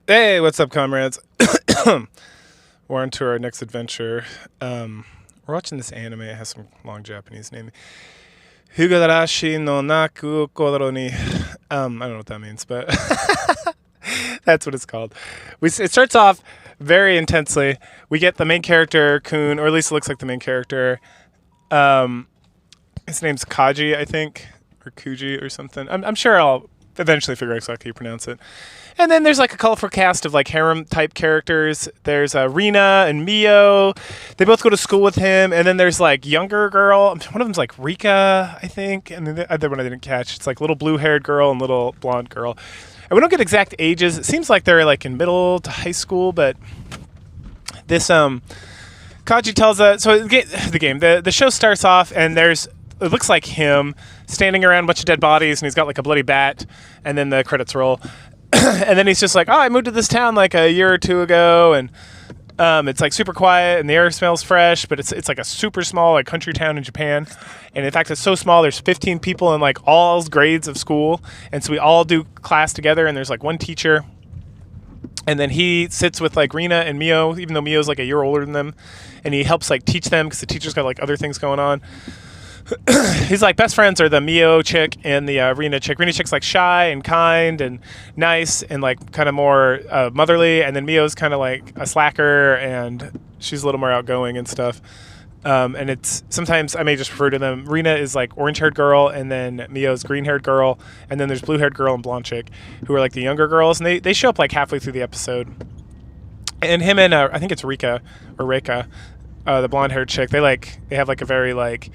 Hey, what's up, comrades? We're on to our next adventure. We're watching this anime. It has some long Japanese name. Hugarashi no naku kodoro ni. I don't know what that means, but that's what it's called. It starts off very intensely. We get the main character, Kun, or at least it looks like the main character. His name's Kaji, I think, or Kuji or something. I'm sure I'll eventually figure out exactly how you pronounce it. And then there's like a colorful cast of like harem type characters. There's Rina and Mio. They both go to school with him. And then there's like younger girl. One of them's like Rika, I think. And the other one I didn't catch. It's like little blue haired girl and little blonde girl. And we don't get exact ages. It seems like they're like in middle to high school, but this Kaji tells us the show starts off and it looks like him standing around a bunch of dead bodies and he's got like a bloody bat, and then the credits roll. And then he's just like, oh, I moved to this town like a year or two ago, and it's like super quiet and the air smells fresh, but it's like a super small like country town in Japan. And in fact, it's so small, there's 15 people in like all grades of school, and so we all do class together, and there's like one teacher. And then he sits with like Rina and Mio, even though Mio's like a year older than them, and he helps like teach them because the teacher's got like other things going on. He's like, best friends are the Mio chick and the Rina chick. Rina chick's like shy and kind and nice and like kind of more motherly, and then Mio's kind of like a slacker and she's a little more outgoing and stuff. And it's sometimes I may just refer to them. Rina is like orange-haired girl, and then Mio's green-haired girl, and then there's blue-haired girl and blonde chick who are like the younger girls, and they show up like halfway through the episode. And him and I think it's Rika, the blonde-haired chick. They have like a very like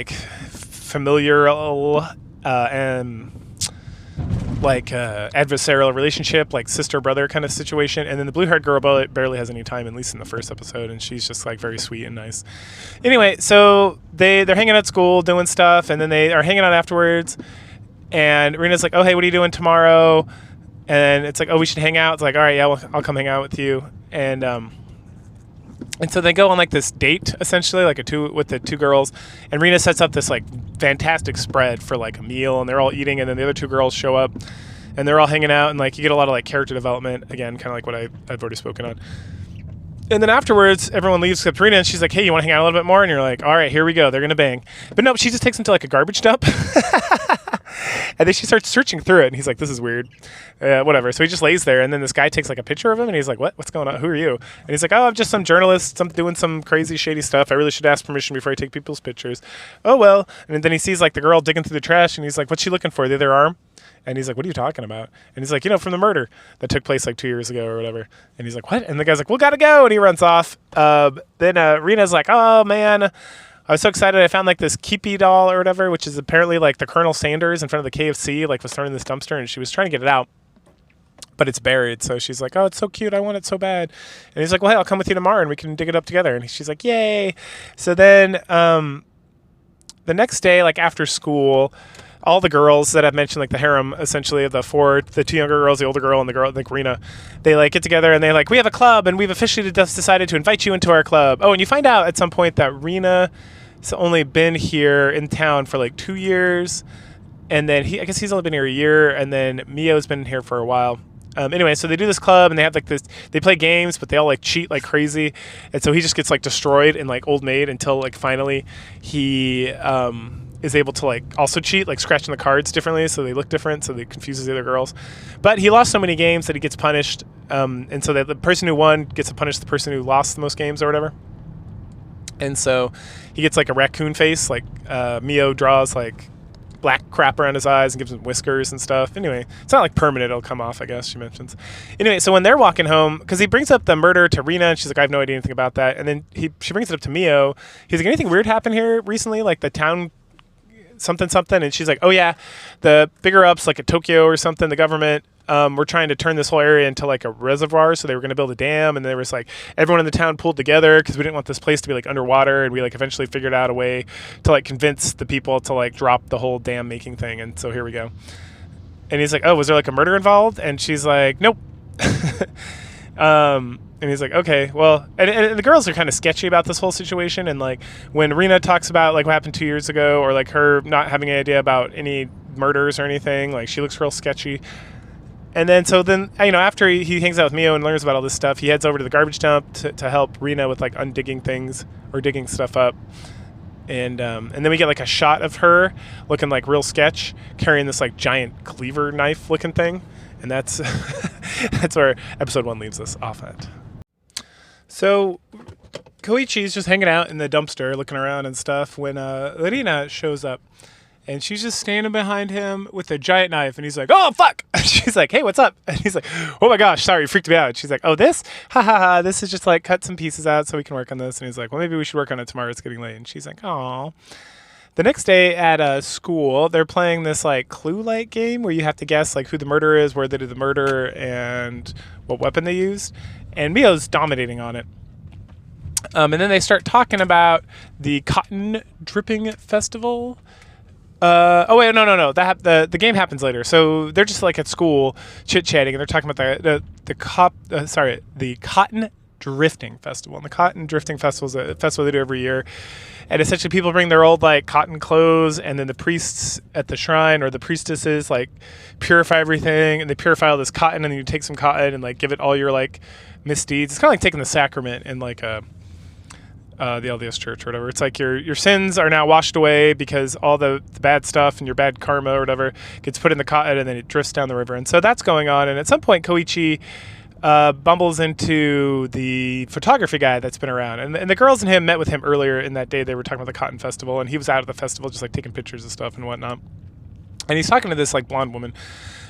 familiar and like adversarial relationship, like sister brother kind of situation. And then the blue haired girl barely has any time, at least in the first episode, and she's just like very sweet and nice. Anyway, so they're hanging out at school doing stuff, and then they are hanging out afterwards, and Rena's like, oh hey, what are you doing tomorrow? And it's like, oh, we should hang out. It's like, all right, yeah, well, I'll come hang out with you. And so they go on like this date, essentially, like with the two girls. And Rina sets up this like fantastic spread for like a meal, and they're all eating. And then the other two girls show up, and they're all hanging out. And like you get a lot of like character development, again, kind of like what I've already spoken on. And then afterwards, everyone leaves except Rina, and she's like, hey, you want to hang out a little bit more? And you're like, all right, here we go. They're going to bang. But no, she just takes him to like a garbage dump. And then she starts searching through it, and he's like, this is weird. Whatever. So he just lays there, and then this guy takes like a picture of him, and he's like, what's going on? Who are you? And he's like, oh, I'm just some journalist. I'm doing some crazy, shady stuff. I really should ask permission before I take people's pictures. Oh, well. And then he sees like the girl digging through the trash, and he's like, what's she looking for? The other arm? And he's like, what are you talking about? And he's like, from the murder that took place like 2 years ago or whatever. And he's like, what? And the guy's like, well, gotta go. And he runs off. Then Rena's like, oh, man, I was so excited. I found like this Keepy doll or whatever, which is apparently like the Colonel Sanders in front of the KFC, like was thrown in this dumpster, and she was trying to get it out, but it's buried. So she's like, oh, it's so cute. I want it so bad. And he's like, well, hey, I'll come with you tomorrow and we can dig it up together. And she's like, yay. So then the next day, like after school, all the girls that I've mentioned, like the harem, essentially, the two younger girls, the older girl, and the girl, like Rina, they like get together and they like, we have a club and we've officially just decided to invite you into our club. Oh, and you find out at some point that Rina has only been here in town for like 2 years, and then I guess he's only been here a year, and then Mio's been here for a while. Anyway, so they do this club and they have like this, they play games, but they all like cheat like crazy. And so he just gets like destroyed in like Old Maid until like finally he is able to like also cheat, like scratching the cards differently so they look different, so they confuses the other girls. But he lost so many games that he gets punished, and so that the person who won gets to punish the person who lost the most games or whatever. And so he gets like a raccoon face, like Mio draws like black crap around his eyes and gives him whiskers and stuff. Anyway, it's not like permanent, it'll come off, I guess, she mentions. Anyway, so when they're walking home, because he brings up the murder to Rina, and she's like, I have no idea anything about that. And then she brings it up to Mio. He's like, anything weird happened here recently? Like the town something, and she's like, oh yeah, the bigger ups, like at Tokyo or something, the government, were trying to turn this whole area into like a reservoir, so they were going to build a dam, and there was like everyone in the town pulled together because we didn't want this place to be like underwater, and we like eventually figured out a way to like convince the people to like drop the whole dam making thing, and so here we go. And he's like, oh, was there like a murder involved? And she's like, nope. And he's like, okay, well, and the girls are kind of sketchy about this whole situation. And like when Rina talks about like what happened 2 years ago, or like her not having any idea about any murders or anything, like she looks real sketchy. And then, after he hangs out with Mio and learns about all this stuff, he heads over to the garbage dump to help Rena with like undigging things or digging stuff up. And then we get like a shot of her looking like real sketch, carrying this like giant cleaver knife looking thing. And that's that's where episode 1 leaves us off at. So Koichi's just hanging out in the dumpster looking around and stuff when Rena shows up. And she's just standing behind him with a giant knife. And he's like, oh, fuck. She's like, hey, what's up? And he's like, oh, my gosh, sorry, you freaked me out. She's like, oh, this? Ha, ha, ha. This is just like cut some pieces out so we can work on this. And he's like, well, maybe we should work on it tomorrow. It's getting late. And she's like, oh. The next day at school, they're playing this like clue-like game where you have to guess like who the murderer is, where they did the murder, and what weapon they used. And Mio's dominating on it. And then they start talking about the cotton dripping festival. No. The game happens later. So they're just like at school chit-chatting, and they're talking about the cotton drifting festival. And the cotton drifting festival is a festival they do every year. And essentially people bring their old like cotton clothes, and then the priests at the shrine or the priestesses like purify everything, and they purify all this cotton, and then you take some cotton and like give it all your like misdeeds. It's kind of like taking the sacrament in like the LDS church or whatever. It's like your sins are now washed away because all the bad stuff and your bad karma or whatever gets put in the cotton, and then it drifts down the river. And so that's going on. And at some point, Koichi bumbles into the photography guy that's been around. And the girls and him met with him earlier in that day. They were talking about the cotton festival, and he was out at the festival just like taking pictures of stuff and whatnot. And he's talking to this like blonde woman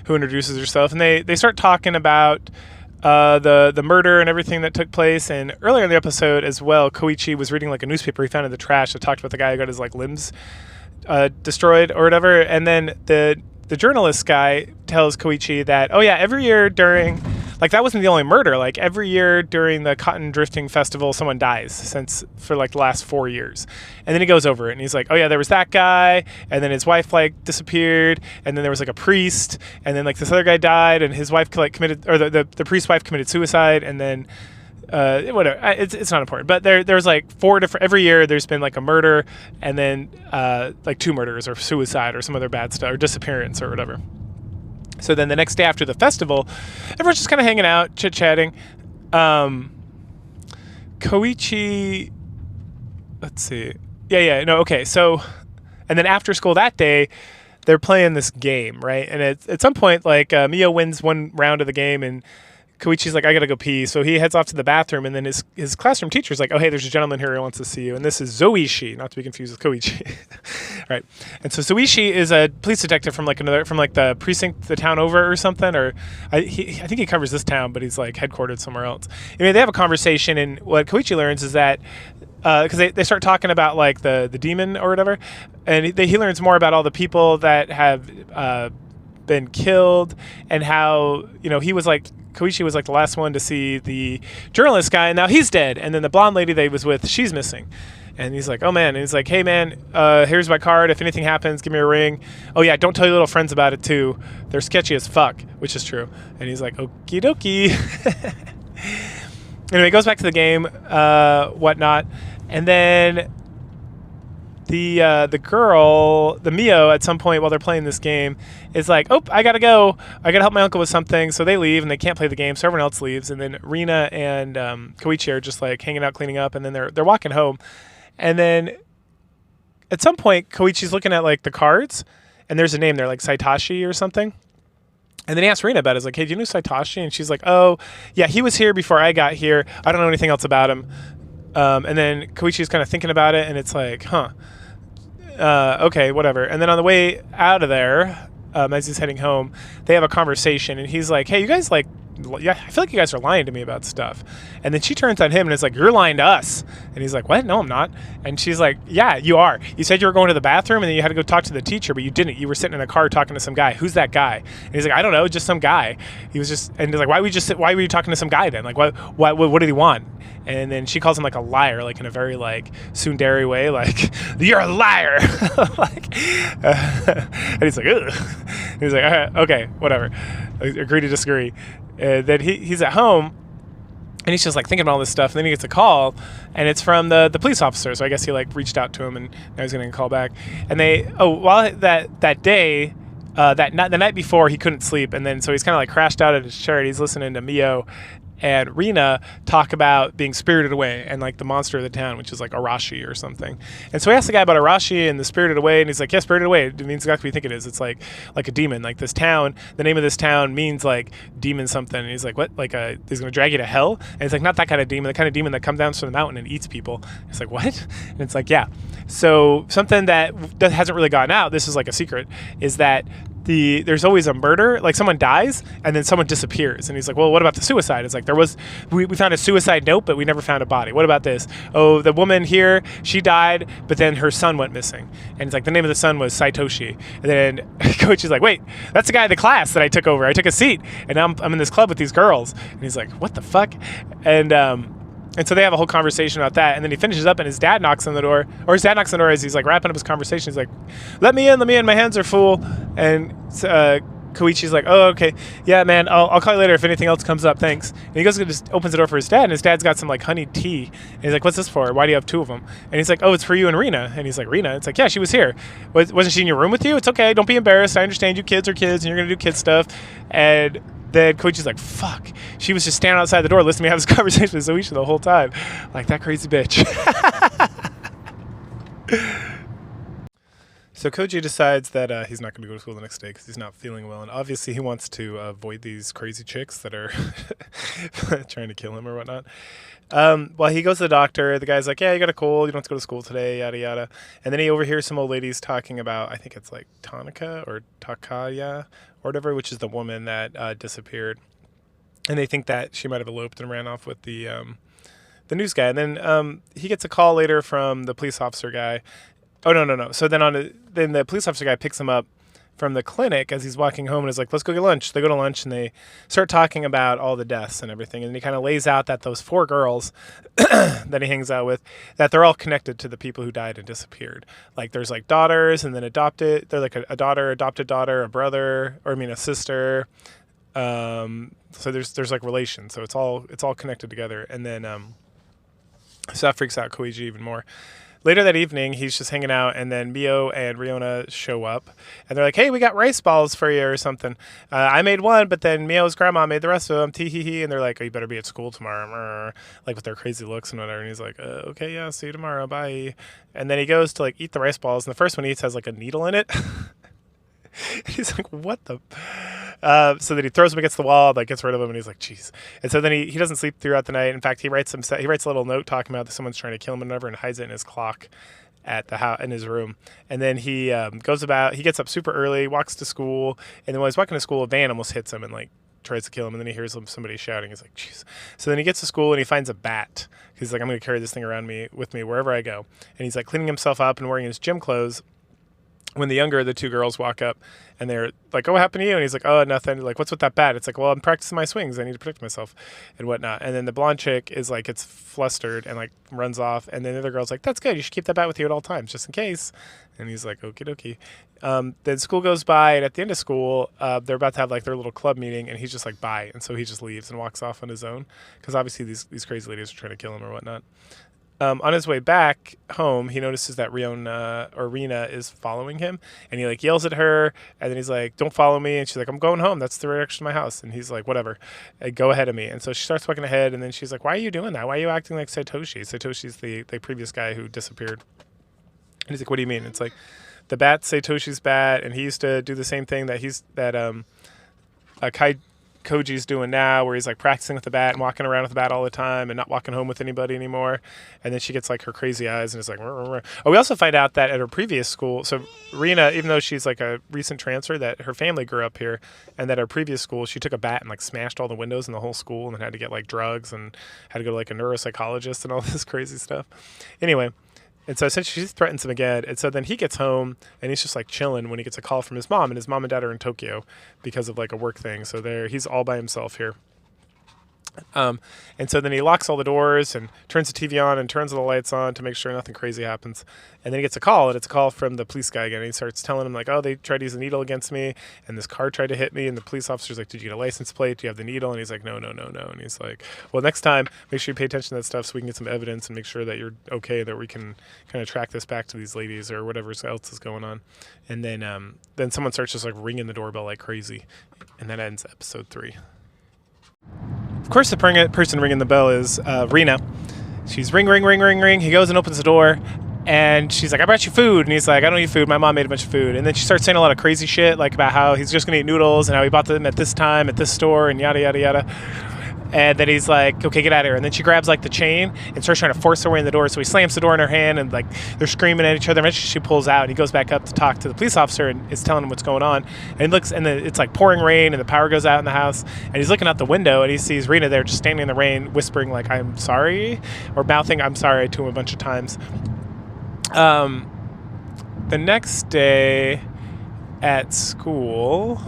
who introduces herself, and they start talking about the murder and everything that took place. And earlier in the episode as well, Koichi was reading like a newspaper he found in the trash that talked about the guy who got his like limbs destroyed or whatever. And then the journalist guy tells Koichi that, oh yeah, every year during, like that wasn't the only murder, like every year during the cotton drifting festival someone dies for like the last 4 years. And then he goes over it and he's like, oh yeah, there was that guy, and then his wife like disappeared, and then there was like a priest, and then like this other guy died, and his wife like committed, or the priest's wife committed suicide, and then whatever, it's not important, but there's like 4 different, every year there's been like a murder, and then like 2 murders or suicide or some other bad stuff or disappearance or whatever. So then the next day after the festival, everyone's just kind of hanging out, chit-chatting. Koichi, let's see. Okay. So, and then after school that day, they're playing this game, right? And at some point, like Mio wins one round of the game, and Koichi's like, I gotta go pee. So he heads off to the bathroom, and then his classroom teacher's like, oh, hey, there's a gentleman here who wants to see you. And this is Zoichi, not to be confused with Koichi. Right. And so Zoichi is a police detective from the precinct, the town over or something. Or I think he covers this town, but he's like headquartered somewhere else. Anyway, they have a conversation, and what Koichi learns is that because they start talking about like the demon or whatever, and he learns more about all the people that have been killed, and how Koichi was like the last one to see the journalist guy, and now he's dead. And then the blonde lady they was with, she's missing. And he's like, oh man. And he's like, hey man, here's my card. If anything happens, give me a ring. Oh yeah, don't tell your little friends about it too. They're sketchy as fuck, which is true. And he's like, okie dokie. Anyway, he goes back to the game, whatnot. And then the girl, the Mio, at some point while they're playing this game, is like, oh, I gotta go. I gotta help my uncle with something. So they leave, and they can't play the game, so everyone else leaves. And then Rena and Koichi are just like hanging out, cleaning up, and then they're walking home. And then at some point, Koichi's looking at like the cards, and there's a name there, like Saitashi or something. And then he asks Rena about it. He's like, hey, do you know Saitashi? And she's like, oh, yeah, he was here before I got here. I don't know anything else about him. And then Koichi's kind of thinking about it, and it's like, okay, whatever. And then on the way out of there, as he's heading home, they have a conversation, and he's like, hey, you guys like, yeah, I feel like you guys are lying to me about stuff. And then she turns on him and is like, you're lying to us. And he's like, what? No, I'm not. And she's like, yeah, you are. You said you were going to the bathroom, and then you had to go talk to the teacher, but you didn't. You were sitting in a car talking to some guy. Who's that guy? And he's like, I don't know, just some guy. He was just, and he's like, why were you talking to some guy then? Like, what did he want? And then she calls him like a liar, like in a very like tsundere way, like, you're a liar. And he's like, ugh. And he's like, all right, okay, whatever. Agree to disagree. Then he's at home, and he's just like thinking about all this stuff, and then he gets a call, and it's from the police officer. So I guess he like reached out to him, and now he's getting a call back. And while that day, the night before he couldn't sleep, and then so he's kind of like crashed out at his chair and he's listening to Mio and Rina talk about being spirited away and like the monster of the town, which is like Arashi or something. And so he asked the guy about Arashi and the spirited away, and he's like, yeah, spirited away, it means exactly what you think it is. It's like a demon. Like this town, the name of this town means like demon something. And he's like, what? Like he's gonna drag you to hell? And it's like, not that kind of demon, the kind of demon that comes down from the mountain and eats people. It's like, what? And it's like, yeah. So something that hasn't really gotten out, this is like a secret, is that there's always a murder, like someone dies and then someone disappears. And he's like, well, what about the suicide? It's like, we found a suicide note, but we never found a body. What about this? Oh, the woman here, she died, but then her son went missing. And it's like, the name of the son was Saitoshi. And then coach is like, wait, that's the guy in the class that I took over. I took a seat and now I'm in this club with these girls. And he's like, what the fuck? And so they have a whole conversation about that. And then he finishes up and his dad knocks on the door. Or his dad knocks on the door as he's like wrapping up his conversation. He's like, let me in, my hands are full. And Koichi's like, oh, okay. Yeah, man, I'll call you later if anything else comes up. Thanks. And he goes and just opens the door for his dad. And his dad's got some like honeyed tea. And he's like, what's this for? Why do you have two of them? And he's like, oh, it's for you and Rina. And he's like, Rina? It's like, yeah, she was here. Wasn't she in your room with you? It's okay. Don't be embarrassed. I understand you kids are kids and you're going to do kid stuff. And then Koichi's like, fuck. She was just standing outside the door listening to me have this conversation with Zoisha the whole time. Like, that crazy bitch. So Koji decides that he's not going to go to school the next day because he's not feeling well. And obviously he wants to avoid these crazy chicks that are trying to kill him or whatnot. Well, he goes to the doctor. The guy's like, yeah, you got a cold. You don't have to go to school today, yada, yada. And then he overhears some old ladies talking about, I think it's like Tanaka or Takaya or whatever, which is the woman that disappeared. And they think that she might have eloped and ran off with the news guy. And then he gets a call later from the police officer guy. Oh, no. So then the police officer guy picks him up from the clinic as he's walking home and is like, let's go get lunch. They go to lunch and they start talking about all the deaths and everything. And he kind of lays out that those 4 girls that he hangs out with, that they're all connected to the people who died and disappeared. Like there's like daughters and then adopted. They're like a daughter, adopted daughter, a brother, or I mean a sister. So there's like relations. So it's all connected together. And then so that freaks out Koichi even more. Later that evening, he's just hanging out, and then Mio and Riona show up, and they're like, hey, we got rice balls for you or something. I made one, but then Mio's grandma made the rest of them, tee-hee-hee, and they're like, oh, you better be at school tomorrow, like with their crazy looks and whatever, and he's like, okay, yeah, see you tomorrow, bye. And then he goes to like eat the rice balls, and the first one he eats has like a needle in it. He's like, what the... so then he throws him against the wall, like gets rid of him, and he's like, jeez. And so then he doesn't sleep throughout the night. In fact, he writes a little note talking about that someone's trying to kill him and whatever, and hides it in his clock at the house in his room. And then he gets up super early, walks to school, and then while he's walking to school, a van almost hits him and like tries to kill him. And then he hears somebody shouting. He's like, jeez. So then he gets to school and he finds a bat. He's like, I'm going to carry this thing around with me wherever I go. And he's like cleaning himself up and wearing his gym clothes, when the younger of the 2 girls walk up and they're like, oh, what happened to you? And he's like, oh, nothing. Like, what's with that bat? It's like, well, I'm practicing my swings. I need to protect myself and whatnot. And then the blonde chick is like, it's flustered and like runs off. And then the other girl's like, that's good. You should keep that bat with you at all times, just in case. And he's like, okie dokie. Then school goes by, and at the end of school, they're about to have like their little club meeting, and he's just like, bye. And so he just leaves and walks off on his own because obviously these crazy ladies are trying to kill him or whatnot. On his way back home, he notices that Rina is following him, and he like yells at her, and then he's like, don't follow me. And she's like, I'm going home. That's the direction of my house. And he's like, whatever, go ahead of me. And so she starts walking ahead, and then she's like, why are you doing that? Why are you acting like Satoshi? Satoshi's the previous guy who disappeared. And he's like, what do you mean? It's like, the bat's Satoshi's bat, and he used to do the same thing that Koji's doing now, where he's like practicing with the bat and walking around with the bat all the time and not walking home with anybody anymore. And then she gets like her crazy eyes and is like, rrr, rrr. Oh, we also find out that at her previous school, so Rina, even though she's like a recent transfer, that her family grew up here, and that her previous school, she took a bat and like smashed all the windows in the whole school and then had to get like drugs and had to go to like a neuropsychologist and all this crazy stuff. Anyway. And so essentially she threatens him again. And so then he gets home and he's just like chilling when he gets a call from his mom, and his mom and dad are in Tokyo because of like a work thing. So he's all by himself here. And so then he locks all the doors and turns the TV on and turns all the lights on to make sure nothing crazy happens. And then he gets a call, and it's a call from the police guy again. And he starts telling him, like, oh, they tried to use a needle against me, and this car tried to hit me. And the police officer's like, did you get a license plate? Do you have the needle? And he's like, no. And he's like, well, next time, make sure you pay attention to that stuff so we can get some evidence and make sure that you're okay, that we can kind of track this back to these ladies or whatever else is going on. And then someone starts just like ringing the doorbell like crazy. And that ends episode 3. Of course, the person ringing the bell is Rena. She's ring, ring, ring, ring, ring. He goes and opens the door, and she's like, I brought you food. And he's like, I don't eat food. My mom made a bunch of food. And then she starts saying a lot of crazy shit, like about how he's just going to eat noodles and how he bought them at this time at this store and yada, yada, yada. And then he's like, okay, get out of here. And then she grabs like the chain and starts trying to force her way in the door. So he slams the door in her hand, and like they're screaming at each other. Eventually she pulls out, and he goes back up to talk to the police officer and is telling him what's going on. And he looks, and it's like pouring rain, and the power goes out in the house. And he's looking out the window, and he sees Rena there just standing in the rain, whispering like, I'm sorry, or mouthing I'm sorry to him a bunch of times. The next day at school,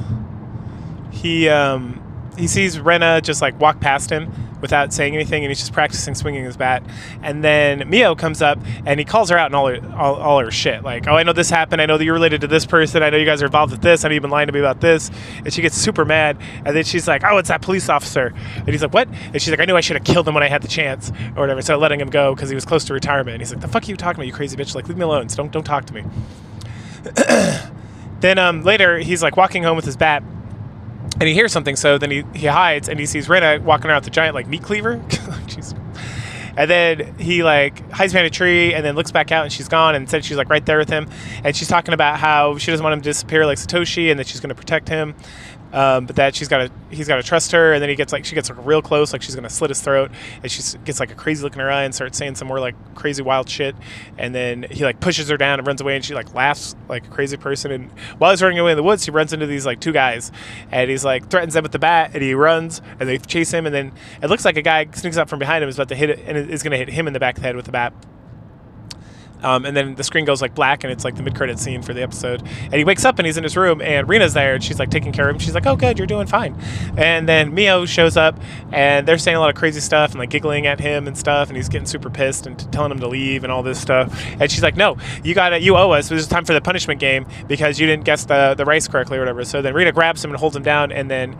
he sees Rena just like walk past him without saying anything, and he's just practicing swinging his bat. And then Mio comes up, and he calls her out and all her shit. Like, oh, I know this happened. I know that you're related to this person. I know you guys are involved with this. I know you've been lying to me about this. And she gets super mad. And then she's like, oh, it's that police officer. And he's like, what? And she's like, I knew I should have killed him when I had the chance, or whatever. So letting him go because he was close to retirement. And he's like, the fuck are you talking about, you crazy bitch? Like, leave me alone. So don't talk to me. Then later, he's like walking home with his bat, and he hears something, so then he hides, and he sees Rena walking around with the giant like meat cleaver. Jeez. And then he like hides behind a tree, and then looks back out, and she's gone, and said she's like right there with him, and she's talking about how she doesn't want him to disappear like Satoshi, and that she's going to protect him, but that he's got to trust her. And then she gets like real close, like she's going to slit his throat, and she gets like a crazy look in her eye and starts saying some more like crazy wild shit. And then he like pushes her down and runs away, and she like laughs like a crazy person. And while he's running away in the woods, he runs into these like 2 guys, and he's like threatens them with the bat, and he runs, and they chase him, and then it looks like a guy sneaks up from behind him, is about to hit it, and is going to hit him in the back of the head with the bat. And then the screen goes like black, and it's like the mid-credit scene for the episode. And he wakes up, and he's in his room, and Rena's there, and she's like taking care of him. She's like, oh, good, you're doing fine. And then Mio shows up, and they're saying a lot of crazy stuff and like giggling at him and stuff, and he's getting super pissed and telling him to leave and all this stuff. And she's like, no, you owe us. This is time for the punishment game because you didn't guess the rice correctly or whatever. So then Rena grabs him and holds him down, and then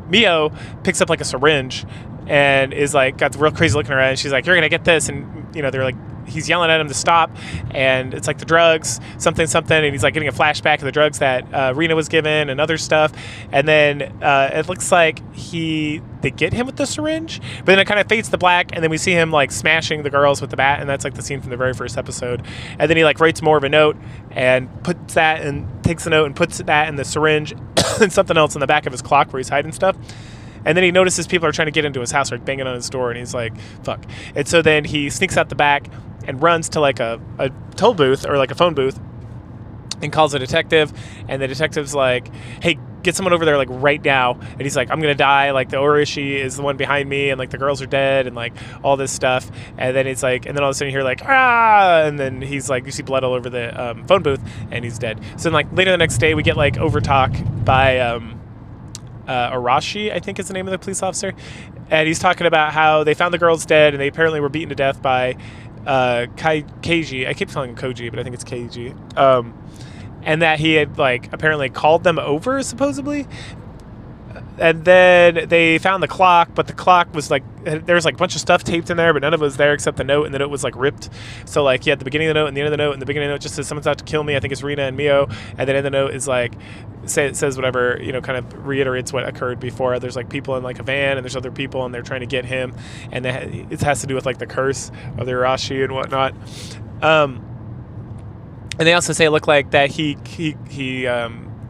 Mio picks up like a syringe and is like got the real crazy look in her eye, and she's like, you're gonna get this. And they're like, he's yelling at him to stop, and it's like the drugs, something, and he's like getting a flashback of the drugs that Rena was given and other stuff. And then it looks like they get him with the syringe, but then it kind of fades to black, and then we see him like smashing the girls with the bat, and that's like the scene from the very first episode. And then he like writes more of a note and puts that, and takes the note and puts that in the syringe and something else in the back of his clock where he's hiding stuff. And then he notices people are trying to get into his house, like banging on his door, and he's like, fuck. And so then he sneaks out the back and runs to like a toll booth or like a phone booth and calls a detective. And the detective's like, hey, get someone over there like right now. And he's like, I'm going to die. Like the Orishi is the one behind me, and like the girls are dead, and like all this stuff. And then it's like, and then all of a sudden you hear like, ah, and then he's like, you see blood all over the phone booth, and he's dead. So then like later the next day we get like overtalk by Arashi, I think is the name of the police officer, and he's talking about how they found the girls dead, and they apparently were beaten to death by Keiji. I keep calling him Koji, but I think it's Keiji. And that he had like apparently called them over supposedly. And then they found the clock, but the clock was like, there was like a bunch of stuff taped in there, but none of it was there except the note, and the note was like ripped. So like, yeah, the beginning of the note and the end of the note, and the beginning of the note just says someone's out to kill me. I think it's Rena and Mio. And then in the note is like, it says whatever, kind of reiterates what occurred before. There's like people in like a van, and there's other people, and they're trying to get him. And it has to do with like the curse of the Urashi and whatnot. And they also say it looked like that he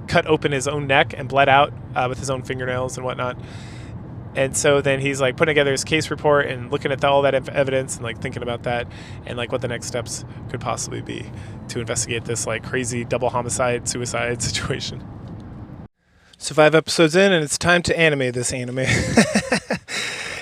cut open his own neck and bled out with his own fingernails and whatnot. And so then he's like putting together his case report and looking at all that evidence and like thinking about that and like what the next steps could possibly be to investigate this like crazy double homicide suicide situation. So 5 episodes in, and it's time to animate this anime.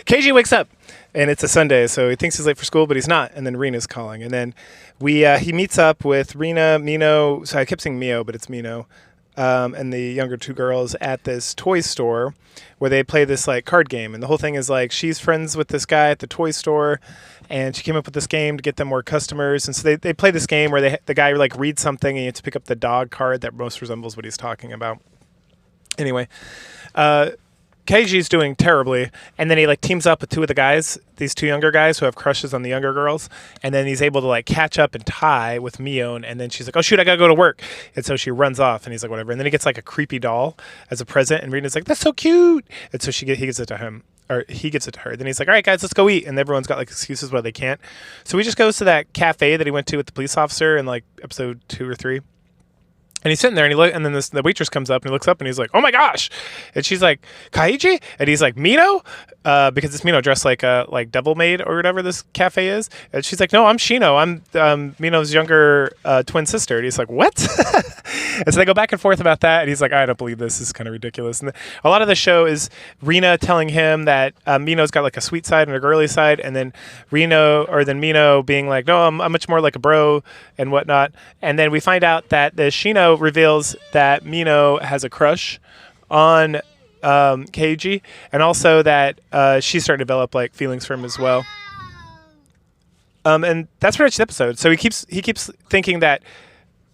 Keiji wakes up, and it's a Sunday, so he thinks he's late for school, but he's not. And then Rena's calling, and then he meets up with Rena, Mino. So I kept saying Mio, but it's Mino. and the younger two girls at this toy store where they play this like card game, and the whole thing is like she's friends with this guy at the toy store, and she came up with this game to get them more customers, and so they play this game where the guy like reads something and you have to pick up the dog card that most resembles what he's talking about. Anyway, Keiji's doing terribly, and then he like teams up with two of the guys, these two younger guys who have crushes on the younger girls, and then he's able to like catch up and tie with Mion, and then she's like, oh shoot, I gotta go to work, and so she runs off, and he's like, whatever, and then he gets like a creepy doll as a present, and Rina's like, that's so cute, and so he gives it to him, or he gives it to her. Then he's like, all right guys, let's go eat, and everyone's got like excuses why they can't, so he just goes to that cafe that he went to with the police officer in like episode 2 or 3. And he's sitting there, and then the waitress comes up, and he looks up, and he's like, "Oh my gosh!" And she's like, "Kaiji?" And he's like, "Mino?" Because it's Mino dressed like a devil maid or whatever this cafe is. And she's like, "No, I'm Shino. I'm Mino's younger twin sister." And he's like, "What?" And so they go back and forth about that, and he's like, "I don't believe this. This is kind of ridiculous." And a lot of the show is Rina telling him that Mino's got like a sweet side and a girly side, and then Mino being like, "No, I'm much more like a bro and whatnot." And then we find out that the Shino reveals that Mino has a crush on Keiji, and also that she's starting to develop like feelings for him as well. And that's pretty much the episode. So he keeps thinking that,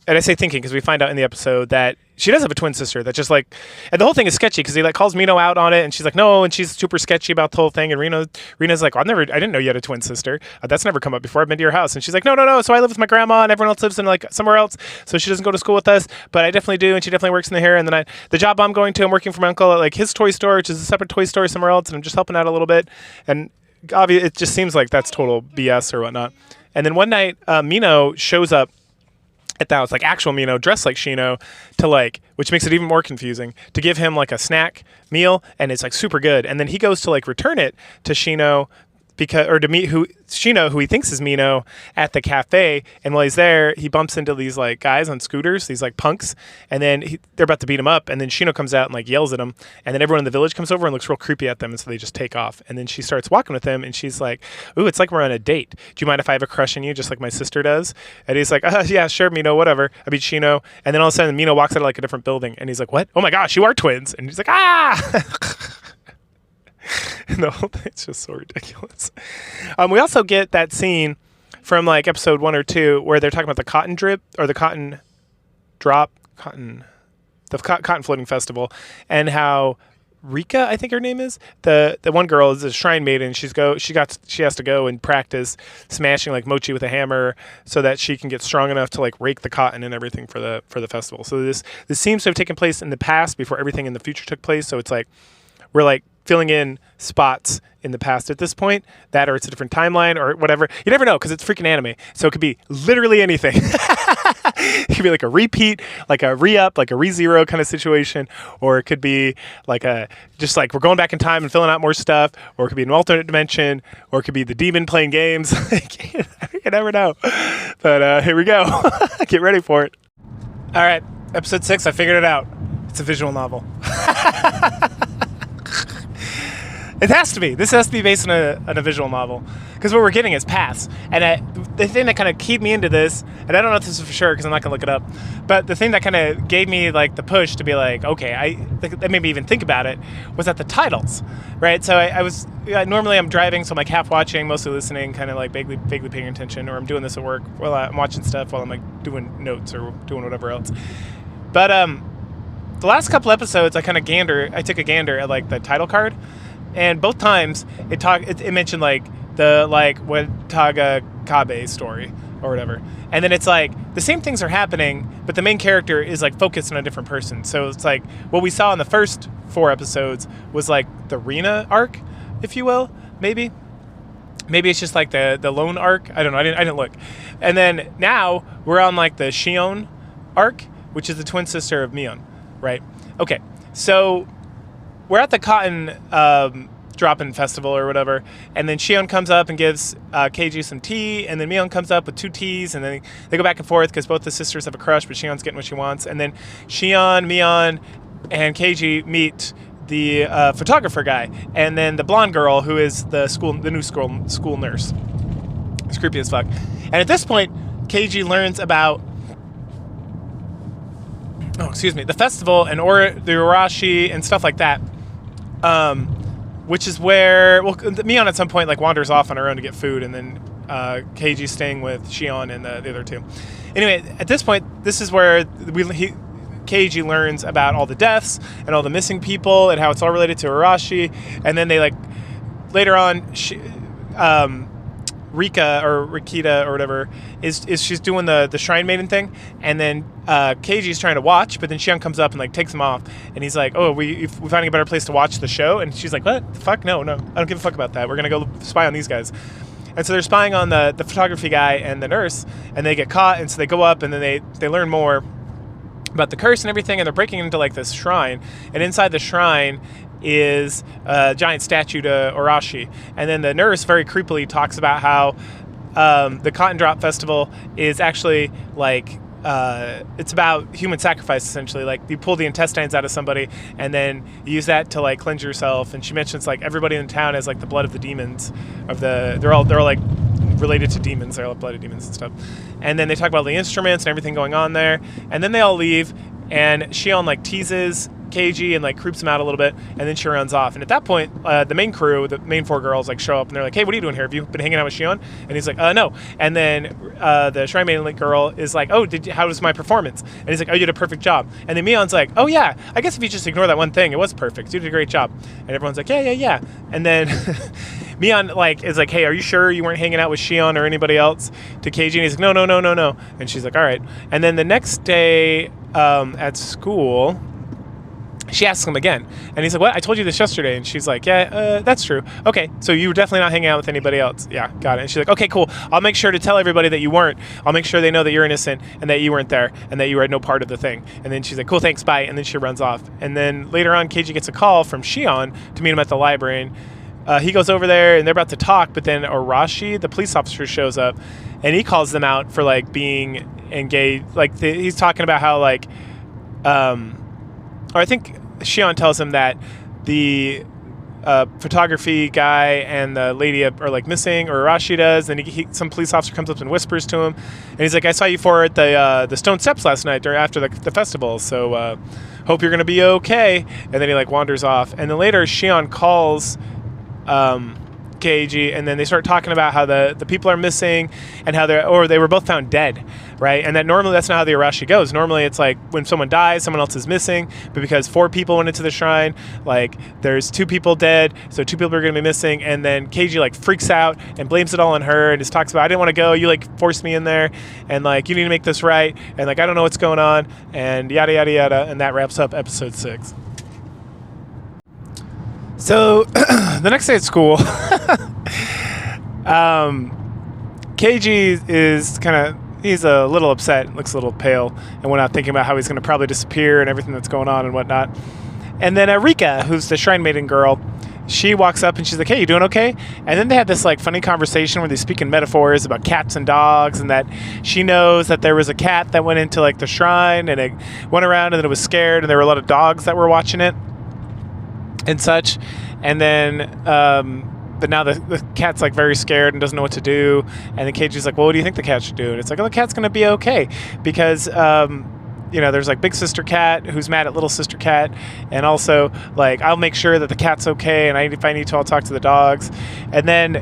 and I say thinking because we find out in the episode that she does have a twin sister that just like, and the whole thing is sketchy because he like calls Mino out on it, and she's like, no, and she's super sketchy about the whole thing, and Rina's like, well, I didn't know you had a twin sister. That's never come up before. I've been to your house, and she's like, no. So I live with my grandma, and everyone else lives in like somewhere else, so she doesn't go to school with us, but I definitely do, and she definitely works in the hair. And then the job I'm going to, I'm working for my uncle at like his toy store, which is a separate toy store somewhere else, and I'm just helping out a little bit. And obviously, it just seems like that's total BS or whatnot. And then one night, Mino shows up at the house, like actual Mino, dressed like Shino, to like, which makes it even more confusing, to give him like a snack meal, and it's like super good. And then he goes to like return it to Shino to meet Shino, who he thinks is Mino, at the cafe. And while he's there, he bumps into these like guys on scooters, these like punks, and then they're about to beat him up. And then Shino comes out and like yells at him, and then everyone in the village comes over and looks real creepy at them, and so they just take off. And then she starts walking with him, and she's like, "Ooh, it's like we're on a date. Do you mind if I have a crush on you, just like my sister does?" And he's like, "Yeah, sure, Mino, whatever." I mean, Shino. And then all of a sudden, Mino walks out of like a different building, and he's like, "What? Oh my gosh, you are twins!" And he's like, "Ah!" And the whole thing's just so ridiculous. We also get that scene from like episode 1 or 2 where they're talking about the cotton drip or the cotton floating festival, and how Rika, I think her name is, the one girl is a shrine maiden. She has to go and practice smashing like mochi with a hammer so that she can get strong enough to like rake the cotton and everything for the festival. So this seems to have taken place in the past before everything in the future took place. So it's like we're like filling in spots in the past at this point, that or it's a different timeline or whatever. You never know because it's freaking anime. So it could be literally anything. It could be like a repeat, like a re-up, like a re-zero kind of situation, or it could be like just like we're going back in time and filling out more stuff, or it could be an alternate dimension, or it could be the demon playing games. You never know. But here we go. Get ready for it. All right, episode 6, I figured it out. It's a visual novel. It has to be. This has to be based on a visual novel. Because what we're getting is paths. And the thing that kind of keyed me into this, and I don't know if this is for sure because I'm not going to look it up, but the thing that kind of gave me like the push to be like, okay, that made me even think about it, was at the titles, right? So normally I'm driving, so I'm like half watching, mostly listening, kind of like vaguely paying attention, or I'm doing this at work while I'm watching stuff while I'm like doing notes or doing whatever else. But the last couple episodes, I took a gander at like the title card. And both times it mentioned like the like Wataga Kabe story or whatever. And then it's like the same things are happening, but the main character is like focused on a different person. So it's like what we saw in the first 4 episodes was like the Rina arc, if you will, maybe. Maybe it's just like the lone arc. I don't know. I didn't look. And then now we're on like the Shion arc, which is the twin sister of Mion, right? Okay. So we're at the cotton drop-in festival or whatever, and then Shion comes up and gives Keiji some tea, and then Mion comes up with 2 teas, and then they go back and forth because both the sisters have a crush, but Shion's getting what she wants. And then Shion, Mion, and Keiji meet the photographer guy, and then the blonde girl who is the new school nurse. It's creepy as fuck. And at this point, Keiji learns about the festival and the Urashi and stuff like that. Which is where Mion at some point like wanders off on her own to get food, and then Keiji's staying with Shion and the other two. Anyway, at this point, this is where Keiji learns about all the deaths and all the missing people and how it's all related to Urashi. And then they like later on, Rika or Rikita or whatever is she's doing the Shrine Maiden thing, and then Keiji's trying to watch, but then Shion comes up and like takes him off, and he's like, "Oh, we finding a better place to watch the show," and she's like, "What the fuck? No, I don't give a fuck about that. We're gonna go spy on these guys." And so they're spying on the photography guy and the nurse, and they get caught, and so they go up and then they learn more about the curse and everything, and they're breaking into like this shrine, and inside the shrine is a giant statue to Urashi. And then the nurse very creepily talks about how the Cotton Drop Festival is actually like it's about human sacrifice, essentially. Like you pull the intestines out of somebody and then you use that to like cleanse yourself. And she mentions like everybody in town has like the blood of the demons they're all like related to demons. They're all blood of demons and stuff. And then they talk about the instruments and everything going on there. And then they all leave, and Shion like teases Keiji and like creeps him out a little bit, and then she runs off. And at that point, the main crew, the main four girls, like show up, and they're like, "Hey, what are you doing here? Have you been hanging out with Shion?" And he's like, "No." And then the Shrine Maiden girl is like, "Oh, how was my performance?" And he's like, "Oh, you did a perfect job." And then Mion's like, "Oh yeah, I guess if you just ignore that one thing, it was perfect. You did a great job." And everyone's like, "Yeah." And then Mion like is like, "Hey, are you sure you weren't hanging out with Shion or anybody else?" To Keiji, and he's like, No. And she's like, "All right." And then the next day at school, she asks him again, and he's like, "What? I told you this yesterday." And she's like, "Yeah, that's true. Okay, so you were definitely not hanging out with anybody else." "Yeah, got it." And she's like, "Okay, cool. I'll make sure to tell everybody that you weren't. I'll make sure they know that you're innocent and that you weren't there and that you had no part of the thing." And then she's like, "Cool, thanks, bye." And then she runs off. And then later on, Keiji gets a call from Shion to meet him at the library. And he goes over there, and they're about to talk, but then Urashi, the police officer, shows up, and he calls them out for like being engaged. Like he's talking about how like, or I think Shion tells him that the photography guy and the lady are like missing, or Urashi does. And some police officer comes up and whispers to him, and he's like, "I saw you four at the Stone Steps last night or after the festival, so hope you're gonna be okay." And then he like wanders off, and then later Shion calls Keiji, and then they start talking about how the people are missing and how they were both found dead, right? And that normally that's not how the Urashi goes. Normally it's like when someone dies, someone else is missing, but because 4 people went into the shrine, like there's 2 people dead, so 2 people are going to be missing. And then Keiji like freaks out and blames it all on her and just talks about, "I didn't want to go, you like forced me in there, and like you need to make this right, and like I don't know what's going on," and yada yada yada. And that wraps up episode 6. So the next day at school, Keiji is he's a little upset, looks a little pale, and went out thinking about how he's going to probably disappear and everything that's going on and whatnot. And then Rika, who's the Shrine Maiden girl, she walks up and she's like, "Hey, you doing okay?" And then they had this like funny conversation where they speak in metaphors about cats and dogs, and that she knows that there was a cat that went into like the shrine and it went around and then it was scared, and there were a lot of dogs that were watching it and such. And then but now the cat's like very scared and doesn't know what to do. And then Keiji's like, "Well, what do you think the cat should do?" And it's like, "Oh, the cat's gonna be okay, because there's like big sister cat who's mad at little sister cat, and also like I'll make sure that the cat's okay, and if I need to, I'll talk to the dogs." And then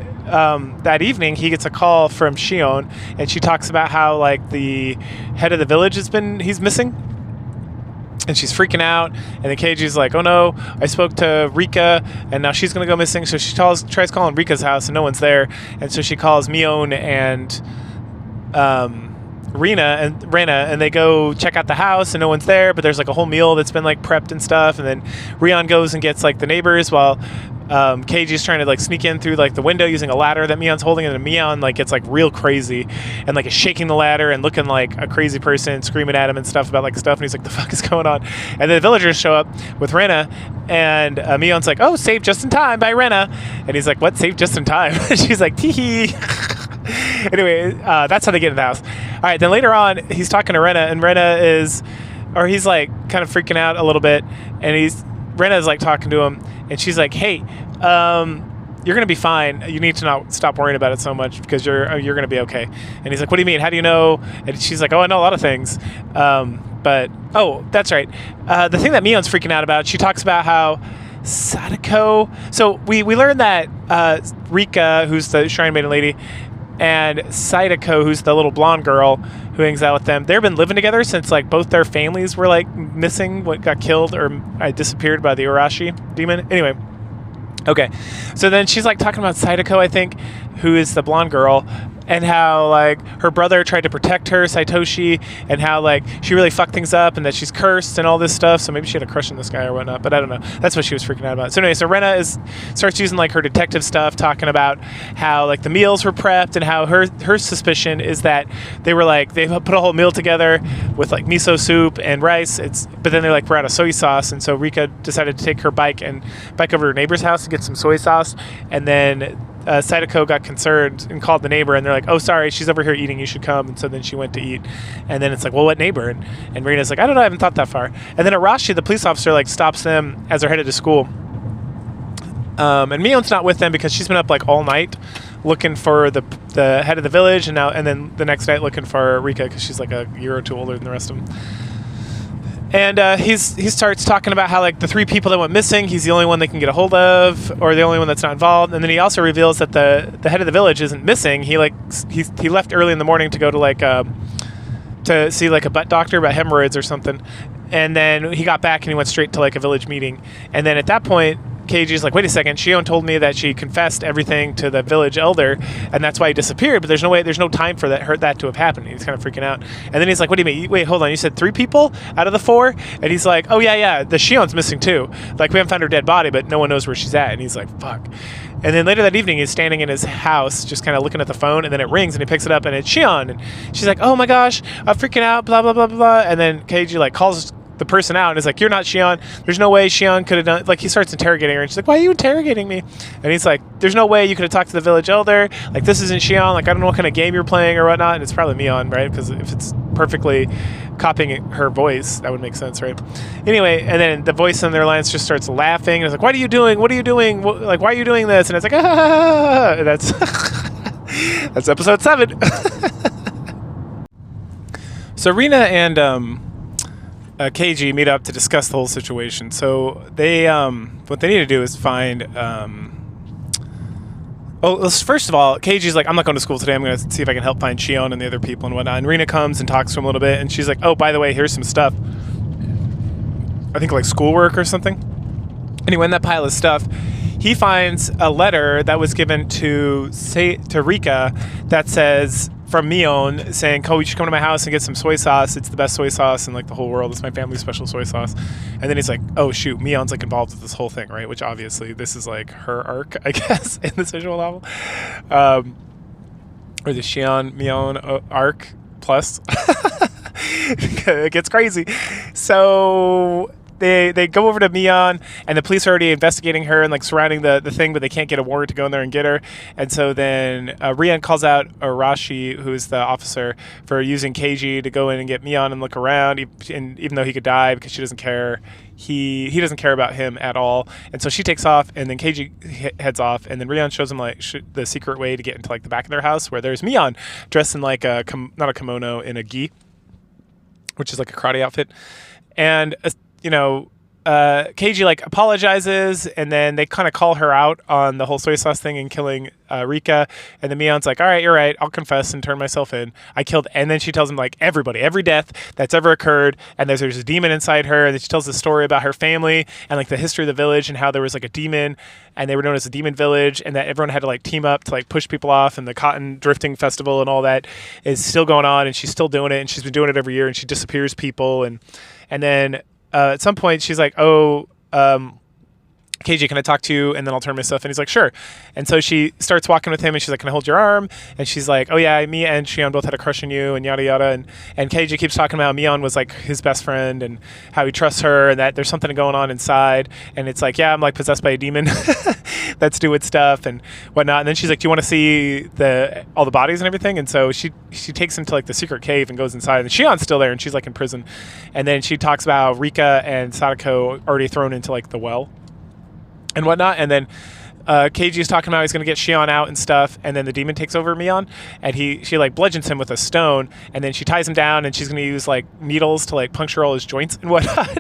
that evening he gets a call from Shion, and she talks about how like the head of the village he's missing. And she's freaking out, and then Keiji's like, "Oh no, I spoke to Rika, and now she's gonna go missing." So she tries calling Rika's house, and no one's there. And so she calls Mion and Rena, and they go check out the house, and no one's there. But there's like a whole meal that's been like prepped and stuff. And then Rion goes and gets like the neighbors, while Keiji's trying to like sneak in through like the window using a ladder that Mion's holding, and then Mion like gets like real crazy and like is shaking the ladder and looking like a crazy person, screaming at him and stuff about like stuff. And he's like, "The fuck is going on?" And then the villagers show up with Rena, and Mion's like, "Oh, saved just in time by Rena." And he's like, "What? Saved just in time?" She's like, "Tee hee." Anyway, that's how they get in the house. All right, then later on, he's talking to Rena, and he's like kind of freaking out a little bit, and Rena's like talking to him, and she's like, "Hey, you're gonna be fine. You need to not stop worrying about it so much, because you're gonna be okay." And he's like, "What do you mean? How do you know?" And she's like, "Oh, I know a lot of things, But, oh, that's right. The thing that Mion's freaking out about, she talks about how Sadako... So we learned that Rika, who's the Shrine Maiden lady, and Sadako, who's the little blonde girl who hangs out with them, they've been living together since, like, both their families were, like, missing, what got killed or disappeared by the Urashi demon. Anyway. Okay. So then she's, like, talking about Sadako, I think, who is the blonde girl, and how, like, her brother tried to protect her, Saitoshi, and how, like, she really fucked things up and that she's cursed and all this stuff. So maybe she had a crush on this guy or whatnot, but I don't know. That's what she was freaking out about. So anyway, so Rena starts using, like, her detective stuff, talking about how, like, the meals were prepped and how her suspicion is that they put a whole meal together with, like, miso soup and rice. But then they're like, we're out of soy sauce. And so Rika decided to take her bike over to her neighbor's house to get some soy sauce. And then Sadako got concerned and called the neighbor, and they're like, oh, sorry, she's over here eating, you should come. And so then she went to eat, and then it's like, well, what neighbor? And Marina's like, I don't know, I haven't thought that far. And then Arashi, the police officer, like, stops them as they're headed to school, and Mion's not with them because she's been up, like, all night looking for the head of the village, and then the next night looking for Rika because she's like a year or two older than the rest of them. And he starts talking about how, like, the 3 people that went missing, he's the only one they can get a hold of, or the only one that's not involved. And then he also reveals that the head of the village isn't missing. He left early in the morning to go to, like, to see, like, a butt doctor about hemorrhoids or something. And then he got back and he went straight to, like, a village meeting. And then at that point, Keiji's like, wait a second, Shion told me that she confessed everything to the village elder, and that's why he disappeared, but there's no time for that to have happened. He's kind of freaking out. And then he's like, what do you mean? Wait, hold on, you said 3 people out of the 4? And he's like, oh, yeah, the Shion's missing too. Like, we haven't found her dead body, but no one knows where she's at. And he's like, fuck. And then later that evening, he's standing in his house, just kind of looking at the phone, and then it rings, and he picks it up, and it's Shion. And she's like, oh my gosh, I'm freaking out, blah, blah, blah, blah. And then Keiji, like, calls the person out and is like, you're not Shion. There's no way Shion could have done, like, he starts interrogating her, and she's like, why are you interrogating me? And he's like, there's no way you could have talked to the village elder. Like, this isn't Shion. Like, I don't know what kind of game you're playing or whatnot. And it's probably Mion, right? Because if it's perfectly copying her voice, that would make sense, right? Anyway, and then the voice on their lines just starts laughing, and it's like, what are you doing? What are you doing? Like, why are you doing this? And it's like, ah, and that's episode 7. So Rina and Keiji meet up to discuss the whole situation. So they, what they need to do is find. First of all, Keiji's like, I'm not going to school today. I'm going to see if I can help find Shion and the other people and whatnot. And Rina comes and talks to him a little bit, and she's like, oh, by the way, here's some stuff. I think like schoolwork or something. Anyway, in that pile of stuff, he finds a letter that was given to Rika that says, from Mion, saying, oh, you should come to my house and get some soy sauce. It's the best soy sauce in, like, the whole world. It's my family's special soy sauce. And then he's like, oh, shoot, Mion's, like, involved with this whole thing, right? Which, obviously, this is, like, her arc, I guess, in this visual novel. Or the Mion arc plus. It gets crazy. So they go over to Mion, and the police are already investigating her and, like, surrounding the thing, but they can't get a warrant to go in there and get her. And so then Rian calls out Arashi, who's the officer, for using Keiji to go in and get Mion and look around, and even though he could die, because she doesn't care. He doesn't care about him at all. And so she takes off, and then Keiji heads off, and then Rian shows him, like, the secret way to get into, like, the back of their house, where there's Mion dressed in, like, not a kimono, in a gi, which is like a karate outfit. And Keiji, like, apologizes, and then they kind of call her out on the whole soy sauce thing and killing Rika. And then Mion's like, all right, you're right, I'll confess and turn myself in. I killed. And then she tells him, like, every death that's ever occurred, and there's a demon inside her. And then she tells the story about her family and, like, the history of the village and how there was, like, a demon, and they were known as the Demon Village, and that everyone had to, like, team up to, like, push people off, and the cotton drifting festival and all that is still going on, and she's still doing it, and she's been doing it every year, and she disappears people, and then at some point, she's like, oh, Keiji, can I talk to you? And then I'll turn myself. And he's like, sure. And so she starts walking with him, and she's like, can I hold your arm? And she's like, oh, yeah, me and Shion both had a crush on you, and yada, yada. And Keiji keeps talking about Mion was, like, his best friend and how he trusts her and that there's something going on inside. And it's like, yeah, I'm, like, possessed by a demon that's doing stuff and whatnot. And then she's like, do you want to see all the bodies and everything? And so she takes him to, like, the secret cave and goes inside. And Shion's still there, and she's, like, in prison. And then she talks about how Rika and Sadako already thrown into, like, the well and whatnot. And then Keiji is talking about he's going to get Shion out and stuff, and then the demon takes over Mion, and she like bludgeons him with a stone, and then she ties him down, and she's going to use like needles to like puncture all his joints and whatnot,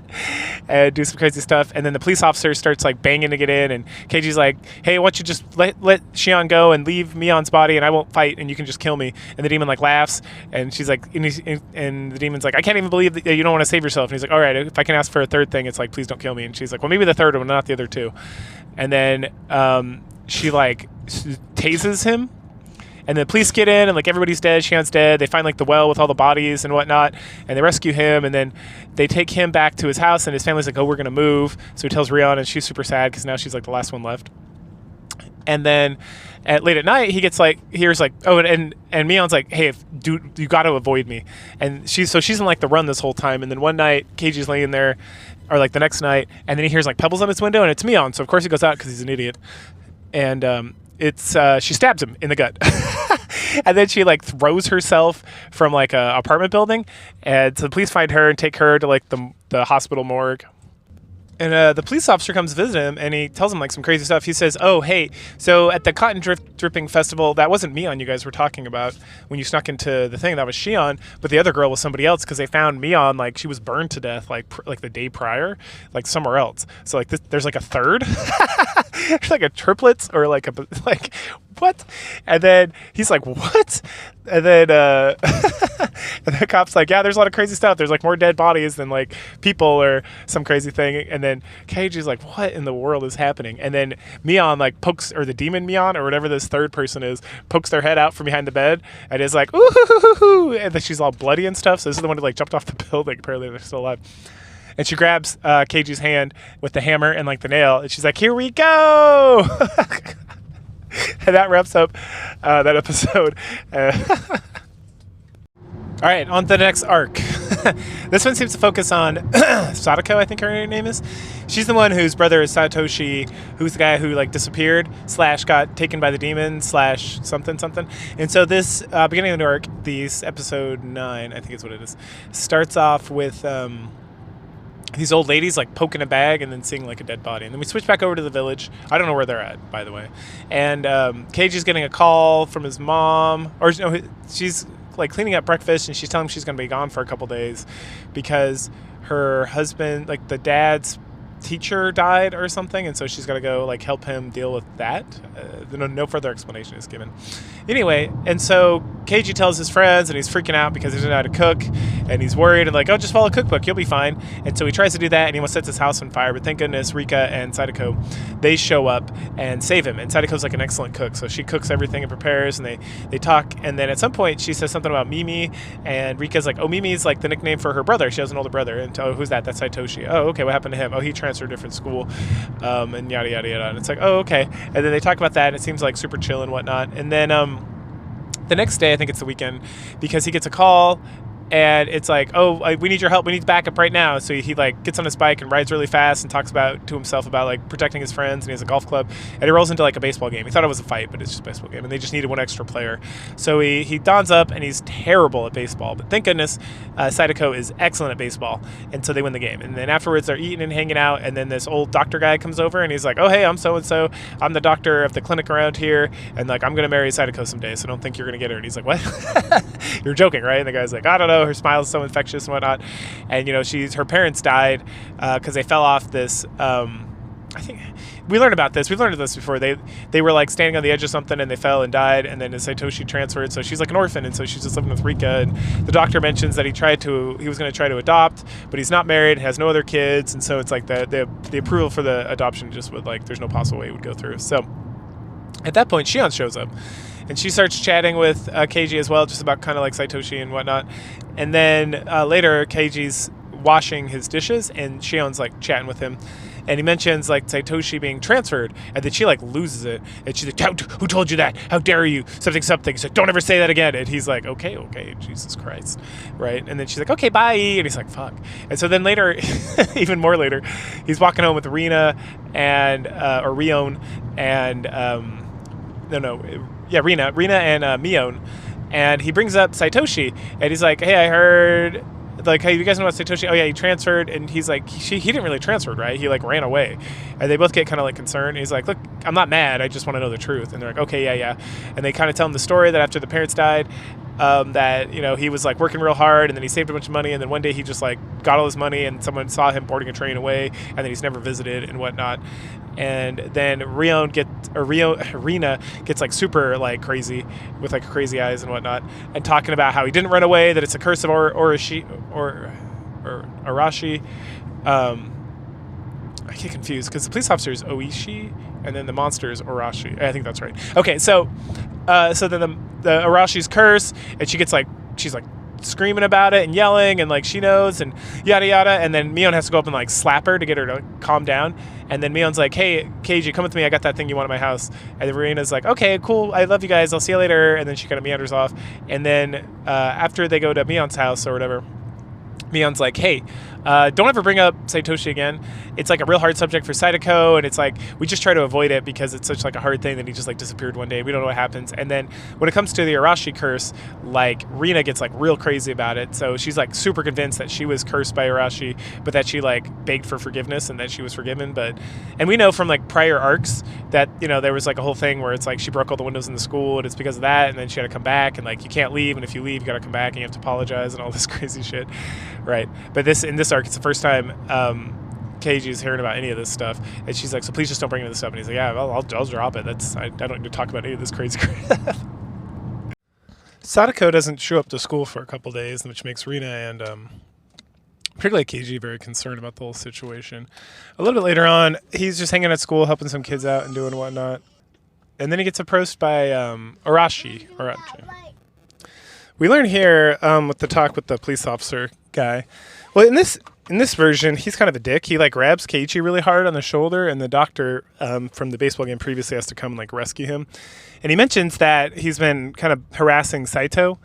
and do some crazy stuff. And then the police officer starts like banging to get in, and Keiji's like, "Hey, why don't you just let Shion go and leave Mion's body, and I won't fight, and you can just kill me." And the demon like laughs, and she's like, and the demon's like, "I can't even believe that you don't want to save yourself." And he's like, "All right, if I can ask for a third thing, it's like, please don't kill me." And she's like, "Well, maybe the third one, not the other two." And then she like tases him, and the police get in, and like everybody's dead. Shion's dead. They find like the well with all the bodies and whatnot, and they rescue him, and then they take him back to his house, and his family's like, "Oh, we're gonna move." So he tells Rion, and she's super sad because now she's like the last one left. And then late at night, he hears like, oh, and Mion's like, "Hey, dude, you got to avoid me." And she's in like the run this whole time. And then one night, Keiji's laying there, or like the next night, and then he hears like pebbles on his window, and it's Mion. So of course he goes out because he's an idiot. And she stabs him in the gut. And then she like throws herself from like a apartment building, and so the police find her and take her to like the hospital morgue. And the police officer comes to visit him, and he tells him like some crazy stuff. He says, "Oh, hey, so at the Cotton Dripping Festival, that wasn't Mion you guys were talking about when you snuck into the thing. That was Shion, but the other girl was somebody else because they found Mion like she was burned to death like the day prior, like somewhere else. So like there's like a third, there's like a triplets or like what?" And then he's like, "What?" And then and the cop's like, "Yeah, there's a lot of crazy stuff. There's like more dead bodies than like people or some crazy thing." And then Keiji's like, "What in the world is happening?" And then Mion like pokes, or the demon Mion or whatever this third person is, pokes their head out from behind the bed and is like, "Ooh," and then she's all bloody and stuff. So this is the one who like jumped off the building. Apparently they're still alive. And she grabs Keiji's hand with the hammer and like the nail, and she's like, "Here we go." And that wraps up that episode. All right, on to the next arc. This one seems to focus on Sadako, I think her name is. She's the one whose brother is Satoshi, who's the guy who like disappeared / got taken by the demon / something. And so this beginning of the arc, this episode 9, I think is what it is, starts off with these old ladies like poking a bag and then seeing like a dead body. And then we switch back over to the village. I don't know where they're at, by the way. And Keiji's getting a call from his mom, or no, she's like cleaning up breakfast, and she's telling him she's going to be gone for a couple days because her husband, like the dad's teacher, died or something, and so she's got to go like help him deal with that. No further explanation is given. Anyway, and so Keiji tells his friends, and he's freaking out because he doesn't know how to cook, and he's worried and like, "Oh, just follow a cookbook, you'll be fine." And so he tries to do that, and he almost sets his house on fire. But thank goodness Rika and Sadako, they show up and save him. And Sadako's like an excellent cook, so she cooks everything and prepares, and they talk. And then at some point she says something about Mimi, and Rika's like, "Oh, Mimi's like the nickname for her brother. She has an older brother." And "Oh, who's that?" "That's Satoshi." "Oh, okay, what happened to him?" "Oh, he transferred to a different school," and yada yada yada. And it's like, "Oh, okay." And then they talk about that, and it seems like super chill and whatnot. And then the next day, I think it's the weekend, because he gets a call, and it's like, "Oh, we need your help. We need backup right now." So he like gets on his bike and rides really fast and talks to himself about like protecting his friends, and he has a golf club, and he rolls into like a baseball game. He thought it was a fight, but it's just a baseball game, and they just needed one extra player. So he dons up, and he's terrible at baseball, but thank goodness Sadako is excellent at baseball, and so they win the game. And then afterwards they're eating and hanging out, and then this old doctor guy comes over, and he's like, "Oh, hey, I'm so-and-so. I'm the doctor of the clinic around here, and like I'm going to marry Sadako someday, so don't think you're going to get her." And he's like, "What?" "You're joking, right?" And the guy's like, "I don't know. Her smile is so infectious and whatnot." And, you know, her parents died because they fell off this, I think we learned about this. We've learned this before. They were like standing on the edge of something, and they fell and died, and then Satoshi transferred. So she's like an orphan, and so she's just living with Rika. And the doctor mentions that he was going to try to adopt, but he's not married, has no other kids. And so it's like the approval for the adoption just would like, there's no possible way it would go through. So at that point, Shion shows up, and she starts chatting with Keiji as well, just about kind of like Satoshi and whatnot. And then later, Keiji's washing his dishes, and Shion's like chatting with him, and he mentions like Satoshi being transferred, and then she like loses it, and she's like, "Who told you that? How dare you? Something." He's like, "Don't ever say that again." And he's like, okay, Jesus Christ, right? And then she's like, "Okay, bye," and he's like, "Fuck." And so then later, even more later, he's walking home with Rina and or Rion and Rina and Mion, and he brings up Satoshi, and he's like, "Hey, I heard like, hey, you guys know about Satoshi? Oh yeah, he transferred, and he's like, he didn't really transfer, right? He like ran away, and they both get kind of like concerned. And he's like, look, I'm not mad, I just want to know the truth. And they're like, okay, yeah, and they kind of tell him the story that after the parents died, that he was like working real hard, and then he saved a bunch of money, and then one day he just like got all his money, and someone saw him boarding a train away, and then he's never visited and whatnot. And then Rena gets like super like crazy with like crazy eyes and whatnot, and talking about how he didn't run away, that it's a curse of Arashi. I get confused because the police officer is Oishi, and then the monster is Arashi. I think that's right. Okay, so then the Arashi's curse, and she's like screaming about it and yelling, and like she knows, and yada yada, and then Mion has to go up and like slap her to get her to calm down. And then Mion's like, hey, Keiji, come with me, I got that thing you want at my house. And then Reina's like, okay, cool, I love you guys, I'll see you later. And then she kind of meanders off. And then after they go to Mion's house or whatever, Mion's like, hey, don't ever bring up Satoshi again. It's like a real hard subject for Sadako, and it's like we just try to avoid it because it's such like a hard thing that he just like disappeared one day. We don't know what happens. And then when it comes to the Arashi curse, like Rina gets like real crazy about it. So she's like super convinced that she was cursed by Arashi, but that she like begged for forgiveness and that she was forgiven. And we know from like prior arcs that there was like a whole thing where it's like she broke all the windows in the school, and it's because of that. And then she had to come back, and like you can't leave, and if you leave, you got to come back, and you have to apologize and all this crazy shit, right? But in this arc, it's the first time Keiji is hearing about any of this stuff, and she's like, so please just don't bring me this stuff. And he's like, yeah, I'll drop it. I don't need to talk about any of this crazy crap. Sadako doesn't show up to school for a couple days, which makes Rina and particularly Keiji very concerned about the whole situation. A little bit later on, he's just hanging at school, helping some kids out and doing whatnot, and then he gets approached by Arashi. We learn here with the talk with the police officer guy. Well, in this version, he's kind of a dick. He like grabs Keiichi really hard on the shoulder, and the doctor from the baseball game previously has to come and like rescue him. And he mentions that he's been kind of harassing Saito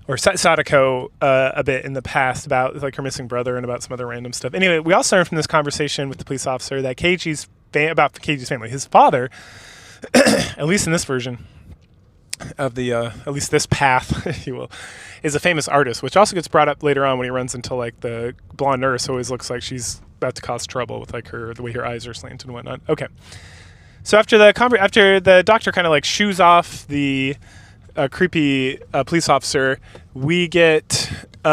or Sadako a bit in the past about like her missing brother and about some other random stuff. Anyway, we also learned from this conversation with the police officer that about Keiichi's family, his father, at least in this version of the at least this path, if you will, is a famous artist, which also gets brought up later on when he runs into like the blonde nurse who always looks like she's about to cause trouble with like the way her eyes are slanted and whatnot. Okay, so after the doctor kind of like shoos off the creepy police officer, we get they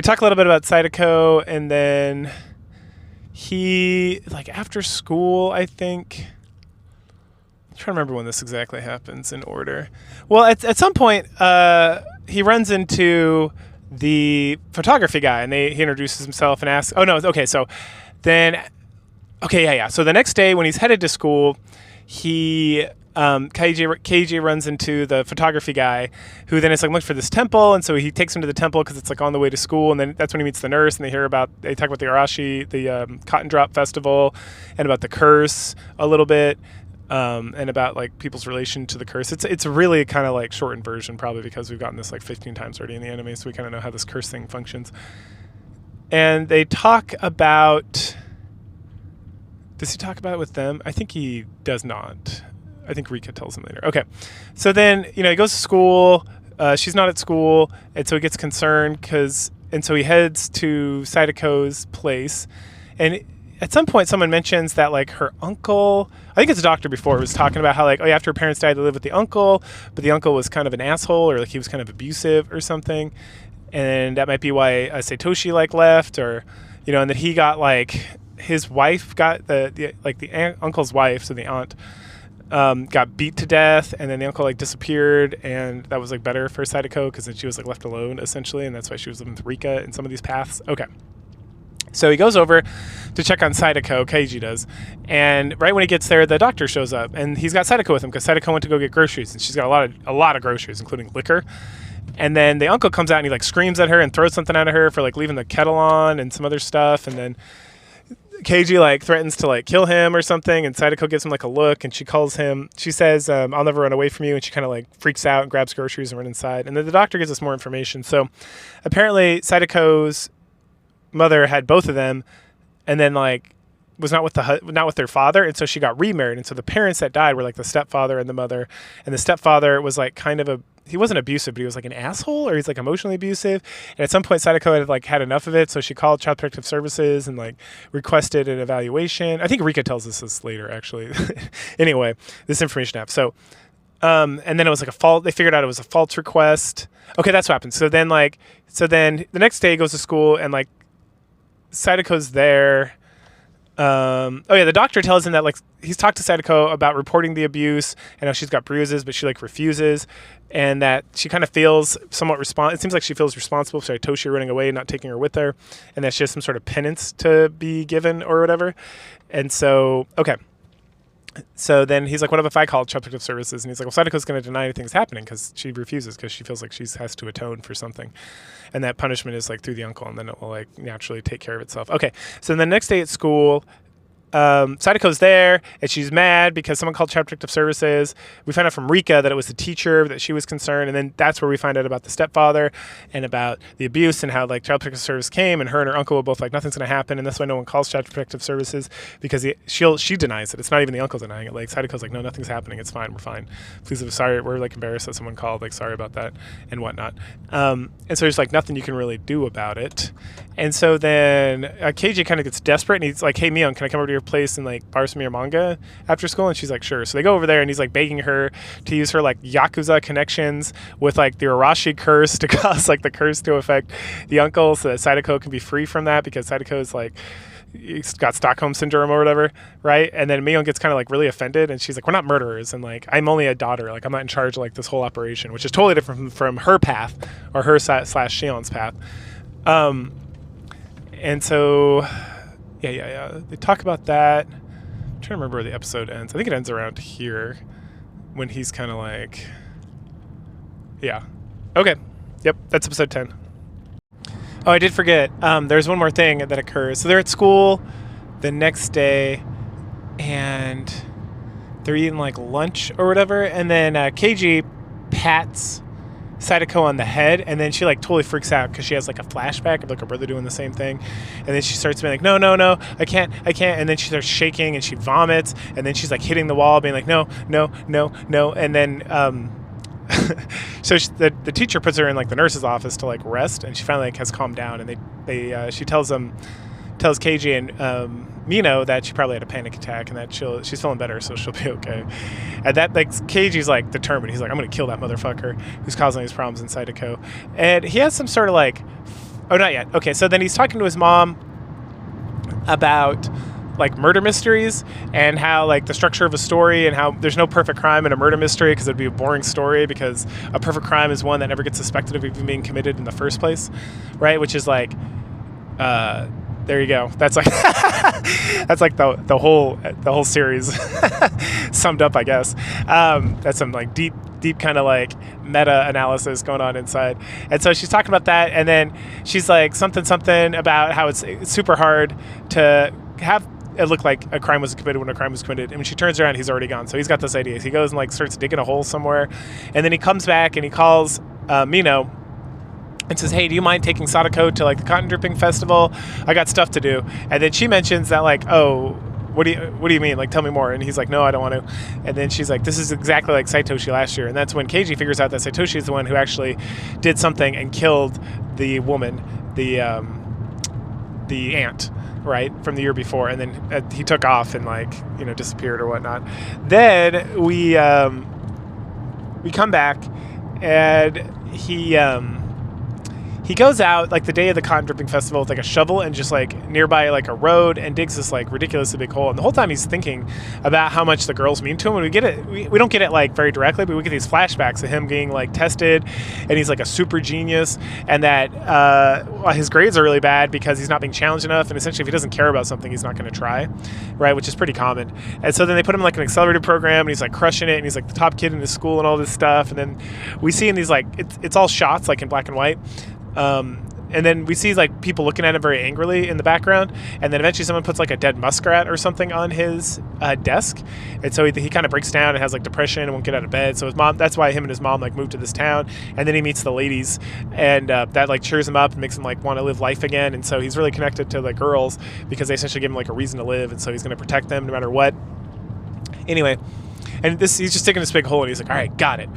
talk a little bit about Sadako, and then he like after school, I think. I'm trying to remember when this exactly happens in order. Well, at some point, he runs into the photography guy, and he introduces himself and asks, oh no, okay, so then, okay, yeah. So the next day when he's headed to school, Keiji runs into the photography guy, who then is like looking for this temple, and so he takes him to the temple because it's like on the way to school, and then that's when he meets the nurse, and they talk about the Arashi, the Cotton Drop Festival, and about the curse a little bit. And about like people's relation to the curse. It's really kind of like shortened version, probably because we've gotten this like 15 times already in the anime, so we kind of know how this curse thing functions. And they talk about. Does he talk about it with them? I think he does not. I think Rika tells him later. Okay, so then he goes to school. She's not at school, and so he gets concerned and so he heads to Sadako's place, and. At some point, someone mentions that like her uncle, I think it's a doctor before, was talking about how like, oh, after her parents died, they lived with the uncle, but the uncle was kind of an asshole, or like he was kind of abusive or something, and that might be why Satoshi like left, or and that he got like his wife got the uncle's wife, so the aunt, got beat to death, and then the uncle like disappeared, and that was like better for Sadako because then she was like left alone essentially, and that's why she was living with Rika in some of these paths. Okay. So he goes over to check on Sadako, Keiji does, and right when he gets there, the doctor shows up, and he's got Sadako with him because Sadako went to go get groceries, and she's got a lot of groceries, including liquor. And then the uncle comes out and he like screams at her and throws something at her for like leaving the kettle on and some other stuff, and then Keiji like threatens to like kill him or something, and Sadako gives him like a look, and she calls him. She says, "I'll never run away from you," and she kind of like freaks out and grabs groceries and runs inside. And then the doctor gives us more information. So apparently Sadako's mother had both of them, and then like was not with their father, and so she got remarried, and so the parents that died were like the stepfather and the mother, and the stepfather was like kind of he wasn't abusive, but he was like an asshole, or he's like emotionally abusive. And at some point, Sadako had like had enough of it, so she called Child Protective Services and like requested an evaluation. I think Rika tells us this later, actually. Anyway, this information app. So, and then it was like a fault. They figured out it was a false request. Okay, that's what happened. So then the next day he goes to school and like Sadako's there. The doctor tells him that like he's talked to Sadako about reporting the abuse and how she's got bruises, but she like refuses, and that she kind of feels somewhat it seems like she feels responsible for Toshi running away and not taking her with her, and that she has some sort of penance to be given or whatever. And so, okay. So then he's like, what if I call Child Protective Services? And he's like, well, Sadako's going to deny anything's happening because she refuses, because she feels like she has to atone for something. And that punishment is like through the uncle, and then it will like naturally take care of itself. Okay, so the next day at school, Sadako's there, and she's mad because someone called Child Protective Services. We find out from Rika that it was the teacher, that she was concerned, and then that's where we find out about the stepfather and about the abuse and how like Child Protective Service came, and her and her uncle were both like, nothing's going to happen, and that's why no one calls Child Protective Services, because she denies it. It's not even the uncle denying it. Like Sadako's like, no, nothing's happening. It's fine. We're fine. Please, sorry. We're like embarrassed that someone called. Like, sorry about that and whatnot. And so there's like nothing you can really do about it. And so then Keiji kind of gets desperate, and he's like, hey, Mion, can I come over to your place and like borrow some of your manga after school? And she's like, sure. So they go over there, and he's like begging her to use her like Yakuza connections with like the Arashi curse to cause like the curse to affect the uncle, so that Sadako can be free from that, because Sadako is like, he's got Stockholm syndrome or whatever, right? And then Mion gets kind of like really offended, and she's like, we're not murderers, and like I'm only a daughter, like I'm not in charge of like this whole operation, which is totally different from her path, or her / Shion's path. And so yeah, they talk about that. I'm trying to remember where the episode ends. I think it ends around here, when he's kind of like, yeah, okay, yep, that's episode 10. Oh, I did forget. There's one more thing that occurs. So they're at school the next day, and they're eating like lunch or whatever, and then Keiji pats Sadako on the head, and then she like totally freaks out because she has like a flashback of like her brother doing the same thing, and then she starts being like, no, I can't, and then she starts shaking and she vomits, and then she's like hitting the wall being like, no, and then so the teacher puts her in like the nurse's office to like rest, and she finally like has calmed down, and she tells Keiji and Mino that she probably had a panic attack, and that she's feeling better, so she'll be okay. And that like Keiji's like determined. He's like, I'm gonna kill that motherfucker who's causing these problems in Sadako. And he has some sort of like, oh, not yet. Okay, so then he's talking to his mom about like murder mysteries, and how like the structure of a story, and how there's no perfect crime in a murder mystery, because it'd be a boring story, because a perfect crime is one that never gets suspected of even being committed in the first place, right? Which is like, there you go. That's like that's like the whole series summed up, I guess. That's some like deep kind of like meta analysis going on inside. And so she's talking about that, and then she's like something about how it's super hard to have it look like a crime was committed when a crime was committed. And when she turns around, he's already gone. So he's got this idea. He goes and like starts digging a hole somewhere, and then he comes back and he calls Mino and says, hey, do you mind taking Sadako to like the cotton dripping festival? I got stuff to do. And then she mentions that like, oh, what do you mean? Like, tell me more. And he's like, no, I don't want to. And then she's like, this is exactly like Saitoshi last year. And that's when Keiji figures out that Saitoshi is the one who actually did something and killed the woman, the aunt, right, from the year before. And then he took off and like, disappeared or whatnot. Then we come back, and he goes out like the day of the cotton dripping festival with like a shovel and just like nearby like a road, and digs this like ridiculously big hole. And the whole time he's thinking about how much the girls mean to him. And we get it, we don't get it like very directly, but we get these flashbacks of him being like tested, and he's like a super genius, and that his grades are really bad because he's not being challenged enough. And essentially, if he doesn't care about something, he's not going to try, right? Which is pretty common. And so then they put him in like an accelerated program, and he's like crushing it, and he's like the top kid in his school and all this stuff. And then we see in these like it's all shots like in black and white. And then we see like people looking at him very angrily in the background, and then eventually someone puts like a dead muskrat or something on his desk, and so he kind of breaks down and has like depression and won't get out of bed. So his mom, that's why him and his mom like moved to this town, and then he meets the ladies, and that like cheers him up and makes him like want to live life again. And so he's really connected to the girls because they essentially give him like a reason to live, and so he's going to protect them no matter what. Anyway, and he's just taking this big hole, and he's like, all right, got it.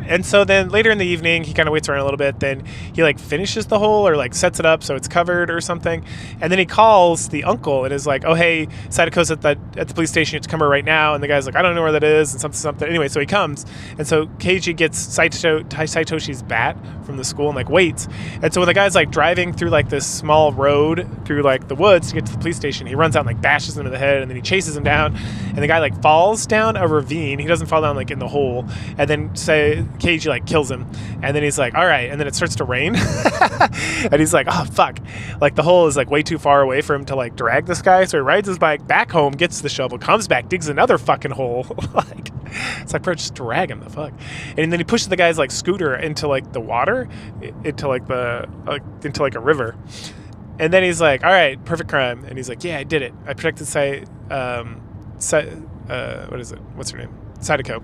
And so then later in the evening, he kind of waits around a little bit. Then he like finishes the hole or like sets it up so it's covered or something. And then he calls the uncle and is like, "Oh hey, Sadako's at the police station. You have to come here right now." And the guy's like, "I don't know where that is," and something. Anyway, so he comes, and so Keiji gets Saitoshi's bat from the school and like waits. And so when the guy's like driving through like this small road through like the woods to get to the police station, he runs out and like bashes him in the head, and then he chases him down, and the guy like falls down a ravine. He doesn't fall down like in the hole, and then Keiji like kills him, and then he's like, all right, and then it starts to rain and he's like, oh fuck, like the hole is like way too far away for him to like drag this guy, so he rides his bike back home, gets the shovel, comes back, digs another fucking hole. Like it's like, bro, just drag him, the fuck. And then he pushes the guy's like scooter into like the water, into like into like a river, and then he's like, all right, perfect crime, and he's like, yeah, I did it, I protected what is it, what's her name, Sadako.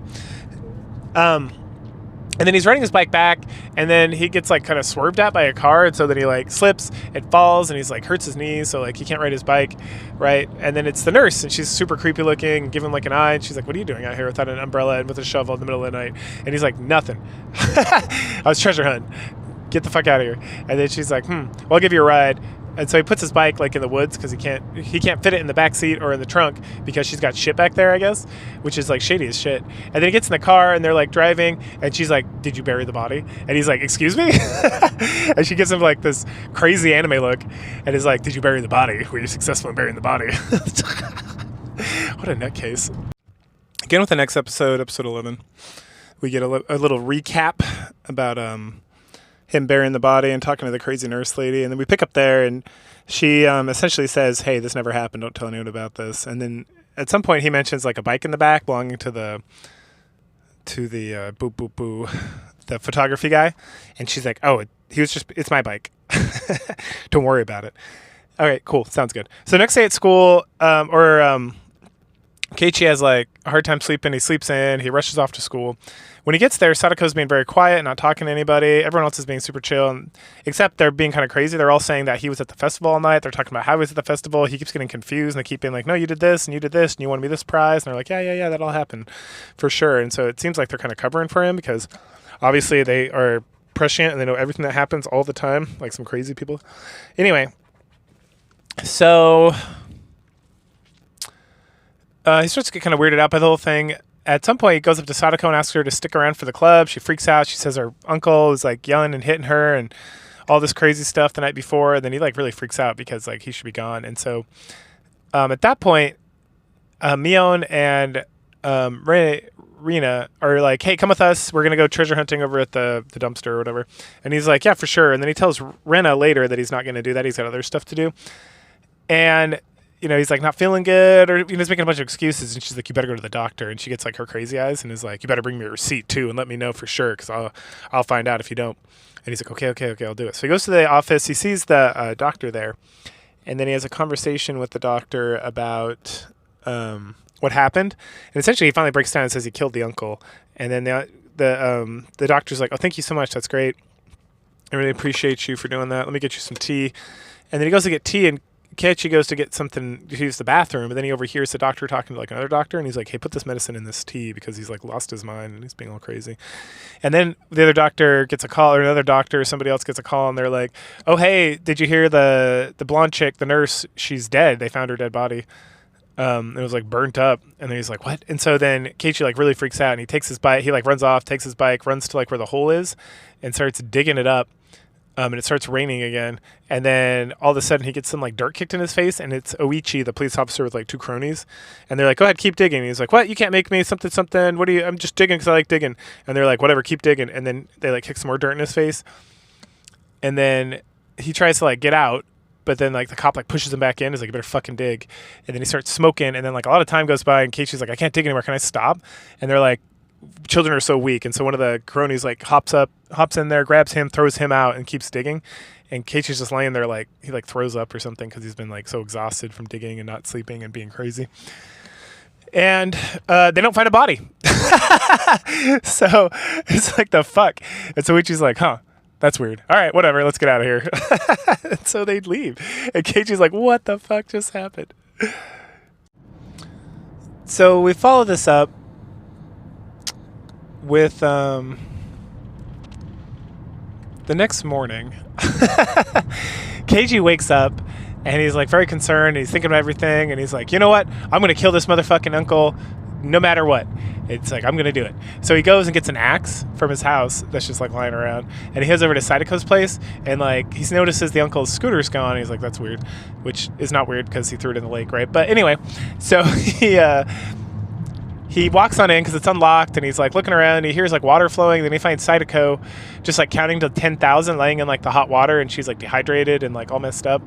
And then he's riding his bike back, and then he gets like kind of swerved at by a car, and so then he like slips and falls, and he's like hurts his knees, so like he can't ride his bike, right? And then it's the nurse, and she's super creepy looking, give him like an eye, and she's like, what are you doing out here without an umbrella and with a shovel in the middle of the night? And he's like, nothing. I was treasure hunting. Get the fuck out of here. And then she's like, well, I'll give you a ride. And so he puts his bike like in the woods because he can't fit it in the back seat or in the trunk because she's got shit back there, I guess, which is like shady as shit. And then he gets in the car and they're like driving, and she's like, did you bury the body? And he's like, excuse me? And she gives him like this crazy anime look and is like, did you bury the body? Were you successful in burying the body? What a nutcase. Again with the next episode 11, we get a little recap about him burying the body and talking to the crazy nurse lady, and then we pick up there, and she essentially says, hey, this never happened, don't tell anyone about this. And then at some point he mentions like a bike in the back belonging to the the photography guy, and she's like, oh, it's my bike. Don't worry about it. All right, cool, sounds good. So next day at school, Keiichi has like a hard time sleeping. He sleeps in, he rushes off to school. When he gets there, Sadako's being very quiet, not talking to anybody. Everyone else is being super chill, except they're being kind of crazy. They're all saying that he was at the festival all night. They're talking about how he was at the festival. He keeps getting confused, and they keep being like, no, you did this, and you did this, and you won me this prize. And they're like, yeah, that all happened for sure. And so it seems like they're kind of covering for him because obviously they are prescient, and they know everything that happens all the time, like some crazy people. Anyway, so he starts to get kind of weirded out by the whole thing. At some point, he goes up to Sadako and asks her to stick around for the club. She freaks out. She says her uncle was like yelling and hitting her and all this crazy stuff the night before. And then he like really freaks out because like he should be gone. And so at that point, Mion and Rina are like, hey, come with us. We're going to go treasure hunting over at the dumpster or whatever. And he's like, yeah, for sure. And then he tells Rina later that he's not going to do that. He's got other stuff to do. And he's like not feeling good, or he's making a bunch of excuses, and she's like, you better go to the doctor. And she gets like her crazy eyes and is like, you better bring me a receipt too and let me know for sure, because I'll find out if you don't. And he's like, okay, I'll do it. So he goes to the office, he sees the doctor there, and then he has a conversation with the doctor about what happened. And essentially he finally breaks down and says he killed the uncle. And then the doctor's like, oh, thank you so much, that's great, I really appreciate you for doing that, let me get you some tea. And then he goes to get tea, and Keiichi goes to get something to use the bathroom, and then he overhears the doctor talking to like another doctor, and he's like, hey, put this medicine in this tea, because he's like lost his mind and he's being all crazy. And then the other doctor gets a call, or another doctor, somebody else gets a call, and they're like, oh, hey, did you hear the blonde chick, the nurse, she's dead, they found her dead body. It was like burnt up. And then he's like, what? And so then Keiichi like really freaks out, and he takes his bike, he like runs off, takes his bike, runs to like where the hole is and starts digging it up. And it starts raining again, and then all of a sudden he gets some like dirt kicked in his face, and it's Oichi, the police officer, with like two cronies, and they're like, go ahead, keep digging. And he's like, what, you can't make me something, what are you, I'm just digging because I like digging. And they're like, whatever, keep digging. And then they like kick some more dirt in his face, and then he tries to like get out, but then like the cop like pushes him back in, is like, you better fucking dig. And then he starts smoking, and then like a lot of time goes by, and Keiichi's like, I can't dig anymore, can I stop? And they're like, children are so weak. And so one of the cronies like hops in there, grabs him, throws him out, and keeps digging. And Keiichi's just laying there like he like throws up or something because he's been like so exhausted from digging and not sleeping and being crazy. And they don't find a body. So it's like, the fuck. And so Ichi's like, huh, that's weird. All right, whatever, let's get out of here. And so they leave. And Keiichi's like, what the fuck just happened? So we follow this up with the next morning, KG wakes up and he's like very concerned. He's thinking about everything, and he's like, you know what? I'm gonna kill this motherfucking uncle, no matter what. It's like, I'm gonna do it. So he goes and gets an axe from his house that's just like lying around, and he heads over to Cicadas' place, and like he notices the uncle's scooter's gone. And he's like, that's weird, which is not weird because he threw it in the lake, right? But anyway, so he walks on in because it's unlocked, and he's like looking around, and he hears like water flowing. Then he finds Cicadas just like counting to 10,000, laying in like the hot water, and she's like dehydrated and like all messed up.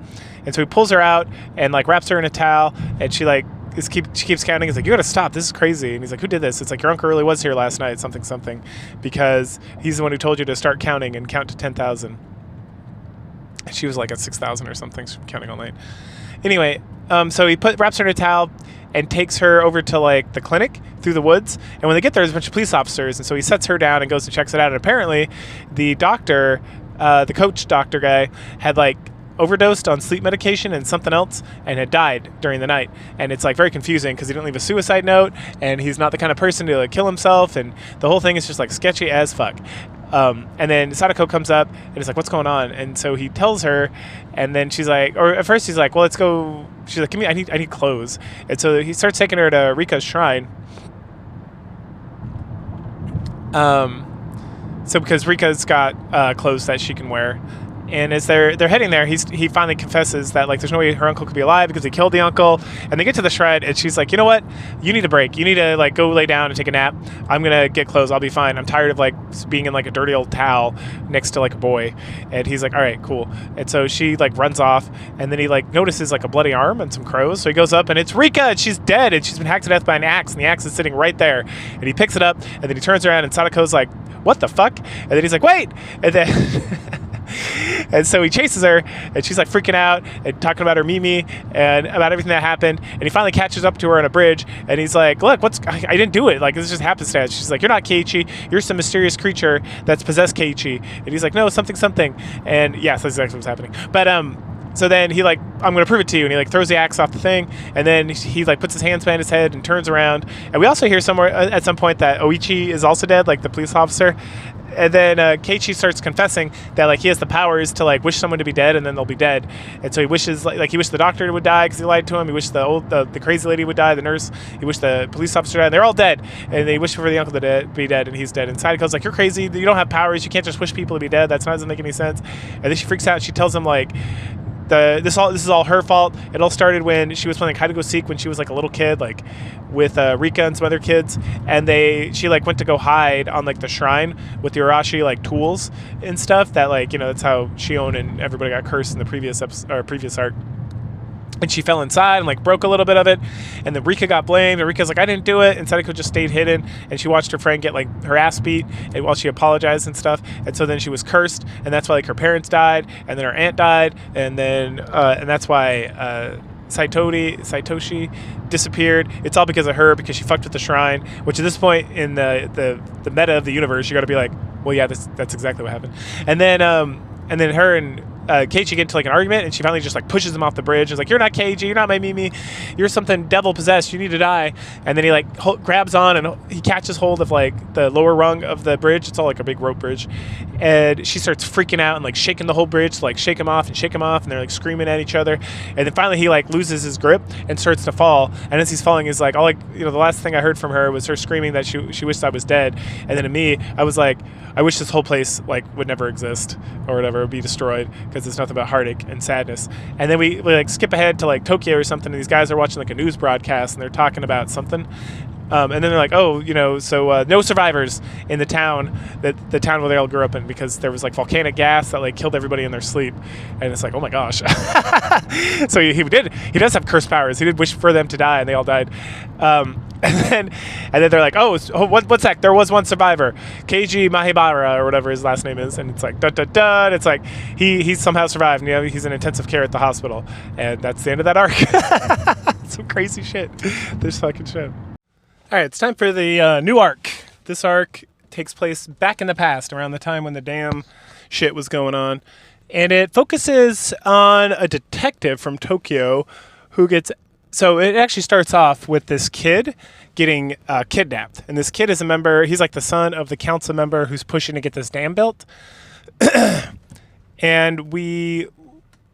And so he pulls her out and like wraps her in a towel, and she like she keeps counting. He's like, you gotta stop, this is crazy. And he's like, who did this? It's like, your uncle really was here last night, something, because he's the one who told you to start counting and count to 10,000. She was like at 6,000 or something, so counting all night. Anyway, so he wraps her in a towel and takes her over to like the clinic through the woods. And when they get there, there's a bunch of police officers, and so he sets her down and goes and checks it out. And apparently the doctor, the coach doctor guy, had like overdosed on sleep medication and something else and had died during the night. And it's like very confusing because he didn't leave a suicide note, and he's not the kind of person to like kill himself, and the whole thing is just like sketchy as fuck. And then Sadako comes up and is like, what's going on? And so he tells her, and then she's like, or at first he's like, well, let's go. She's like, I need clothes. And so he starts taking her to Rika's shrine. So because Rika's got clothes that she can wear. And as they're heading there, he finally confesses that like there's no way her uncle could be alive because he killed the uncle. And they get to the shrine, and she's like, you know what? You need a break. You need to like go lay down and take a nap. I'm gonna get clothes. I'll be fine. I'm tired of like being in like a dirty old towel next to like a boy. And he's like, all right, cool. And so she like runs off, and then he like notices like a bloody arm and some crows. So he goes up, and it's Rika, and she's dead, and she's been hacked to death by an axe, and the axe is sitting right there. And he picks it up, and then he turns around, and Sadako's like, what the fuck? And then he's like, wait. And then and so he chases her, and she's like freaking out and talking about her Mimi and about everything that happened. And he finally catches up to her on a bridge, and he's like, look, I didn't do it. Like, this just happenstance. She's like, you're not Keiichi. You're some mysterious creature that's possessed Keiichi. And he's like, no, something. And yes, that's exactly what's happening. But so then he like, I'm gonna prove it to you, and he like throws the axe off the thing, and then he like puts his hands behind his head and turns around. And we also hear somewhere at some point that Oichi is also dead, like the police officer. And then Keiichi starts confessing that like he has the powers to like wish someone to be dead, and then they'll be dead. And so he wishes like he wished the doctor would die because he lied to him. He wished the crazy lady would die, the nurse. He wished the police officer died. And they're all dead, and they wish for the uncle to be dead, and he's dead. And Sadako's like, you're crazy. You don't have powers. You can't just wish people to be dead. That doesn't make any sense. And then she freaks out. She tells him like, this is all her fault. It all started when she was playing hide and go seek when she was like a little kid, like with Rika and some other kids, and she like went to go hide on like the shrine with the Arashi like tools and stuff. That like, you know, that's how Shion and everybody got cursed in the previous arc. And she fell inside and like broke a little bit of it, and then Rika got blamed, and Rika's like, I didn't do it, and Sadako just stayed hidden, and she watched her friend get like her ass beat, and while she apologized and stuff. And so then she was cursed, and that's why like her parents died, and then her aunt died, and then and that's why Saitoshi disappeared. It's all because of her, because she fucked with the shrine, which at this point in the meta of the universe, you got to be like, well, yeah, that's exactly what happened. And then her and Keiichi get into like an argument, and she finally just like pushes him off the bridge. It's like, you're not Keiichi, you're not my Mimi, you're something devil possessed, you need to die. And then he like grabs on, and he catches hold of like the lower rung of the bridge. It's all like a big rope bridge, and she starts freaking out and like shaking the whole bridge to like shake him off, and they're like screaming at each other. And then finally he like loses his grip and starts to fall, and as he's falling, he's like, the last thing I heard from her was her screaming that she wished I was dead. And then to me, I was like, I wish this whole place like would never exist or whatever, be destroyed, because it's nothing but heartache and sadness. And then we like skip ahead to like Tokyo or something, and these guys are watching like a news broadcast, and they're talking about something. And then they're like, no survivors in the town the town where they all grew up in, because there was like volcanic gas that like killed everybody in their sleep. And it's like, oh my gosh. So he does have cursed powers. He did wish for them to die, and they all died. And then they're like, what's that? There was one survivor, Keiji Mahibara or whatever his last name is, and it's like it's like he somehow survived, and he's in intensive care at the hospital, and that's the end of that arc. Some crazy shit. This fucking show. All right, it's time for the new arc. This arc takes place back in the past, around the time when the damn shit was going on, and it focuses on a detective from Tokyo who gets. So it actually starts off with this kid getting kidnapped. And this kid is a member, he's like the son of the council member who's pushing to get this dam built. And we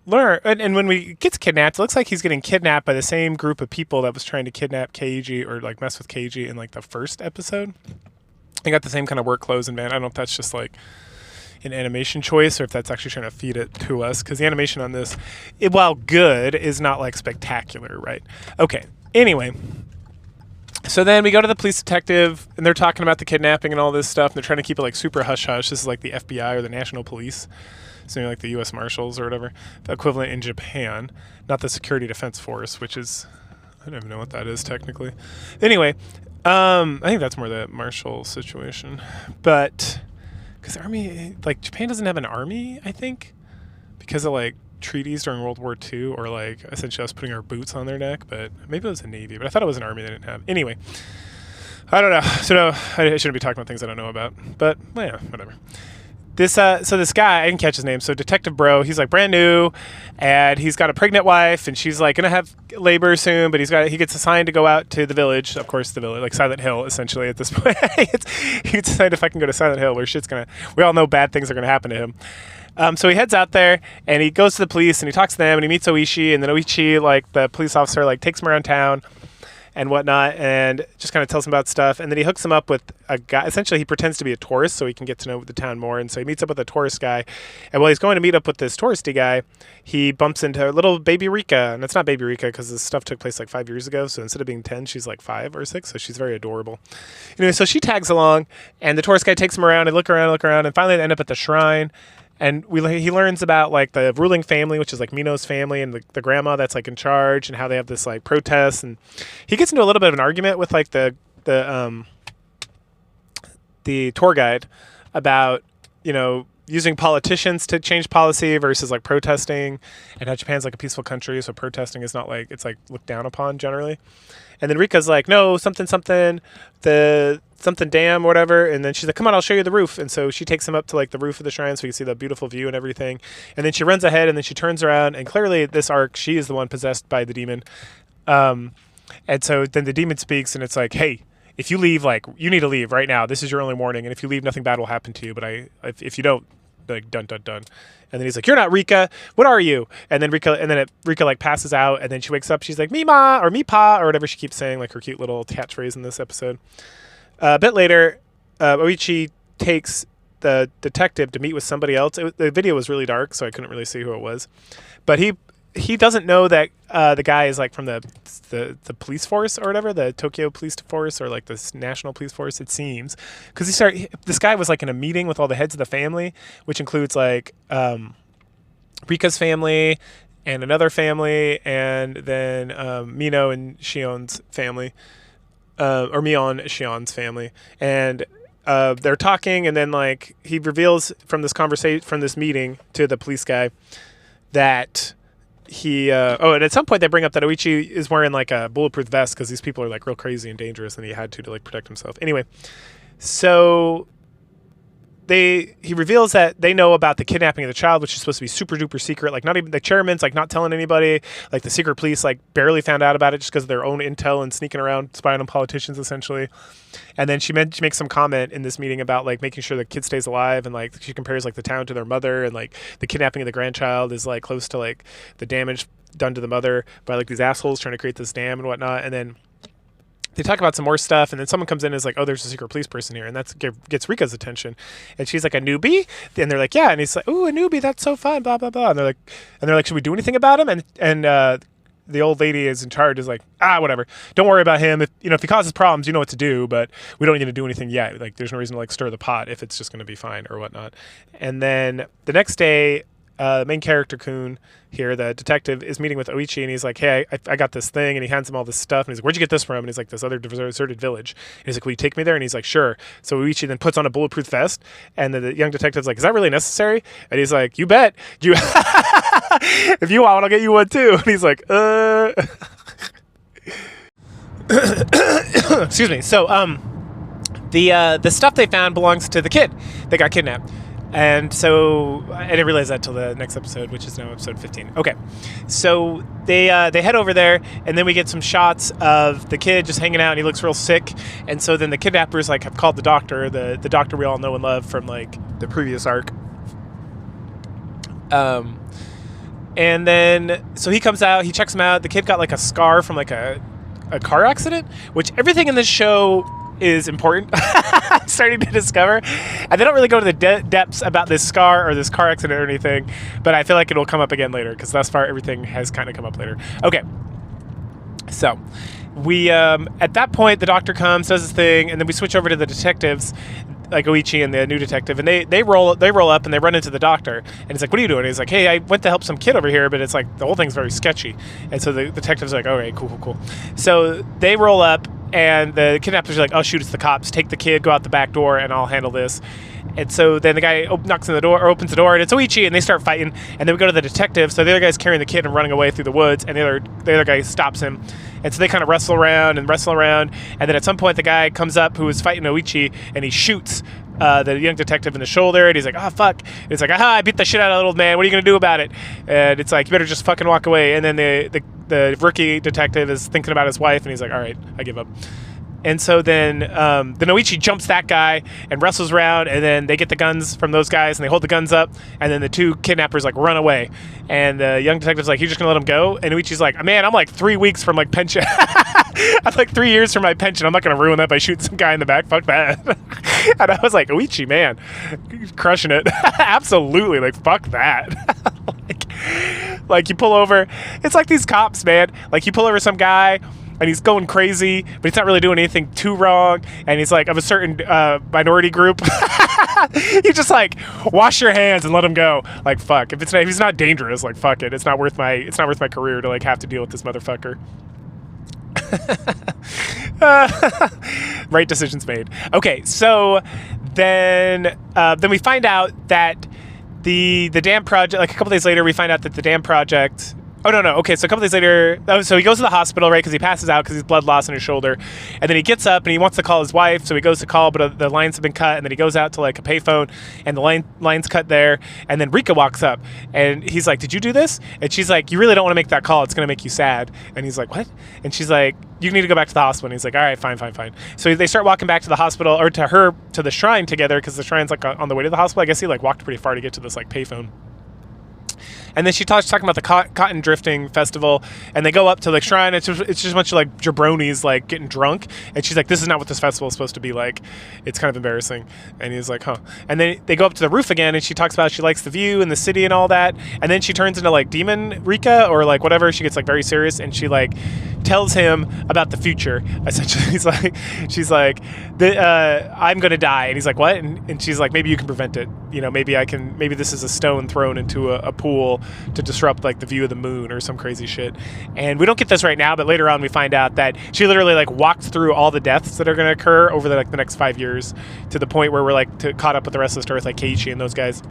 learn, and when we gets kidnapped, it looks like he's getting kidnapped by the same group of people that was trying to kidnap Keiji or like mess with Keiji in like the first episode. They got the same kind of work clothes and van. I don't know if that's just like an animation choice or if that's actually trying to feed it to us, because the animation on this, while good, is not like spectacular, right? Okay. Anyway, so then we go to the police detective and they're talking about the kidnapping and all this stuff. And they're trying to keep it like super hush hush. This is like the FBI or the National Police. So like the U.S. Marshals or whatever, the equivalent in Japan, not the Security Defense Force, which is, I don't even know what that is technically. Anyway, I think that's more the Marshall situation, but because army, like Japan doesn't have an army, I think, because of like treaties during World War II, or like essentially us putting our boots on their neck. But maybe it was a navy, but I thought it was an army they didn't have. Anyway, I don't know. So no, I shouldn't be talking about things I don't know about. But well, yeah, whatever. So this guy, I didn't catch his name. So Detective Bro, he's like brand new, and he's got a pregnant wife, and she's like gonna have labor soon. But he gets assigned to go out to the village, of course, the village, like Silent Hill, essentially at this point. He gets assigned if I can go to Silent Hill, where we all know bad things are gonna happen to him. So he heads out there, and he goes to the police, and he talks to them, and he meets Oishi, and then Oishi, like the police officer, like takes him around town and whatnot, and just kind of tells him about stuff. And then he hooks him up with a guy. Essentially, he pretends to be a tourist so he can get to know the town more. And so he meets up with a tourist guy. And while he's going to meet up with this touristy guy, he bumps into little baby Rika. And it's not baby Rika because this stuff took place like 5 years ago. So instead of being 10, she's like 5 or 6. So she's very adorable. Anyway, so she tags along, and the tourist guy takes him around and look around. And finally they end up at the shrine. And he learns about like the ruling family, which is like Mino's family, and the grandma that's like in charge, and how they have this like protest. And he gets into a little bit of an argument with like the tour guide about, you know, using politicians to change policy versus like protesting, and how Japan's like a peaceful country, so protesting is not like, it's like looked down upon generally. And then Rika's like, no, something dam or whatever. And then she's like, come on, I'll show you the roof. And so she takes him up to like the roof of the shrine so you can see the beautiful view and everything. And then she runs ahead, and then she turns around, and clearly this arc, she is the one possessed by the demon. And so then the demon speaks, and it's like, hey, if you leave, like, you need to leave right now. This is your only warning. And if you leave, nothing bad will happen to you. But if you don't, like, dun. And then he's like, you're not Rika. What are you? And then Rika like passes out, and then she wakes up. She's like, Mima or Mipa or whatever she keeps saying, like her cute little catchphrase in this episode. A bit later, Oichi takes the detective to meet with somebody else. The video was really dark, so I couldn't really see who it was. But he doesn't know that the guy is like from the police force or whatever, the Tokyo police force, or like this national police force, it seems. Because this guy was like in a meeting with all the heads of the family, which includes like Rika's family and another family, and then Mino and Shion's family. Or Mion Shion's family, and they're talking, and then like he reveals from this meeting to the police guy that he and at some point they bring up that Oichi is wearing like a bulletproof vest because these people are like real crazy and dangerous, and he had to like protect himself. Anyway, so he reveals that they know about the kidnapping of the child, which is supposed to be super duper secret. Like, not even the chairman's like not telling anybody. Like the secret police like barely found out about it just because of their own intel and sneaking around spying on politicians essentially. And then she makes some comment in this meeting about like making sure the kid stays alive, and like she compares like the town to their mother, and like the kidnapping of the grandchild is like close to like the damage done to the mother by like these assholes trying to create this dam and whatnot. And then they talk about some more stuff, and then someone comes in and is like, oh, there's a secret police person here, and that gets Rika's attention. And she's like, a newbie? And they're like, yeah. And he's like, ooh, a newbie, that's so fun, blah, blah, blah. And they're like, should we do anything about him? And the old lady is in charge, is like, whatever. Don't worry about him. If he causes problems, you know what to do, but we don't need to do anything yet. Like, there's no reason to like stir the pot if it's just going to be fine or whatnot. And then the next day, the main character, Kun, here, the detective, is meeting with Oichi, and he's like, hey, I got this thing, and he hands him all this stuff, and he's like, where'd you get this from? And he's like, this other deserted village. And he's like, will you take me there? And he's like, sure. So Oichi then puts on a bulletproof vest, and the young detective's like, is that really necessary? And he's like, you bet. If you want one, I'll get you one too. And he's like, excuse me. So the stuff they found belongs to the kid that got kidnapped. And so I didn't realize that till the next episode, which is now episode 15. Okay, so they head over there, and then we get some shots of the kid just hanging out, and he looks real sick. And so then the kidnappers like have called the doctor we all know and love from like the previous arc, And then, so he comes out, he checks him out. The kid got like a scar from like a car accident, which everything in this show is important. I'm starting to discover. And they don't really go to the depths about this scar or this car accident or anything, but I feel like it'll come up again later because thus far everything has kind of come up later. Okay. So we, at that point, the doctor comes, does his thing, and then we switch over to the detectives, like Oichi and the new detective, and they roll up and they run into the doctor, and he's like, "What are you doing?" And he's like, "Hey, I went to help some kid over here, but it's like the whole thing's very sketchy." And so the detectives are like, "Okay, cool." So they roll up, and the kidnappers are like, "Oh shoot, it's the cops! Take the kid, go out the back door, and I'll handle this." And so then the guy knocks on the door, or opens the door, and it's Oichi, and they start fighting. And then we go to the detective. So the other guy's carrying the kid and running away through the woods, and the other guy stops him. And so they kind of wrestle around, and then at some point the guy comes up who was fighting Oichi, and he shoots the young detective in the shoulder, and he's like, "Oh fuck!" And it's like, "Aha! I beat the shit out of that old man. What are you gonna do about it?" And it's like, "You better just fucking walk away." And then the rookie detective is thinking about his wife, and he's like, "All right, I give up." And so then Oichi jumps that guy and wrestles around, and then they get the guns from those guys, and they hold the guns up, and then the two kidnappers like run away, and the young detective's like, "You're just gonna let him go?" And Oichi's like, "Man, I'm like 3 weeks from like pension. I'm like 3 years from my pension. I'm not gonna ruin that by shooting some guy in the back. Fuck that." And I was like, "Oichi, man, crushing it." Absolutely, like fuck that. like you pull over, it's like these cops, man. Like you pull over some guy, and he's going crazy, but he's not really doing anything too wrong, and he's like of a certain minority group. You just like wash your hands and let him go. Like fuck, if he's not dangerous, like fuck it. It's not worth my career to like have to deal with this motherfucker. Right decisions made. Okay, so then we find out that the dam project, like a couple days later, we find out that the dam project. Oh, no. Okay, so a couple days later, so he goes to the hospital, right, because he passes out because he's blood loss in his shoulder. And then he gets up and he wants to call his wife, so he goes to call, but the lines have been cut. And then he goes out to like a payphone, and the line's cut there. And then Rika walks up, and he's like, "Did you do this?" And she's like, "You really don't want to make that call. It's going to make you sad." And he's like, "What?" And she's like, "You need to go back to the hospital." And he's like, "All right, fine. So they start walking back to the hospital, or to the shrine together, because the shrine's like on the way to the hospital. I guess he like walked pretty far to get to this like payphone. And then she talking about the cotton drifting festival, and they go up to the shrine. It's just a bunch of like jabronis like getting drunk, and she's like, "This is not what this festival is supposed to be like. It's kind of embarrassing." And he's like, "Huh." And then they go up to the roof again, and she talks about she likes the view and the city and all that. And then she turns into like Demon Rika or like whatever. She gets like very serious, and she like tells him about the future. Essentially, she's like, "I'm gonna die," and he's like, "What?" And she's like, "Maybe you can prevent it. You know, maybe this is a stone thrown into a pool to disrupt like the view of the moon or some crazy shit." And we don't get this right now, but later on we find out that she literally like walked through all the deaths that are going to occur over the next 5 years, to the point where we're like caught up with the rest of the story with like Keiichi and those guys.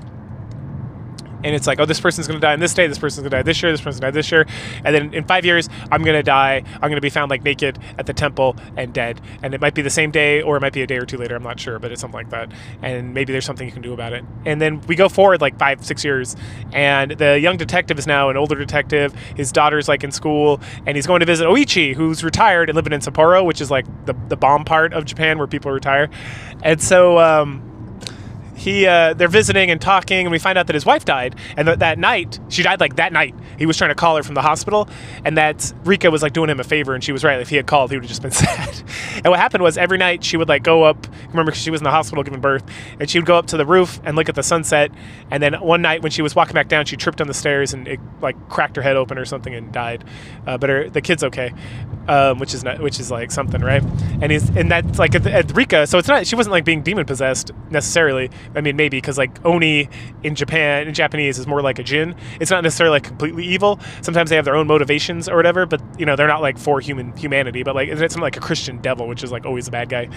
And it's like, "Oh, this person's going to die on this day, this person's going to die this year, this person's going to die this year, and then in 5 years, I'm going to die, I'm going to be found like naked at the temple and dead." And it might be the same day, or it might be a day or two later, I'm not sure, but it's something like that. And maybe there's something you can do about it. And then we go forward like 5-6 years, and the young detective is now an older detective. His daughter's like in school, and he's going to visit Oichi, who's retired and living in Sapporo, which is like the bomb part of Japan where people retire. And so they're visiting and talking, and we find out that his wife died, and that night, she died like that night. He was trying to call her from the hospital, and that Rika was like doing him a favor, and she was right. If he had called, he would have just been sad. And what happened was every night she would like go up, remember she was in the hospital giving birth, and she would go up to the roof and look at the sunset, and then one night when she was walking back down, she tripped on the stairs and it like cracked her head open or something and died. But the kid's okay, which is like something, right? And that's like at Rika, so it's not, she wasn't like being demon possessed necessarily. I mean, maybe, because like Oni in Japanese is more like a jinn. It's not necessarily like completely evil. Sometimes they have their own motivations or whatever, but you know, they're not like for humanity, but like it's not like a Christian devil, which is like always a bad guy.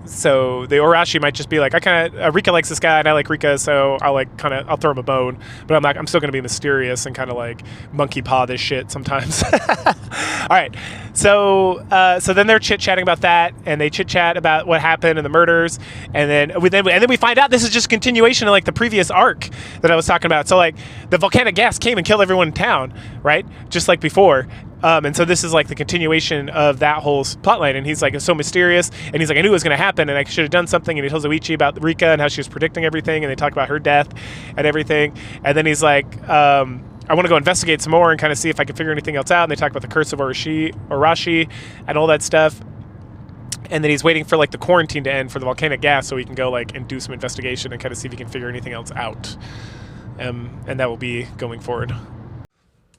So the Orashi might just be like, Rika likes this guy and I like Rika, so I'll throw him a bone, but I'm still gonna be mysterious and kind of like monkey paw this shit sometimes. All right, so then they're chit chatting about that, and they chit chat about what happened and the murders, and then we find out this is just continuation of like the previous arc that I was talking about. So like the volcanic gas came and killed everyone in town, right? Just like before. And so this is like the continuation of that whole plotline. And he's like, it's so mysterious. And he's like, I knew it was going to happen, and I should have done something. And he tells Oichi about Rika and how she was predicting everything. And they talk about her death and everything. And then he's like, I want to go investigate some more and kind of see if I can figure anything else out. And they talk about the curse of Arashi and all that stuff. And then he's waiting for like the quarantine to end for the volcanic gas so he can go like and do some investigation and kind of see if he can figure anything else out. And that will be going forward.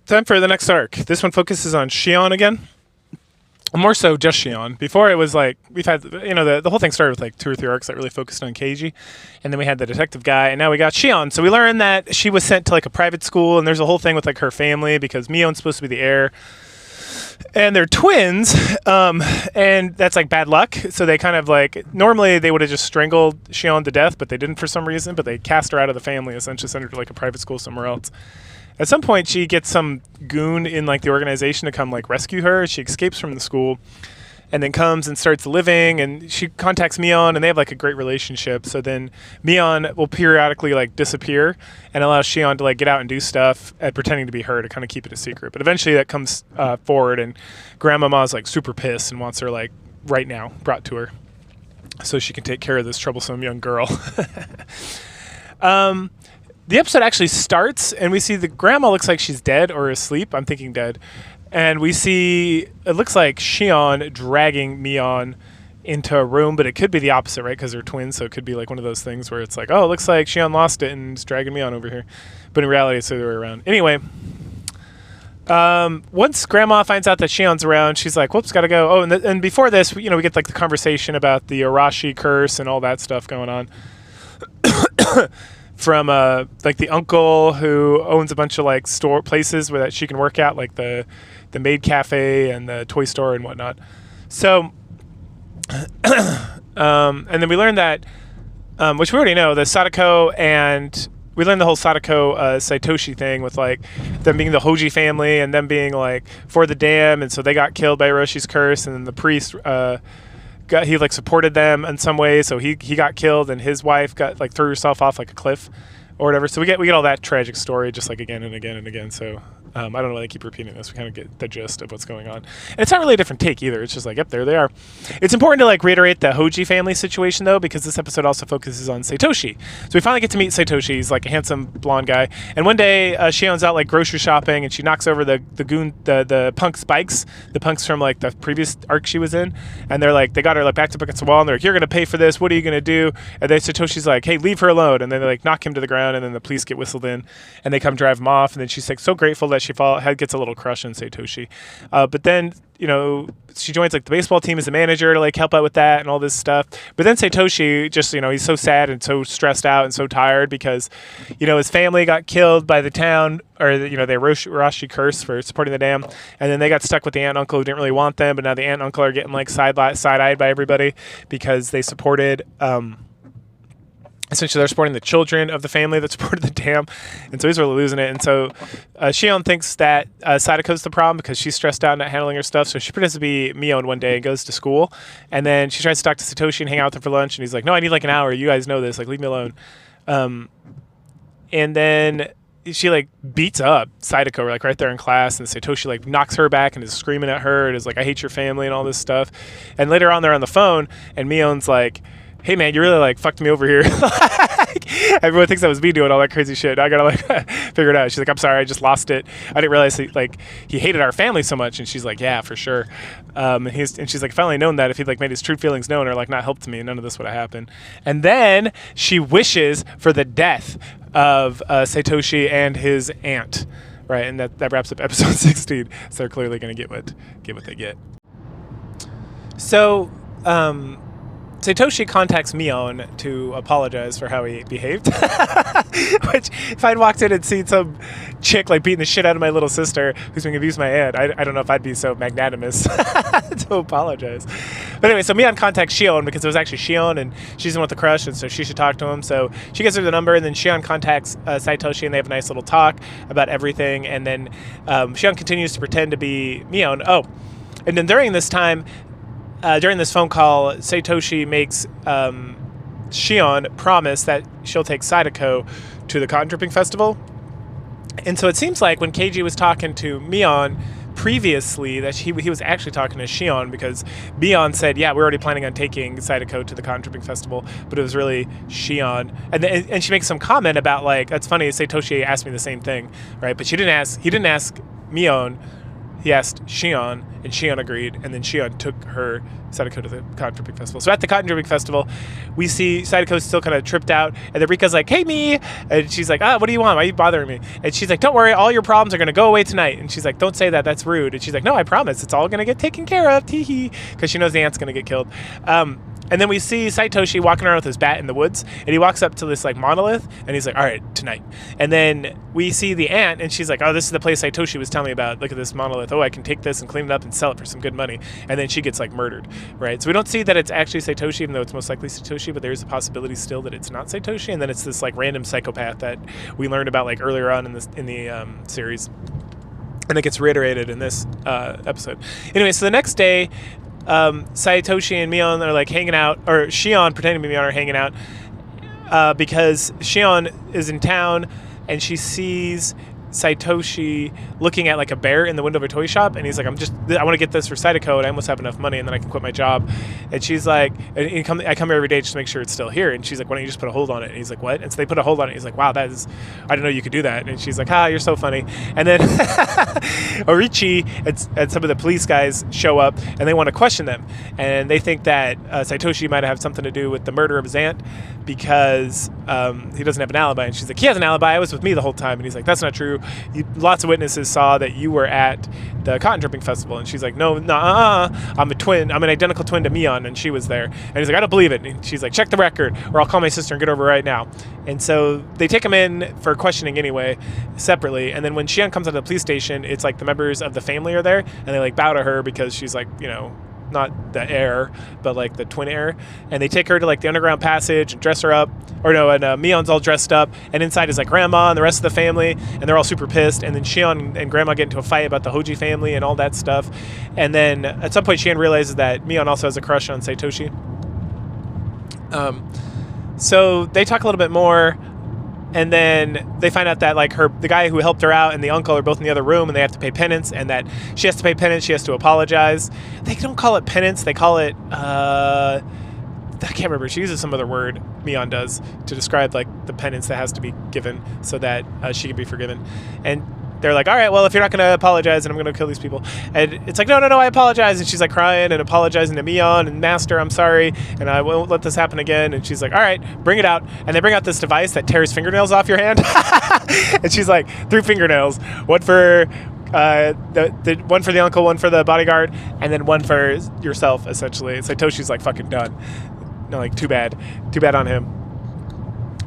Time for the next arc. This one focuses on Shion again. More so just Shion. Before it was like, we've had, the whole thing started with like 2 or 3 arcs that really focused on Keiji. And then we had the detective guy, and now we got Shion. So we learned that she was sent to like a private school, and there's a whole thing with like her family because Mion's supposed to be the heir. And they're twins, and that's like bad luck. So they kind of like, normally they would have just strangled Shion to death, but they didn't for some reason. But they cast her out of the family, essentially sent her to like a private school somewhere else. At some point, she gets some goon in like the organization to come like rescue her. She escapes from the school, and then comes and starts living. And she contacts Mion, and they have like a great relationship. So then Mion will periodically like disappear and allows Shion to like get out and do stuff at pretending to be her to kind of keep it a secret. But eventually that comes forward, and Grandmama's like super pissed and wants her like right now brought to her so she can take care of this troublesome young girl. The episode actually starts, and we see the grandma looks like she's dead or asleep. I'm thinking dead. And we see, it looks like Shion dragging Mion into a room, but it could be the opposite, right? Because they're twins, so it could be like one of those things where it's like, oh, it looks like Shion lost it and is dragging Mion over here. But in reality, it's the other way around. Anyway, once Grandma finds out that Shion's around, she's like, whoops, gotta go. Oh, and before this, we get like the conversation about the Arashi curse and all that stuff going on. From like the uncle who owns a bunch of like store places where that she can work at, like the maid cafe and the toy store and whatnot. So, and then we learned that, which we already know, the Sadako, and we learned the whole Sadako Saitoshi thing with like them being the Hoji family and them being like for the dam, and so they got killed by Hiroshi's curse, and then the priest he like supported them in some way, so he got killed, and his wife got like threw herself off like a cliff or whatever. So we get all that tragic story just like again and again and again. So I don't know why they keep repeating this. We kind of get the gist of what's going on. And it's not really a different take either. It's just like, yep, there they are. It's important to like reiterate the Hoji family situation though, because this episode also focuses on Saitoshi. So we finally get to meet Saitoshi. He's like a handsome blonde guy. And one day Shion's out like grocery shopping, and she knocks over the punk's bikes, the punks from like the previous arc she was in. And they're like, they got her like backed up against the wall, and they're like, you're going to pay for this. What are you going to do? And then Satoshi's like, hey, leave her alone. And then they like knock him to the ground, and then the police get whistled in, and they come drive him off. And then she's like so grateful that she gets a little crush on Saitoshi. But then, she joins like the baseball team as a manager to like help out with that and all this stuff. But then Saitoshi just, he's so sad and so stressed out and so tired because, his family got killed by the town, or, the Arashi curse for supporting the dam. And then they got stuck with the aunt and uncle who didn't really want them. But now the aunt and uncle are getting like side-eyed by everybody because they supported, essentially they're supporting the children of the family that supported the dam, and so he's really losing it. And so Shion thinks that Sadako's the problem because she's stressed out and not handling her stuff, so she pretends to be Mion one day and goes to school, and then she tries to talk to Satoshi and hang out with him for lunch, and he's like, no, I need like an hour, you guys know this, like leave me alone. And then she like beats up Sadako like right there in class, and Satoshi like knocks her back and is screaming at her and is like, I hate your family and all this stuff. And later on they're on the phone, and Mion's like, hey man, you really like fucked me over here. Everyone thinks that was me doing all that crazy shit. I gotta like figure it out. She's like, I'm sorry, I just lost it. I didn't realize he hated our family so much. And she's like, yeah, for sure. And she's like, finally known that if he'd like made his true feelings known or like not helped me, none of this would have happened. And then she wishes for the death of Saitoshi and his aunt. Right, and that wraps up episode 16. So they're clearly gonna get what they get. So Satoshi contacts Mion to apologize for how he behaved. Which, if I'd walked in and seen some chick like beating the shit out of my little sister who's being abused by my aunt, I don't know if I'd be so magnanimous to apologize. But anyway, so Mion contacts Shion because it was actually Shion, and she's the one with the crush, and so she should talk to him. So she gives her the number, and then Shion contacts Saitoshi, and they have a nice little talk about everything. And then Shion continues to pretend to be Mion. Oh, and then during this time, during this phone call, Saitoshi makes Shion promise that she'll take Sadako to the cotton dripping festival. And so it seems like when Keiji was talking to Mion previously that he was actually talking to Shion, because Mion said, yeah, we're already planning on taking Sadako to the cotton dripping festival, but it was really Shion. And she makes some comment about, like, that's funny, Satoshi asked me the same thing, right? But he didn't ask Mion, he asked Shion, and Shion agreed, and then Shion took her, Sadako, to the Cotton Dripping Festival. So at the Cotton Dripping Festival, we see Sadako still kind of tripped out, and then Rika's like, hey, me! And she's like, what do you want? Why are you bothering me? And she's like, don't worry, all your problems are going to go away tonight. And she's like, don't say that, that's rude. And she's like, no, I promise, it's all going to get taken care of, tee-hee, because she knows the aunt's going to get killed. And then we see Satoshi walking around with his bat in the woods, and he walks up to this, like, monolith, and he's like, all right, tonight. And then we see the aunt, and she's like, oh, this is the place Satoshi was telling me about. Look at this monolith. Oh, I can take this and clean it up and sell it for some good money. And then she gets, like, murdered, right? So we don't see that it's actually Satoshi, even though it's most likely Satoshi, but there is a possibility still that it's not Satoshi, and then it's this, like, random psychopath that we learned about, like, earlier on in the series. And it gets reiterated in this episode. Anyway, so the next day, Satoshi and Mion are like hanging out, or Shion pretending to be Mion are hanging out, because Shion is in town and she sees Satoshi looking at like a bear in the window of a toy shop, and he's like, I want to get this for Sadako, and I almost have enough money, and then I can quit my job. And she's like, I come here every day just to make sure it's still here. And she's like, why don't you just put a hold on it? And he's like, what? And so they put a hold on it. He's like, wow, I didn't know you could do that. And she's like, you're so funny. And then Orichi and some of the police guys show up, and they want to question them, and they think that Satoshi might have something to do with the murder of his aunt, because he doesn't have an alibi. And she's like, he has an alibi, I was with me the whole time. And he's like, that's not true. Lots of witnesses saw that you were at the Cotton Dripping Festival. And she's like, no, I'm a twin. I'm an identical twin to Mion, and she was there. And he's like, I don't believe it. And she's like, check the record, or I'll call my sister and get over right now. And so they take him in for questioning anyway, separately. And then when Shion comes out of the police station, it's like the members of the family are there, and they like bow to her because she's like, not the heir, but like the twin heir. And they take her to like the underground passage and dress her up, and Mion's all dressed up, and inside is like grandma and the rest of the family, and they're all super pissed. And then Shion and grandma get into a fight about the Hoji family and all that stuff. And then at some point Shion realizes that Mion also has a crush on Satoshi. So they talk a little bit more, and then they find out that like the guy who helped her out and the uncle are both in the other room, and they have to pay penance, and that she has to pay penance, she has to apologize. They don't call it penance, they call it I can't remember. She uses some other word, Mion does, to describe like the penance that has to be given so that she can be forgiven. And they're like, all right, well, if you're not going to apologize, then I'm going to kill these people. And it's like, no, I apologize. And she's like crying and apologizing to Mion, and Master, I'm sorry, and I won't let this happen again. And she's like, all right, bring it out. And they bring out this device that tears fingernails off your hand. And she's like, 3 fingernails, one for the one for the uncle, one for the bodyguard, and then one for yourself, essentially. Satoshi's like, fucking done. No, like, too bad on him.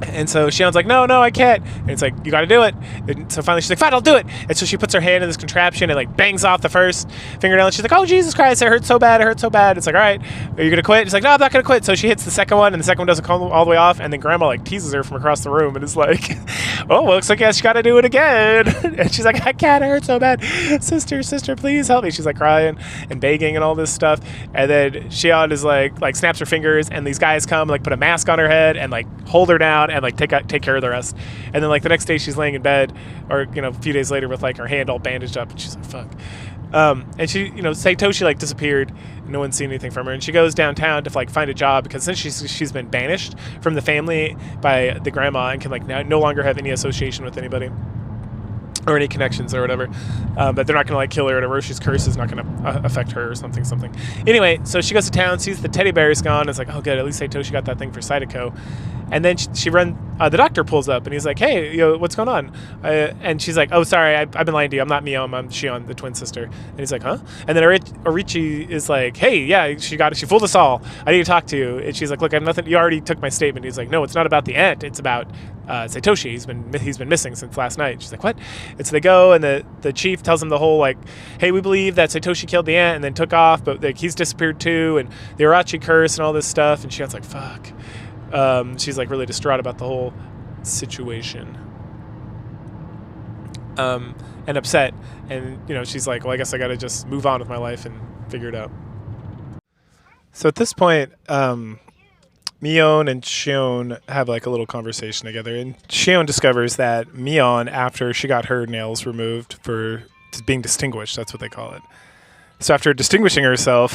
And so Shion's like, no, I can't. And it's like, you got to do it. And so finally she's like, fine, I'll do it. And so she puts her hand in this contraption and like bangs off the first fingernail. And she's like, oh, Jesus Christ, it hurts so bad. It's like, all right, are you going to quit? She's like, no, I'm not going to quit. So she hits the second one, and the second one doesn't come all the way off. And then grandma like teases her from across the room and is like, oh, well, looks like I guess you got to do it again. And she's like, I can't, it hurts so bad. Sister, please help me. She's like crying and begging and all this stuff. And then Shion is like snaps her fingers, and these guys come, like put a mask on her head and like hold her down and like take care of the rest. And then like the next day she's laying in bed, or a few days later, with like her hand all bandaged up, and she's like, fuck. And she, Satoshi like disappeared. No one's seen anything from her, and she goes downtown to like find a job, because since she's been banished from the family by the grandma and can like no longer have any association with anybody or any connections or whatever, but they're not gonna like kill her or whatever. She's cursed is not gonna affect her or something. Anyway, so she goes to town, sees the teddy bear is gone. It's like, oh good, at least Satoshi got that thing for Sadako. And then the doctor pulls up, and he's like, hey, what's going on? And she's like, oh, sorry, I've been lying to you. I'm not Mion, I'm Shion, the twin sister. And he's like, huh? And then Orichi is like, hey, yeah, she fooled us all. I need to talk to you. And she's like, look, I have nothing. You already took my statement. He's like, no, it's not about the aunt. It's about Satoshi. He's been missing since last night. And she's like, what? And so they go, and the chief tells them the whole like, hey, we believe that Satoshi killed the aunt and then took off, but like he's disappeared too, and the Urachi curse and all this stuff. And Shion's like, fuck. She's like really distraught about the whole situation, and upset, and she's like, well, I guess I gotta just move on with my life and figure it out. So at this point, Mion and Shion have like a little conversation together, and Shion discovers that Mion, after she got her nails removed for being distinguished. That's what they call it. So after distinguishing herself,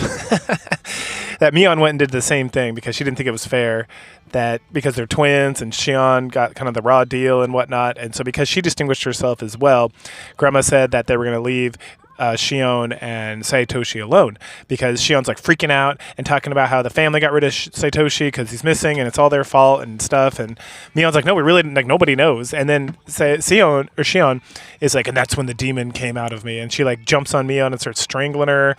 that Mion went and did the same thing because she didn't think it was fair that because they're twins and Shion got kind of the raw deal and whatnot. And so because she distinguished herself as well, Grandma said that they were going to leave Shion and Saitoshi alone because Shion's like freaking out and talking about how the family got rid of Saitoshi because he's missing and it's all their fault and stuff. And Mion's like, no, we really, like, nobody knows. And then Shion is like, and that's when the demon came out of me. And she like jumps on Mion and starts strangling her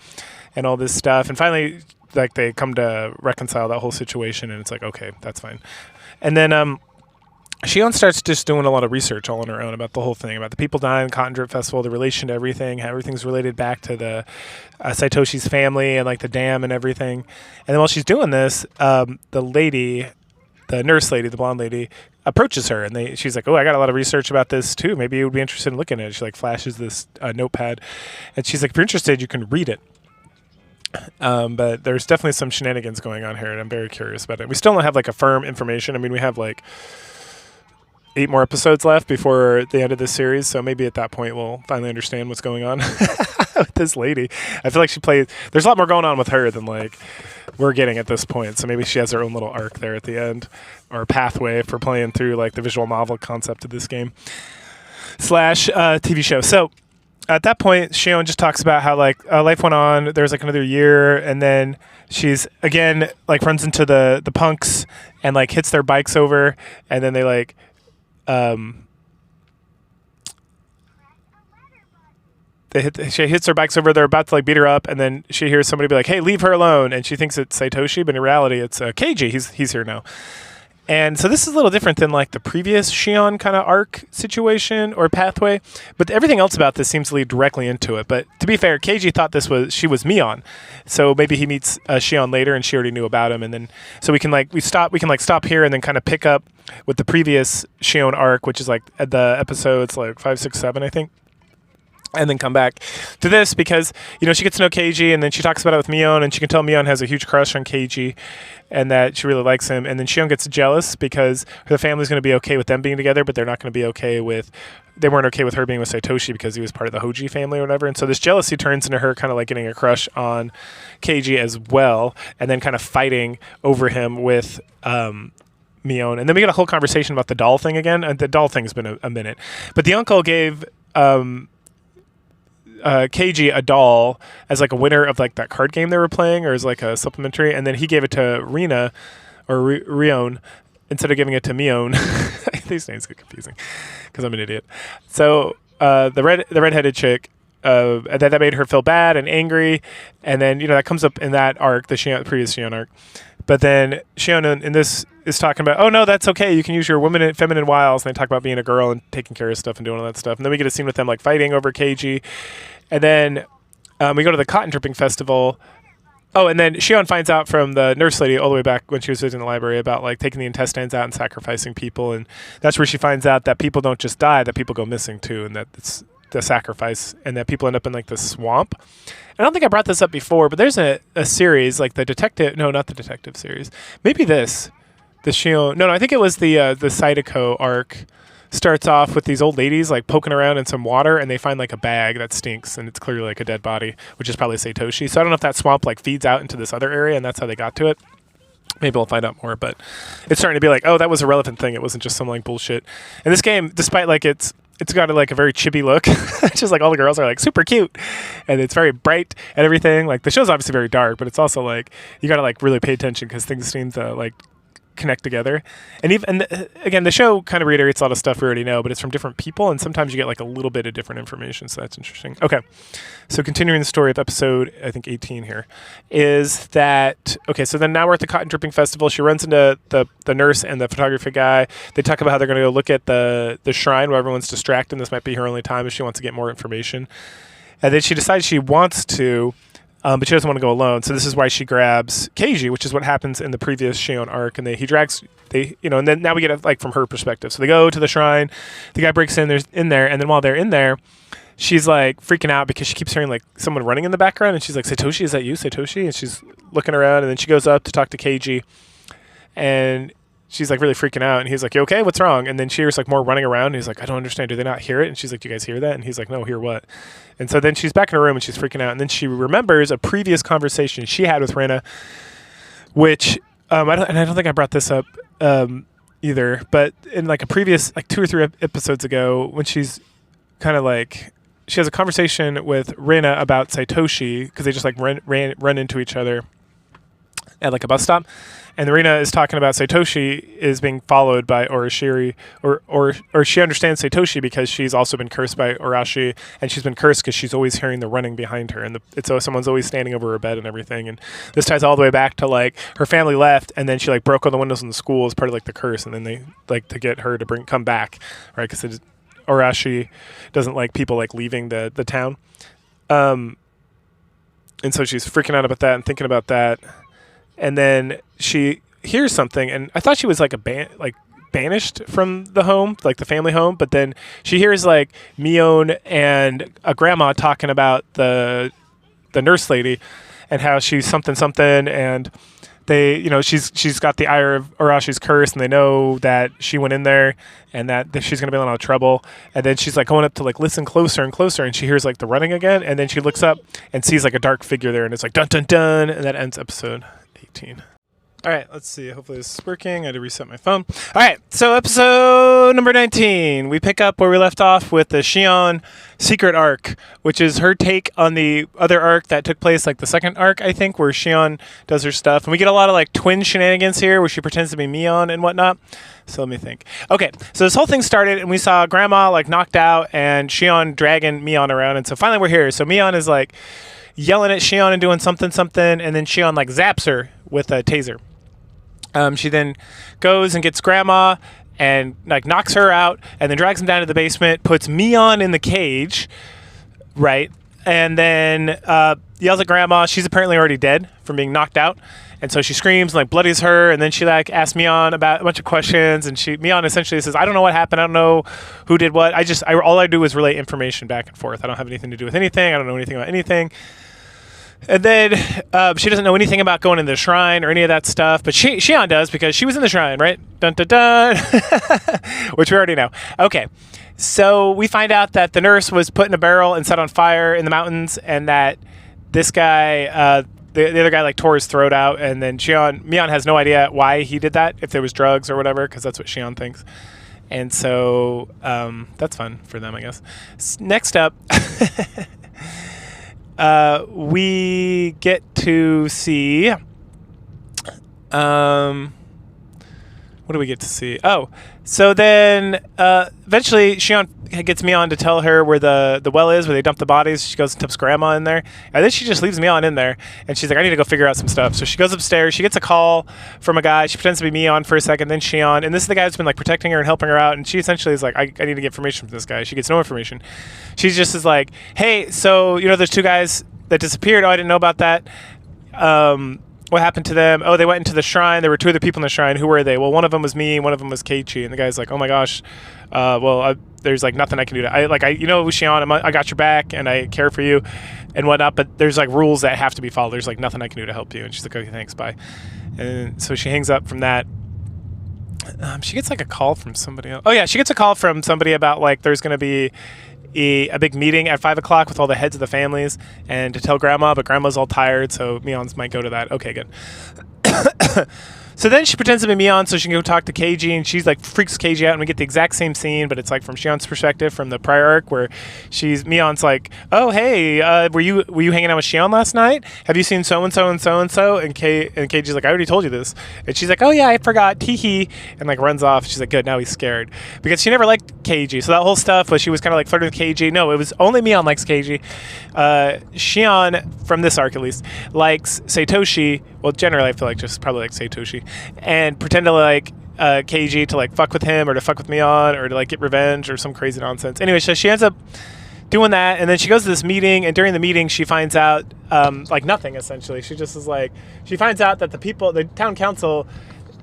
and all this stuff. And finally, like, they come to reconcile that whole situation and it's like, okay, that's fine. And then Shion starts just doing a lot of research all on her own about the whole thing, about the people dying, the Cotton Drip Festival, the relation to everything, how everything's related back to the Saitoshi's family and like the dam and everything. And then while she's doing this, the nurse lady, the blonde lady, approaches her and she's like, oh, I got a lot of research about this too. Maybe you would be interested in looking at it. She like flashes this notepad and she's like, if you're interested, you can read it. But there's definitely some shenanigans going on here and I'm very curious about it. We still don't have like a firm information. I mean, we have like 8 more episodes left before the end of this series, so maybe at that point we'll finally understand what's going on with this lady. I feel like there's a lot more going on with her than like we're getting at this point, so maybe she has her own little arc there at the end, or a pathway for playing through like the visual novel concept of this game / TV show. So at that point, Shion just talks about how like life went on, there's like another year, and then she's again like runs into the punks and like hits their bikes over, and then they like she hits her bikes over. They're about to like beat her up, and then she hears somebody be like, "Hey, leave her alone!" And she thinks it's Saitoshi, but in reality, it's Keiji. He's here now. And so this is a little different than like the previous Shion kind of arc situation or pathway, but everything else about this seems to lead directly into it. But to be fair, Keiji thought she was Mion, so maybe he meets Shion later, and she already knew about him. And then so we can stop here and then kind of pick up with the previous Shion arc, which is like the episodes like 5, 6, 7, I think. And then come back to this because, you know, she gets to know Keiji and then she talks about it with Mion and she can tell Mion has a huge crush on Keiji and that she really likes him. And then Shion gets jealous because her family's going to be okay with them being together, but they're not going to be they weren't okay with her being with Saitoshi because he was part of the Hoji family or whatever. And so this jealousy turns into her kind of like getting a crush on Keiji as well and then kind of fighting over him with Mion. And then we get a whole conversation about the doll thing again. And the doll thing's been a minute. But the uncle gave Keiji a doll as like a winner of like that card game they were playing or as like a supplementary, and then he gave it to Rina or Rion instead of giving it to Mion. These names get confusing because I'm an idiot. So the redheaded chick, that made her feel bad and angry, and then, you know, that comes up in that arc, the previous Shion arc. But then Shion in this is talking about, oh no, that's okay, you can use your feminine wiles, and they talk about being a girl and taking care of stuff and doing all that stuff. And then we get a scene with them like fighting over Keiji, and then we go to the cotton dripping festival. Oh, and then Shion finds out from the nurse lady all the way back when she was visiting the library about like taking the intestines out and sacrificing people, and that's where she finds out that people don't just die, that people go missing too, and that it's the sacrifice, and that people end up in like the swamp. I don't think I brought this up before, but there's a series like not the detective series, maybe the Shion, no, I think it was the Cydeco arc. Starts off with these old ladies like poking around in some water, and they find like a bag that stinks, and it's clearly like a dead body, which is probably Saitoshi. So I don't know if that swamp like feeds out into this other area and that's how they got to it. Maybe we'll find out more, but it's starting to be like, oh, that was a relevant thing. It wasn't just some like bullshit. And this game, despite like it's got like a very chibi look, it's just like all the girls are like super cute, and it's very bright and everything. Like the show's obviously very dark, but it's also like you got to like really pay attention because things seem to like connect together. And again, the show kind of reiterates a lot of stuff we already know, but it's from different people, and sometimes you get like a little bit of different information, so that's interesting. Okay, so continuing the story of episode, I think 18 here, is that, okay, so then now we're at the Cotton Dripping Festival. She runs into the nurse and the photography guy. They talk about how they're going to go look at the shrine where everyone's distracted, and this might be her only time if she wants to get more information. And then she decides she wants to, but she doesn't want to go alone. So this is why she grabs Keiji, which is what happens in the previous Shion arc. And and then now we get it like from her perspective. So they go to the shrine. The guy breaks in there, and then while they're in there, she's like freaking out because she keeps hearing like someone running in the background. And she's like, Saitoshi, is that you, Saitoshi? And she's looking around, and then she goes up to talk to Keiji. And she's like really freaking out, and he's like, "You okay? What's wrong?" And then she hears like more running around, and he's like, "I don't understand. Do they not hear it?" And she's like, "Do you guys hear that?" And he's like, "No, hear what?" And so then she's back in her room and she's freaking out, and then she remembers a previous conversation she had with Rena, which I don't think I brought this up either, but in like a previous like 2 or 3 episodes ago, when she's kind of like she has a conversation with Rena about Saitoshi because they just like run into each other at like a bus stop, and Rena is talking about Saitoshi is being followed by Orashiri, or she understands Saitoshi because she's also been cursed by Orashi, and she's been cursed because she's always hearing the running behind her, and someone's always standing over her bed and everything. And this ties all the way back to like her family left, and then she like broke all the windows in the school as part of like the curse, and then they like to get her to come back, right? Because Orashi doesn't like people like leaving the town, and so she's freaking out about that and thinking about that. And then she hears something, and I thought she was like banished from the home, like the family home. But then she hears like Mion and a grandma talking about the nurse lady and how she's something, and they, you know, she's got the ire of Arashi's curse, and they know that she went in there and that she's gonna be in a lot of trouble. And then she's like going up to like listen closer and closer, and she hears like the running again, and then she looks up and sees like a dark figure there, and it's like dun dun dun, and that ends episode 18. All right, let's see. Hopefully this is working. I had to reset my phone. All right, so episode number 19. We pick up where we left off with the Shion secret arc, which is her take on the other arc that took place, like the second arc, I think, where Shion does her stuff. And we get a lot of like twin shenanigans here where she pretends to be Mion and whatnot. So let me think. Okay, so this whole thing started, and we saw Grandma like knocked out and Shion dragging Mion around. And so finally we're here. So Mion is like yelling at Shion and doing something, and then Shion like zaps her with a taser. She then goes and gets Grandma and like knocks her out, and then drags him down to the basement, puts Mion in the cage, right? And then yells at Grandma. She's apparently already dead from being knocked out, and so she screams and like bloodies her. And then she like asks Mion about a bunch of questions, and Mion essentially says, "I don't know what happened. I don't know who did what. All I do is relay information back and forth. I don't have anything to do with anything. I don't know anything about anything." And then she doesn't know anything about going into the shrine or any of that stuff, but Shion does because she was in the shrine, right? Dun dun dun, which we already know. Okay, so we find out that the nurse was put in a barrel and set on fire in the mountains, and that this guy, the other guy, like tore his throat out, and then Mion has no idea why he did that, if there was drugs or whatever, because that's what Shion thinks. And so that's fun for them, I guess. Next up. We get to see, what do we get to see? Oh, so then eventually Shion gets Mion to tell her where the well is, where they dump the bodies. She goes and tips Grandma in there, and then she just leaves Mion in there, and she's like, I need to go figure out some stuff. So she goes upstairs. She gets a call from a guy. She pretends to be Mion for a second, then Shion, and this is the guy who's been like protecting her and helping her out, and she essentially is like, I need to get information from this guy. She gets no information. She just is like, hey, so you know there's 2 guys that disappeared. Oh, I didn't know about that. What happened to them? Oh, they went into the shrine. There were 2 other people in the shrine. Who were they? Well, one of them was me, one of them was Keiichi. And the guy's like, oh my gosh, there's like nothing I can do. You know, Shion, I got your back and I care for you and whatnot, but there's like rules that have to be followed. There's like nothing I can do to help you. And she's like, okay, thanks, bye. And so she hangs up from that. She gets like a call from somebody else. Oh yeah, she gets a call from somebody about like there's going to be a big meeting at 5 o'clock with all the heads of the families, and to tell Grandma, but Grandma's all tired, so Mion's might go to that. Okay, good. So then she pretends to be Mion so she can go talk to Keiji, and she's like freaks Keiji out, and we get the exact same scene, but it's like from Shion's perspective from the prior arc, where Mion's like, oh hey, were you hanging out with Shion last night? Have you seen so and so and so and so? And Keiji's like, I already told you this. And she's like, oh yeah, I forgot, tee hee, and like runs off. She's like, good, now he's scared, because she never liked Keiji. So that whole stuff where she was kind of like flirting with Keiji. No, it was only Mion likes Keiji. Shion, from this arc at least, likes Saitoshi. Well, generally I feel like just probably like Saitoshi, and pretend to like Keiji to like fuck with him or to fuck with Mion or to like get revenge or some crazy nonsense. Anyway, so she ends up doing that, and then she goes to this meeting, and during the meeting she finds out like nothing essentially. She just is like, she finds out that the town council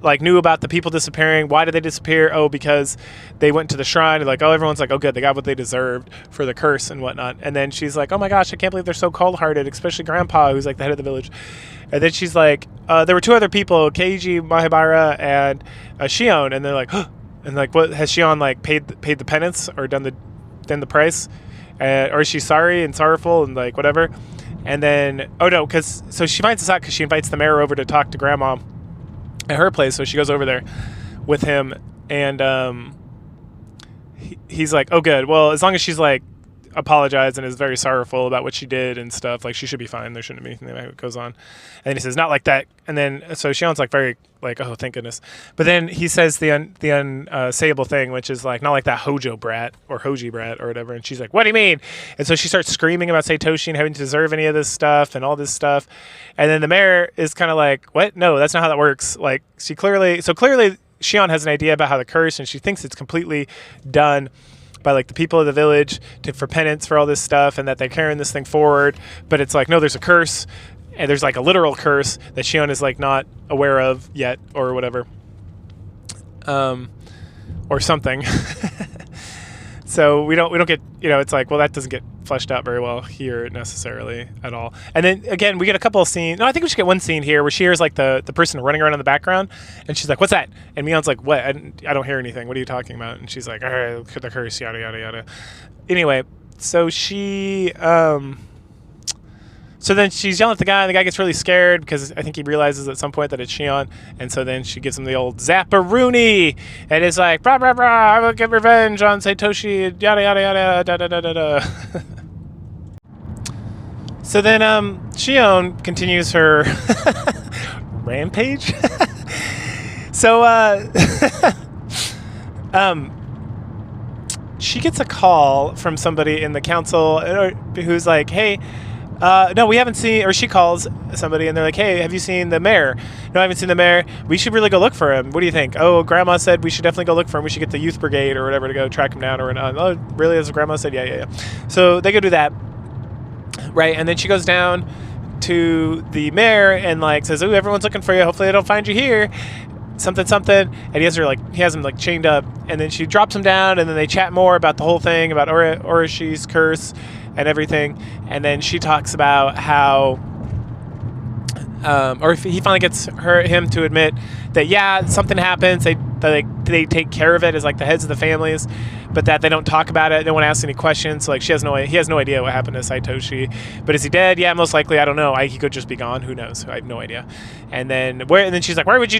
like knew about the people disappearing. Why did they disappear? Oh, because they went to the shrine. Like, oh, everyone's like, oh, good, they got what they deserved for the curse and whatnot. And then she's like, oh my gosh, I can't believe they're so cold-hearted, especially Grandpa, who's like the head of the village. And then she's like, there were two other people, Keiji Mahabara and Shion. And they're like, huh. And like, what has Shion like paid the penance or done the price, or is she sorry and sorrowful and like whatever? And then, oh no, so she finds this out because she invites the mayor over to talk to Grandma at her place. So she goes over there with him, and he's like, oh good, well, as long as she's like apologized and is very sorrowful about what she did and stuff, like she should be fine. There shouldn't be anything that goes on. And he says, not like that. And then so Shion's like very like, oh thank goodness. But then he says the unsayable thing, which is like, not like that Hojo brat or Hoji brat or whatever. And she's like, what do you mean? And so she starts screaming about Saitoshi and having to deserve any of this stuff and all this stuff. And then the mayor is kind of like, what? No, that's not how that works. Like clearly Shion has an idea about how the curse, and she thinks it's completely done by like the people of the village for penance for all this stuff, and that they're carrying this thing forward. But it's like, no, there's a curse, and there's like a literal curse that Shion is like not aware of yet or whatever, or something. So we don't get, it's like, well, that doesn't get fleshed out very well here necessarily at all. And then again, we get a couple of scenes. No, I think we should get one scene here where she hears like the person running around in the background, and she's like, what's that? And Mion's like, what? I don't hear anything. What are you talking about? And she's like, all right, the curse, yada, yada, yada. Anyway, so she, so then she's yelling at the guy, and the guy gets really scared because I think he realizes at some point that it's Shion. And so then she gives him the old Zapparoonie, and it's like, brah, brah, brah, I will get revenge on Saitoshi, yada, yada, yada, da, da, da, da, da. So then Shion continues her rampage. So she gets a call from somebody in the council who's like, hey, no, we haven't seen, or she calls somebody and they're like, hey, have you seen the mayor? No, I haven't seen the mayor. We should really go look for him. What do you think? Oh, Grandma said we should definitely go look for him. We should get the youth brigade or whatever to go track him down. Oh, really? As Grandma said? Yeah. So they go do that. Right. And then she goes down to the mayor and like says, oh, everyone's looking for you. Hopefully they don't find you here. Something. And he has him like chained up, and then she drops him down, and then they chat more about the whole thing about Oroshi's curse and everything. And then she talks about how, or if he finally gets him to admit that, yeah, something happens. They take care of it as like the heads of the families, but that they don't talk about it. No one asks any questions. So like he has no idea what happened to Saitoshi. But is he dead? Yeah, most likely. I don't know. He could just be gone. Who knows? I have no idea. And then she's like, where would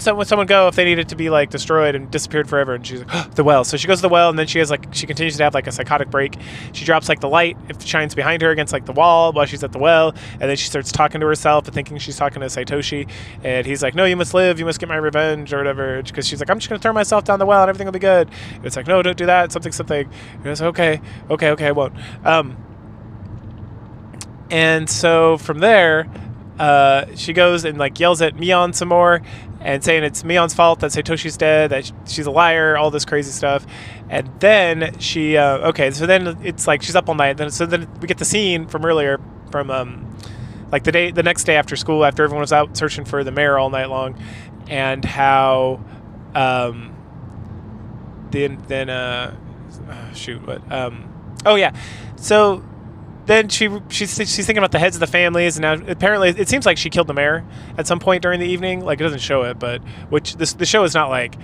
someone go if they needed to be like destroyed and disappeared forever? And she's like, oh, the well. So she goes to the well, and then she continues to have like a psychotic break. She drops like the light, it shines behind her against like the wall while she's at the well, and then she starts talking to herself and thinking she's talking to Saitoshi. And he's like, no, you must live. You must get my revenge or whatever. Because she's like, I'm just gonna throw myself down the well and everything will be good. And it's like, no, don't do that. Something. And it's okay, I won't. And so from there, she goes and like yells at Mion some more and saying it's Mion's fault that Saitoshi's dead, that she's a liar, all this crazy stuff. And then she, so then it's like she's up all night. So then we get the scene from earlier from like the next day after school, after everyone was out searching for the mayor all night long, and how so then she's thinking about the heads of the families, and now apparently it seems like she killed the mayor at some point during the evening. Like, it doesn't show it, but the show is not like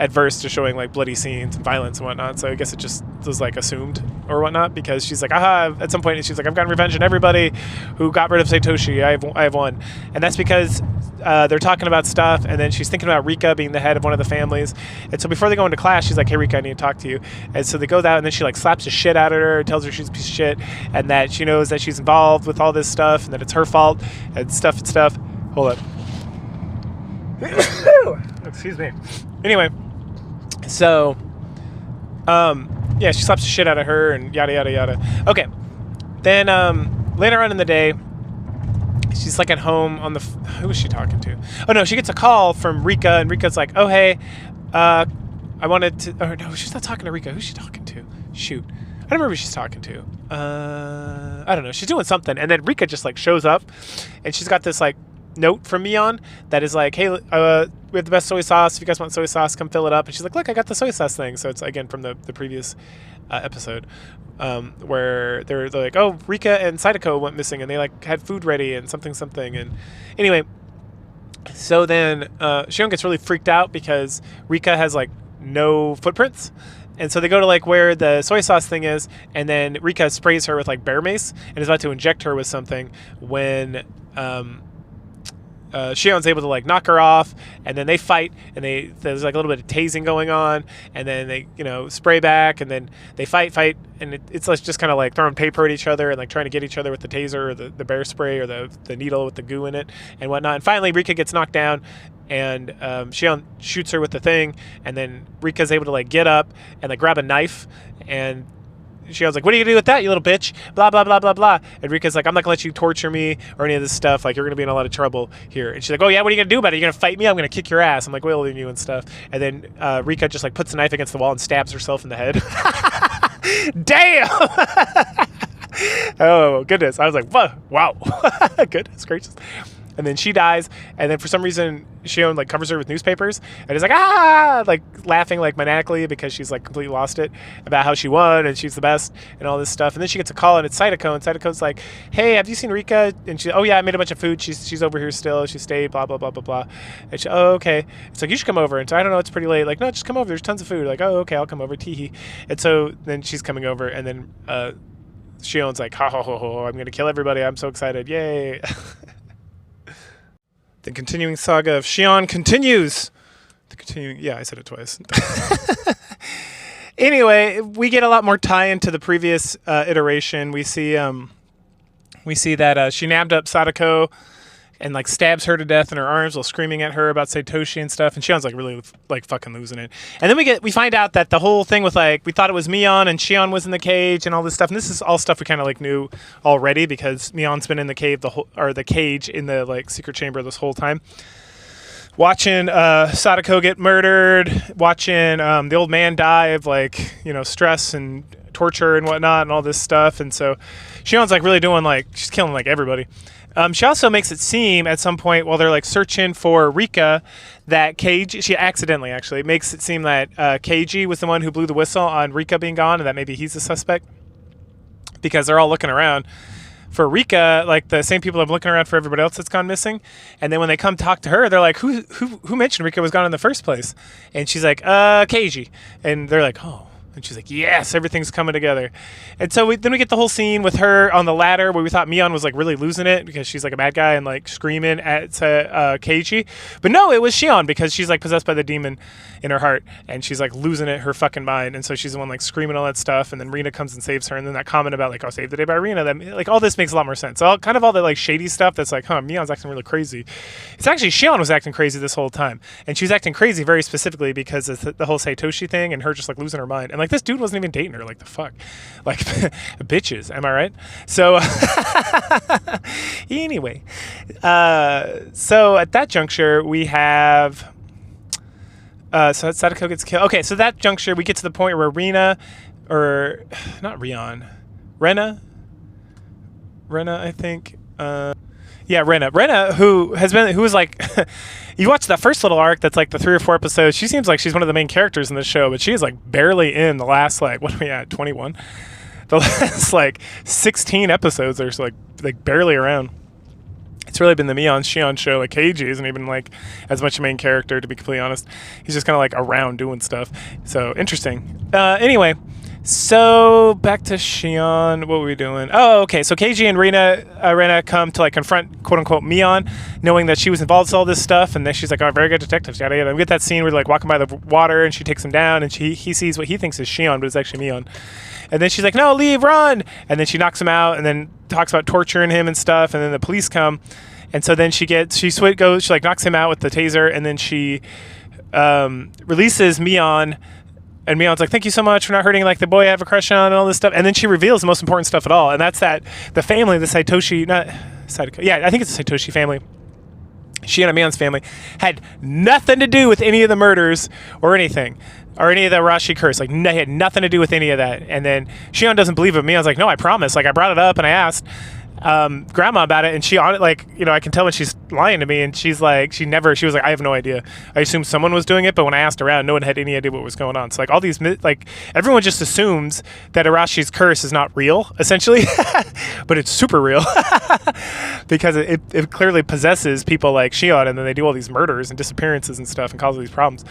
adverse to showing like bloody scenes and violence and whatnot, so I guess it just was like assumed or whatnot, because she's like, at some point she's like, I've gotten revenge on everybody who got rid of Saitoshi. I have won. And that's because they're talking about stuff, and then she's thinking about Rika being the head of one of the families. And so before they go into class, she's like, hey Rika, I need to talk to you. And so they go out, and then she like slaps the shit out of her, tells her she's a piece of shit, and that she knows that she's involved with all this stuff and that it's her fault and stuff. Hold up. Excuse me. Anyway, so she slaps the shit out of her and yada yada yada. Okay, then later on in the day, she's like at home on who is she talking to? Oh no, she gets a call from Rika, and Rika's like, oh hey, I wanted to. Oh no, she's not talking to Rika. Who's she talking to? Shoot, I don't remember who she's talking to. I don't know. She's doing something, and then Rika just like shows up, and she's got this like note from Mion that is like, hey, we have the best soy sauce. If you guys want soy sauce, come fill it up. And she's like, look, I got the soy sauce thing. So it's again from the previous episode where they're like, oh, Rika and Cytoko went missing and they like had food ready and something. And anyway, so then Shion gets really freaked out because Rika has like no footprints. And so they go to like where the soy sauce thing is, and then Rika sprays her with like bear mace and is about to inject her with something when Shion's able to like knock her off, and then they fight, and there's like a little bit of tasing going on, and then they spray back, and then they fight, and it's like just kind of like throwing paper at each other and like trying to get each other with the taser or the bear spray or the needle with the goo in it and whatnot. And finally Rika gets knocked down, and Shion shoots her with the thing, and then Rika's able to like get up and like grab a knife, and Shion's like, what are you gonna do with that, you little bitch? Blah, blah, blah, blah, blah. And Rika's like, I'm not gonna let you torture me or any of this stuff. Like, you're gonna be in a lot of trouble here. And she's like, oh yeah, what are you gonna do about it? You're gonna fight me? I'm gonna kick your ass. I'm like wailing you and stuff. And then Rika just like puts the knife against the wall and stabs herself in the head. Damn! Oh, goodness. I was like, wow. Goodness gracious. And then she dies, and then for some reason Shion like covers her with newspapers and is like like laughing like maniacally because she's like completely lost it about how she won and she's the best and all this stuff. And then she gets a call, and it's Cytoko, and Cytoko's like, hey, have you seen Rika? And she, oh yeah, I made a bunch of food, she's over here still, she stayed, blah blah blah blah blah. And she, oh okay, it's like, you should come over. And so, I don't know, it's pretty late. Like, no, just come over, there's tons of food. Like, oh okay, I'll come over, teehee. And so then she's coming over, and then Shion's like, ha ha ha ha, I'm gonna kill everybody, I'm so excited, yay. The continuing saga of Shion continues. Yeah, I said it twice. Anyway, we get a lot more tie into the previous iteration. We see that she nabbed up Sadako and like stabs her to death in her arms while screaming at her about Satoshi and stuff. And Shion's like really like fucking losing it. And then we find out that the whole thing with like, we thought it was Mion and Shion was in the cage and all this stuff. And this is all stuff we kind of like knew already because Mion's been in the cave the cage in the like secret chamber this whole time. Watching Sadako get murdered, watching the old man die of like, stress and torture and whatnot and all this stuff. And so Shion's like really doing like, she's killing like everybody. She also makes it seem at some point while they're like searching for Rika that she accidentally actually makes it seem that Keiji was the one who blew the whistle on Rika being gone, and that maybe he's the suspect because they're all looking around for Rika, like the same people are looking around for everybody else that's gone missing. And then when they come talk to her, they're like, who mentioned Rika was gone in the first place? And she's like, Keiji. And they're like, oh. And she's like, yes, everything's coming together. And so then we get the whole scene with her on the ladder where we thought Mion was like really losing it because she's like a bad guy and like screaming at Keiji. But no, it was Shion because she's like possessed by the demon in her heart and she's like losing it, her fucking mind. And so she's the one like screaming all that stuff. And then Rina comes and saves her. And then that comment about like, oh, save the day by Rina, that like all this makes a lot more sense. So all the like shady stuff that's like, Mion's acting really crazy. It's actually Shion was acting crazy this whole time. And she was acting crazy very specifically because of the whole Satoshi thing and her just like losing her mind. And like this dude wasn't even dating her. Like the fuck, like bitches. Am I right? So anyway, so at that juncture we have so Sadako gets killed. Okay, so that juncture we get to the point where Rena, I think. Rena, who was like, you watch that first little arc that's like the 3 or 4 episodes, she seems like she's one of the main characters in the show, but she is like barely in the last like, what are we at, 21? The last like 16 episodes are like barely around. It's really been the Shion show. Like Keiji isn't even like as much a main character, to be completely honest. He's just kind of like around doing stuff. So interesting. Anyway. So back to Shion, what were we doing? Oh, okay. So Keiji and Rena come to like confront quote unquote Mion, knowing that she was involved with all this stuff, and then she's like, "Oh, very good detective." Yada yada. We get that scene where they're like walking by the water, and she takes him down, and he sees what he thinks is Shion, but it's actually Mion. And then she's like, "No, leave, run!" And then she knocks him out, and then talks about torturing him and stuff. And then the police come, and so then she like knocks him out with the taser, and then she releases Mion. And Mion's like, thank you so much for not hurting like the boy I have a crush on and all this stuff. And then she reveals the most important stuff at all. And that's that the family, the Satoshi, not Sadako. Yeah, I think it's the Satoshi family. Shion and Mion's family had nothing to do with any of the murders or anything. Or any of the Rashi curse. Like, they had nothing to do with any of that. And then Shion doesn't believe it. Mion's like, no, I promise. Like, I brought it up and I asked. grandma about it, and she on it, like, you know, I can tell when she's lying to me, and she was like, I have no idea. I assumed someone was doing it, but when I asked around, no one had any idea what was going on. So like all these, like, everyone just assumes that Arashi's curse is not real, essentially, but it's super real because it clearly possesses people like Shion, and then they do all these murders and disappearances and stuff and cause all these problems.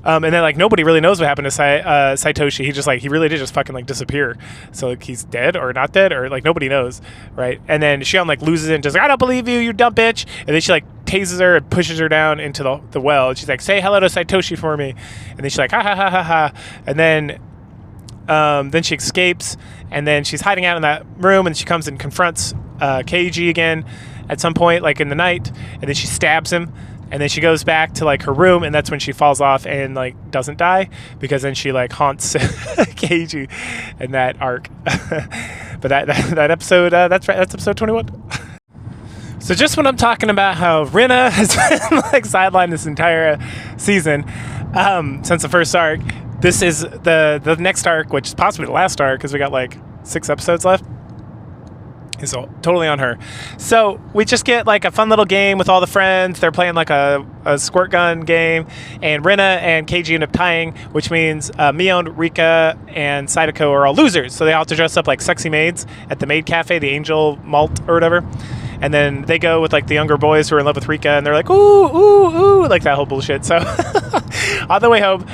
And then like nobody really knows what happened to Saitoshi. He really did just fucking like disappear. So like he's dead or not dead, or like nobody knows, right? And then Shion like loses it and just like, I don't believe you, you dumb bitch. And then she like tases her and pushes her down into the well. And she's like, say hello to Saitoshi for me. And then she's like, ha ha ha ha ha. And then she escapes, and then she's hiding out in that room, and she comes and confronts Keiji again at some point, like in the night, and then she stabs him. And then she goes back to like her room, and that's when she falls off and like doesn't die, because then she like haunts Keiji in that arc. But that episode, that's episode 21. So just when I'm talking about how Rina has been like sidelined this entire season, since the first arc, this is the next arc, which is possibly the last arc, because we got like 6 episodes left. Is totally on her. So we just get like a fun little game with all the friends. They're playing like a squirt gun game, and Rina and Keiji end up tying, which means Mion, Rika, and Sadako are all losers. So they all have to dress up like sexy maids at the maid cafe, the Angel Malt or whatever. And then they go with like the younger boys who are in love with Rika, and they're like, ooh, ooh, ooh, like that whole bullshit. So on the way home,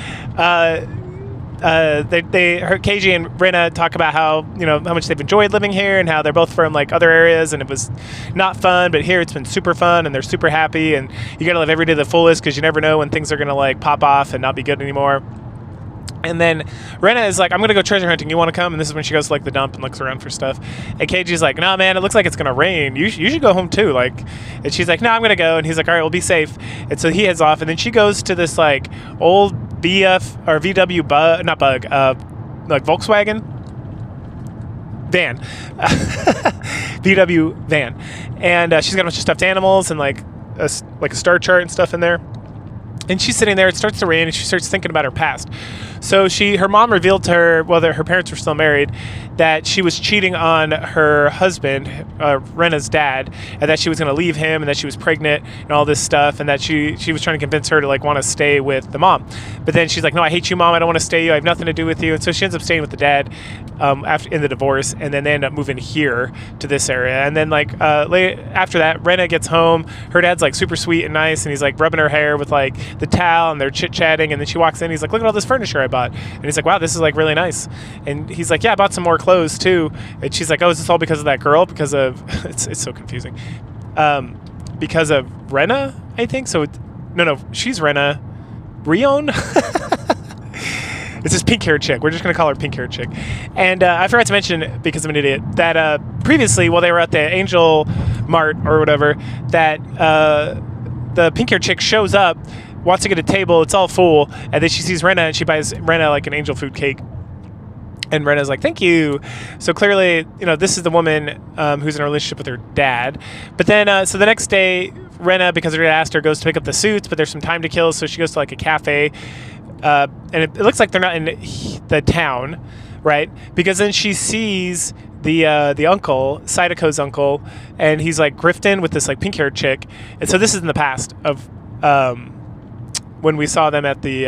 Keiji and Rina talk about how much they've enjoyed living here, and how they're both from like other areas, and it was not fun, but here it's been super fun, and they're super happy, and you gotta live every day to the fullest, because you never know when things are gonna like pop off and not be good anymore. And then Rena is like, I'm gonna go treasure hunting, you want to come? And this is when she goes to like the dump and looks around for stuff, and Keiji's like, nah man, it looks like it's gonna rain, you should go home too, like. And she's like, no, I'm gonna go. And he's like, all right, we'll be safe. And so he heads off, and then she goes to this like old VW like Volkswagen van, VW van, and she's got a bunch of stuffed animals and like a star chart and stuff in there. And she's sitting there, it starts to rain, and she starts thinking about her past. So her mom revealed to her, well, her parents were still married, that she was cheating on her husband, Rena's dad, and that she was going to leave him, and that she was pregnant and all this stuff, and that she was trying to convince her to like want to stay with the mom. But then she's like, no, I hate you, Mom, I don't want to stay, I have nothing to do with you. And so she ends up staying with the dad in the divorce, and then they end up moving here to this area. And then like after that, Rena gets home, her dad's like super sweet and nice, and he's like rubbing her hair with like the towel, and they're chit-chatting, and then she walks in, he's like, look at all this furniture I bought. And he's like, wow, this is like really nice. And he's like, yeah, I bought some more clothes too. And she's like, oh, is this all because of that girl? Because of it's so confusing. Because of Rena, I think. So no, she's Rena. Rion. It's this pink-haired chick. We're just going to call her pink-haired chick. And I forgot to mention, because I'm an idiot, that previously, while they were at the Angel Mart or whatever, that the pink-haired chick shows up, wants to get a table, it's all full, and then she sees Rena, and she buys Rena like an angel food cake. And Rena's like, thank you. So clearly, this is the woman who's in a relationship with her dad. But then, so the next day, Rena, because her dad asked her, goes to pick up the suits, but there's some time to kill, so she goes to like a cafe. And it looks like they're not in the town, right? Because then she sees the uncle, Sadako's uncle, and he's like grifting with this like pink-haired chick. And so this is in the past of when we saw them at the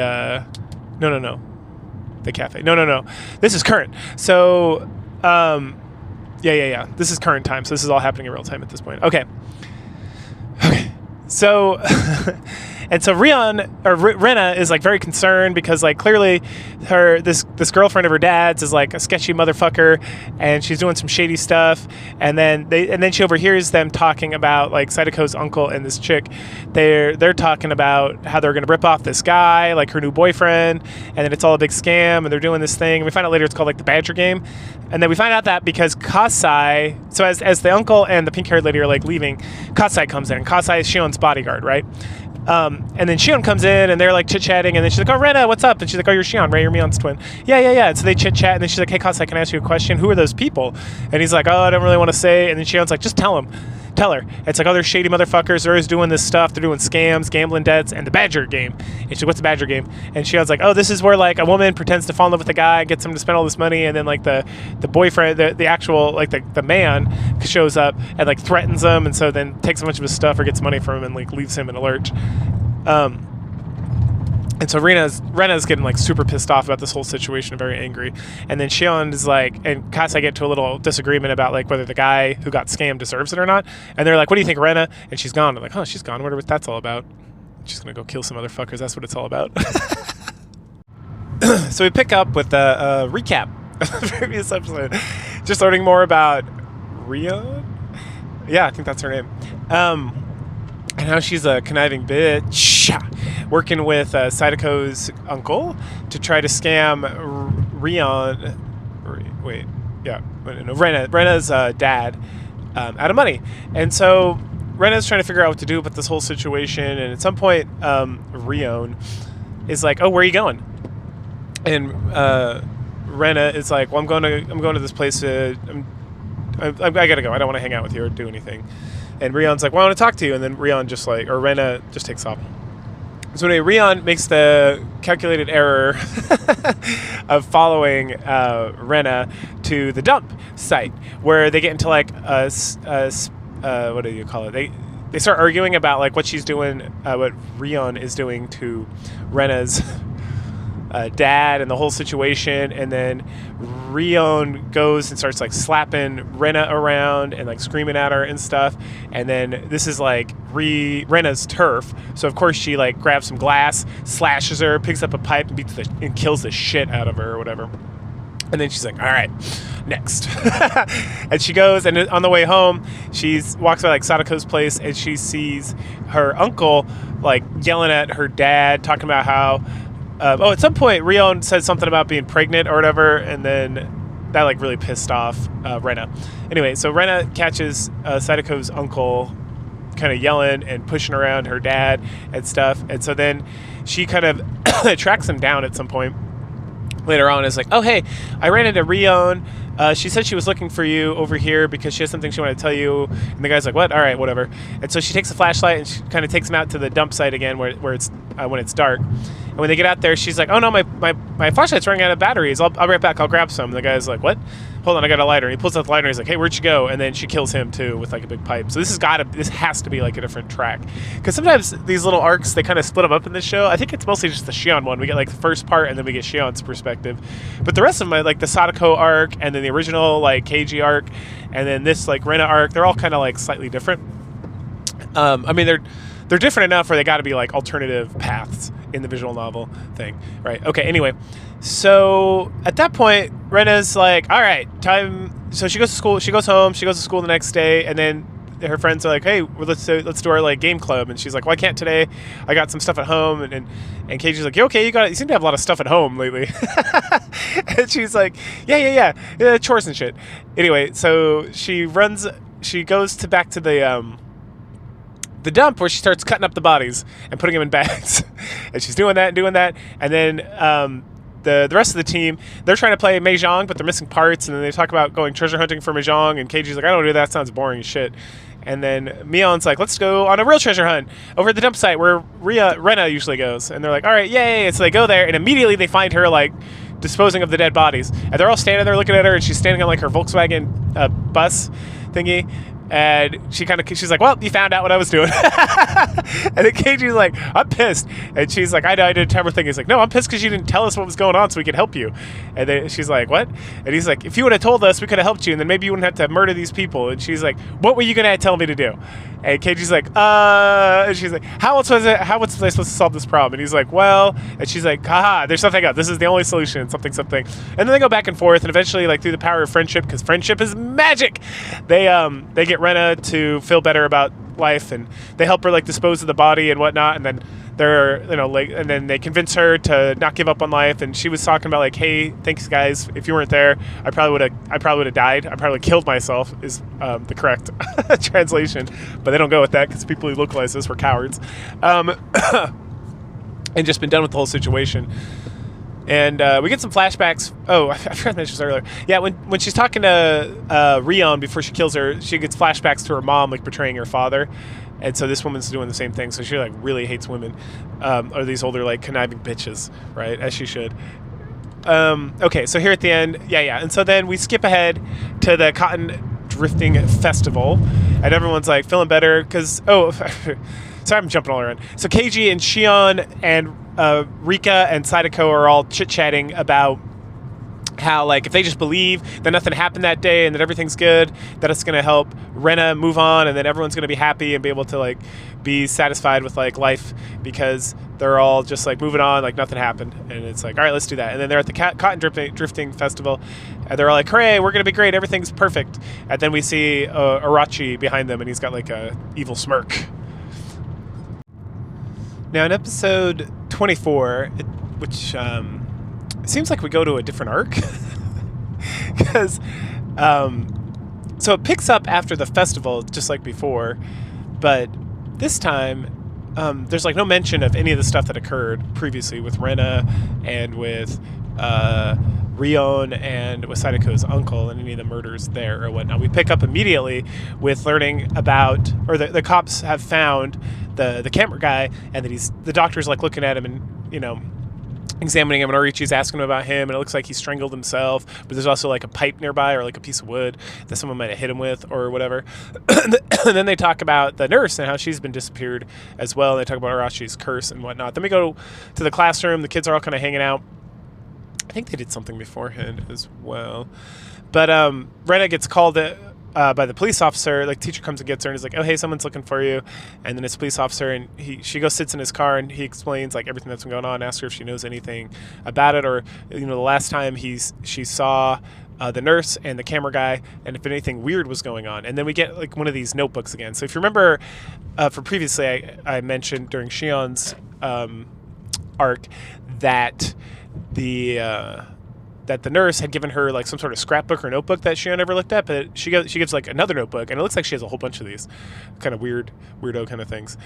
the cafe. No. This is current. So yeah. This is current time. So this is all happening in real time at this point. Okay. So and so Rena is like very concerned, because like clearly this girlfriend of her dad's is like a sketchy motherfucker, and she's doing some shady stuff, and then she overhears them talking about like Sadako's uncle and this chick. They're talking about how they're gonna rip off this guy, like her new boyfriend, and then it's all a big scam, and they're doing this thing, and we find out later it's called like the Badger game. And then we find out that because Kasai, so as the uncle and the pink-haired lady are like leaving, Kasai comes in, and Kasai is Shion's bodyguard, right? And then Shion comes in, and they're like chit-chatting, and then she's like, oh, Rena, what's up? And she's like, oh, you're Shion, right? You're Mion's twin. Yeah. And so they chit-chat, and then she's like, hey, Kasai, can I ask you a question? Who are those people? And he's like, oh, I don't really want to say. And then Shion's like, just tell him. tell her. It's like, oh, they're shady motherfuckers. They're always doing this stuff. They're doing scams, gambling debts, and the Badger game. And she's like, what's the Badger game? And Shion's like, oh, this is where like a woman pretends to fall in love with a guy, gets him to spend all this money, and then like the boyfriend, the actual like the man shows up and like threatens him, and so then takes a bunch of his stuff or gets money from him and like leaves him in a lurch. And so Rena's getting like super pissed off about this whole situation, very angry. And then Shion is like, and Kasai get to a little disagreement about like whether the guy who got scammed deserves it or not. And they're like, what do you think, Rena? And she's gone. I'm like, oh, she's gone. I wonder what that's all about. She's gonna go kill some motherfuckers. That's what it's all about. So we pick up with a recap of the previous episode, just learning more about Rion. Yeah, I think that's her name. And how she's a conniving bitch, working with Cicadas' uncle to try to scam Rena's dad out of money. And so Rena's trying to figure out what to do with this whole situation. And at some point, Rion is like, "Oh, where are you going?" And Rena is like, "Well, I'm going to this place. I gotta go. I don't want to hang out with you or do anything." And Rion's like, well, I want to talk to you. And then Rena just takes off. So anyway, Rion makes the calculated error of following Rena to the dump site, where they get into like what do you call it? They start arguing about like what she's doing, what Rion is doing to Rena's dad and the whole situation. And then Rion goes and starts like slapping Rena around and like screaming at her and stuff. And then this is like Rena's turf, so of course she like grabs some glass, slashes her, picks up a pipe, and kills the shit out of her or whatever. And then she's like, all right, next. And she goes, and on the way home, she walks by like Sadako's place, and she sees her uncle like yelling at her dad, talking about how at some point Rion said something about being pregnant or whatever, and then that like really pissed off Rena. Anyway, so Rena catches Sadako's uncle kind of yelling and pushing around her dad and stuff, and so then she kind of tracks him down at some point later on. Is like, oh hey, I ran into Rion. She said she was looking for you over here because she has something she wanted to tell you. And the guy's like, what? All right, whatever. And so she takes a flashlight and she kind of takes him out to the dump site again where it's when it's dark. And when they get out there, she's like, oh no, my flashlight's running out of batteries. I'll be right back. I'll grab some. And the guy's like, what? Hold on, I got a lighter. And he pulls out the lighter and he's like, hey, where'd you go? And then she kills him too with like a big pipe. So this has to be like a different track. Because sometimes these little arcs, they kind of split them up in this show. I think it's mostly just the Shion one. We get like the first part and then we get Shion's perspective. But the rest of them, like the Sadako arc and then the original like Keiji arc and then this like Rena arc, they're all kind of like slightly different. I mean, they're different enough where they got to be like alternative paths in the visual novel thing, right? Okay, anyway, so at that point Rena's like, all right, time. So she goes to school, she goes home, she goes to school the next day, and then her friends are like, hey, well, let's do our like game club. And she's like, well, I can't today, I got some stuff at home. And Keiji's like, you seem to have a lot of stuff at home lately. And she's like, yeah, chores and shit. Anyway, so she goes back to the dump where she starts cutting up the bodies and putting them in bags. And she's doing that, and then the rest of the team, they're trying to play Mahjong, but they're missing parts, and then they talk about going treasure hunting for Mahjong, and Keiji's like, I don't do that, sounds boring as shit. And then Mion's like, let's go on a real treasure hunt over at the dump site where Rena usually goes. And they're like, all right, yay. And so they go there, and immediately they find her like disposing of the dead bodies. And they're all standing there looking at her, and she's standing on like her Volkswagen bus thingy. And she's like, well, you found out what I was doing. And then Keiji's like, I'm pissed. And she's like, I know, I did a terrible thing. He's like, no, I'm pissed because you didn't tell us what was going on so we could help you. And then she's like, what? And he's like, if you would have told us, we could have helped you, and then maybe you wouldn't have to murder these people. And she's like, what were you going to tell me to do? And Keiji's like, and she's like, how was I supposed to solve this problem? And he's like, well, and she's like, haha, there's something else. This is the only solution, something. And then they go back and forth, and eventually, like, through the power of friendship, because friendship is magic, they get Rena to feel better about life, and they help her like dispose of the body and whatnot, and then and then they convince her to not give up on life. And she was talking about like, hey, thanks guys, if you weren't there, I probably would have died. I probably killed myself is the correct translation, but they don't go with that because people who localize this were cowards, and just been done with the whole situation. And we get some flashbacks. Oh, I forgot to mention this earlier. Yeah, when she's talking to Rion before she kills her, she gets flashbacks to her mom like betraying her father. And so this woman's doing the same thing. So she like really hates women, or these older like conniving bitches, right? As she should. Okay, so here at the end, yeah. And so then we skip ahead to the Cotton Drifting Festival, and everyone's like feeling better because sorry, I'm jumping all around. So Keiji and Shion and Rika and Sadako are all chit-chatting about how like if they just believe that nothing happened that day and that everything's good, that it's gonna help Rena move on, and then everyone's gonna be happy and be able to like be satisfied with like life because they're all just like moving on like nothing happened. And it's like, all right, let's do that. And then they're at the Cotton Drifting Festival, and they're all like, hooray, we're gonna be great, everything's perfect. And then we see Arachi behind them, and he's got like a evil smirk. Now in episode 24, which it seems like we go to a different arc, because so it picks up after the festival just like before, but this time there's like no mention of any of the stuff that occurred previously with Rena and with Rion and with Sadako's uncle and any of the murders there or whatnot. We pick up immediately with learning about, or the cops have found the camera guy, and that the doctor's like looking at him and examining him, and Orichi's asking him about him, and it looks like he strangled himself, but there's also like a pipe nearby or like a piece of wood that someone might have hit him with or whatever. And then they talk about the nurse and how she's been disappeared as well, and they talk about Arachi's curse and whatnot. Then we go to the classroom. The kids are all kind of hanging out. I think they did something beforehand as well, but Rena gets called by the police officer. Like, teacher comes and gets her and is like, oh hey, someone's looking for you. And then it's a police officer, and she goes, sits in his car, and he explains like everything that's been going on, asks her if she knows anything about it, or the last time she saw the nurse and the camera guy, and if anything weird was going on. And then we get like one of these notebooks again. So if you remember from previously, I mentioned during Shion's arc that the nurse had given her like some sort of scrapbook or notebook that Shion never looked at, but she gives like another notebook, and it looks like she has a whole bunch of these kind of weirdo kind of things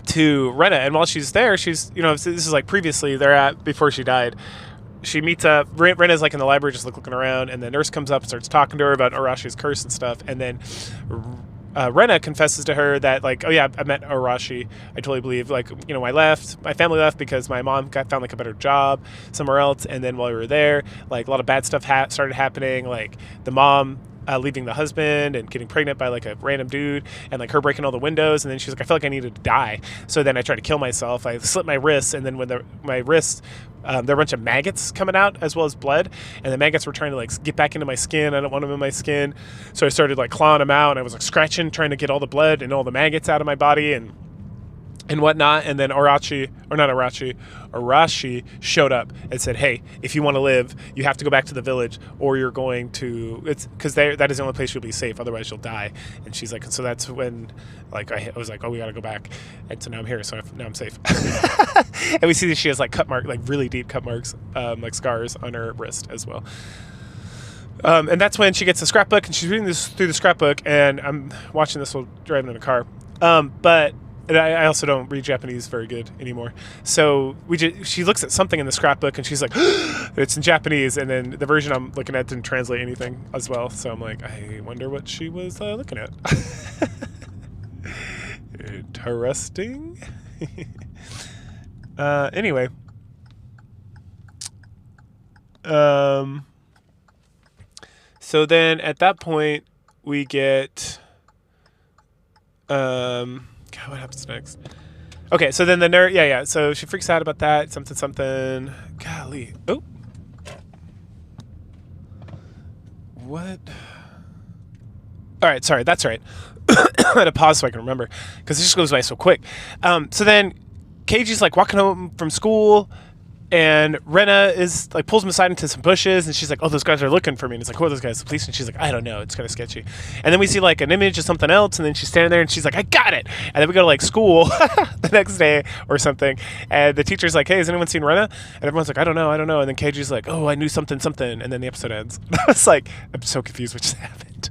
to Rena. And while she's there, she's this is like previously before she died. She meets up. Rena's like in the library just looking around, and the nurse comes up and starts talking to her about Arashi's curse and stuff. And then Rena confesses to her that like, oh yeah, I met Arashi. I totally believe, like, my family left because my mom found like a better job somewhere else, and then while we were there, like a lot of bad stuff started happening, like the mom leaving the husband and getting pregnant by like a random dude, and like her breaking all the windows. And then she's like, I felt like I needed to die, so then I tried to kill myself. I slit my wrists, and then when my wrists there were a bunch of maggots coming out as well as blood, and the maggots were trying to like get back into my skin. I don't want them in my skin, so I started like clawing them out, and I was like scratching, trying to get all the blood and all the maggots out of my body and whatnot. And then Arashi showed up and said, hey, if you want to live, you have to go back to the village, or you're going to, it's because that is the only place you'll be safe, otherwise you'll die. And she's like, and so that's when like I was like, oh, we gotta go back. And so now I'm here, so now I'm safe. And we see that she has like cut mark, like really deep cut marks, like scars on her wrist as well. And that's when she gets the scrapbook, and she's reading this through the scrapbook, and I'm watching this while driving in a car. But I also don't read Japanese very good anymore. So she looks at something in the scrapbook, and she's like, it's in Japanese. And then the version I'm looking at didn't translate anything as well. So I'm like, I wonder what she was looking at. Interesting. Anyway. So then at that point we get, God, what happens next? Okay, so then the nerd, yeah. So she freaks out about that, something. Golly. Oh. What? All right, sorry, that's right. I had to pause so I can remember, because it just goes by so quick. So then Keiji's like walking home from school, and Rena is like pulls him aside into some bushes, and she's like, oh, those guys are looking for me. And it's like, who are those guys? The police? And she's like, I don't know, it's kind of sketchy. And then we see like an image of something else, and then she's standing there, and she's like, I got it. And then we go to like school the next day or something, and the teacher's like, hey, has anyone seen Rena? And everyone's like, I don't know. And then Keiji's like, oh, I knew something, and then the episode ends. I was like, I'm so confused what just happened.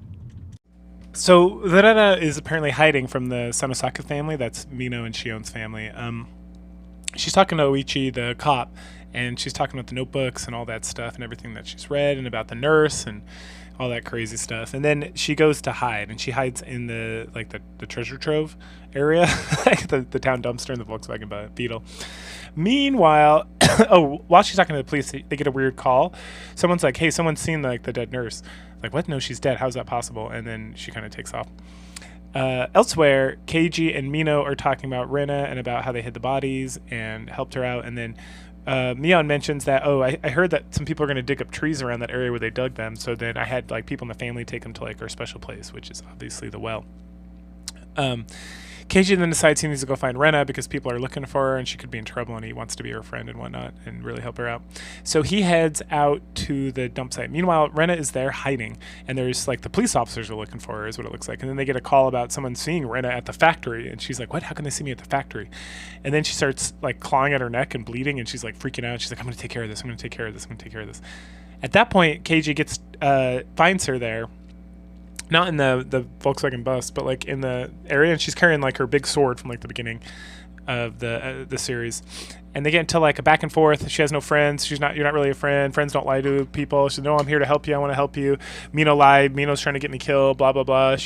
So Rena is apparently hiding from the Sanosaka family. That's Mino and Shion's family. she's talking to Oichi, the cop, and she's talking about the notebooks and all that stuff and everything that she's read and about the nurse and all that crazy stuff. And then she goes to hide, and she hides in the treasure trove area, the town dumpster and the Volkswagen Beetle. Meanwhile, while she's talking to the police, they get a weird call. Someone's like, "Hey, someone's seen the dead nurse." Like, what? No, she's dead. How's that possible? And then she kind of takes off. Elsewhere, Keiji and Mino are talking about Rena and about how they hid the bodies and helped her out. And then Mion mentions that, I heard that some people are going to dig up trees around that area where they dug them. So then I had like people in the family take them to like our special place, which is obviously the well. Keiji then decides he needs to go find Rena because people are looking for her and she could be in trouble, and he wants to be her friend and whatnot and really help her out. So he heads out to the dump site. Meanwhile, Rena is there hiding, and there's like the police officers are looking for her is what it looks like. And then they get a call about someone seeing Rena at the factory, and she's like, "What? How can they see me at the factory?" And then she starts like clawing at her neck and bleeding, and she's like freaking out. She's like, "I'm going to take care of this. I'm going to take care of this. I'm going to take care of this." At that point, Keiji finds her there. Not in the Volkswagen bus, but like in the area, and she's carrying like her big sword from like the beginning of the series. And they get into like a back and forth. She has no friends. You're not really a friend. Friends don't lie to people. She said, "No, I'm here to help you. I want to help you." Mino lied. Mino's trying to get me killed. Blah blah blah.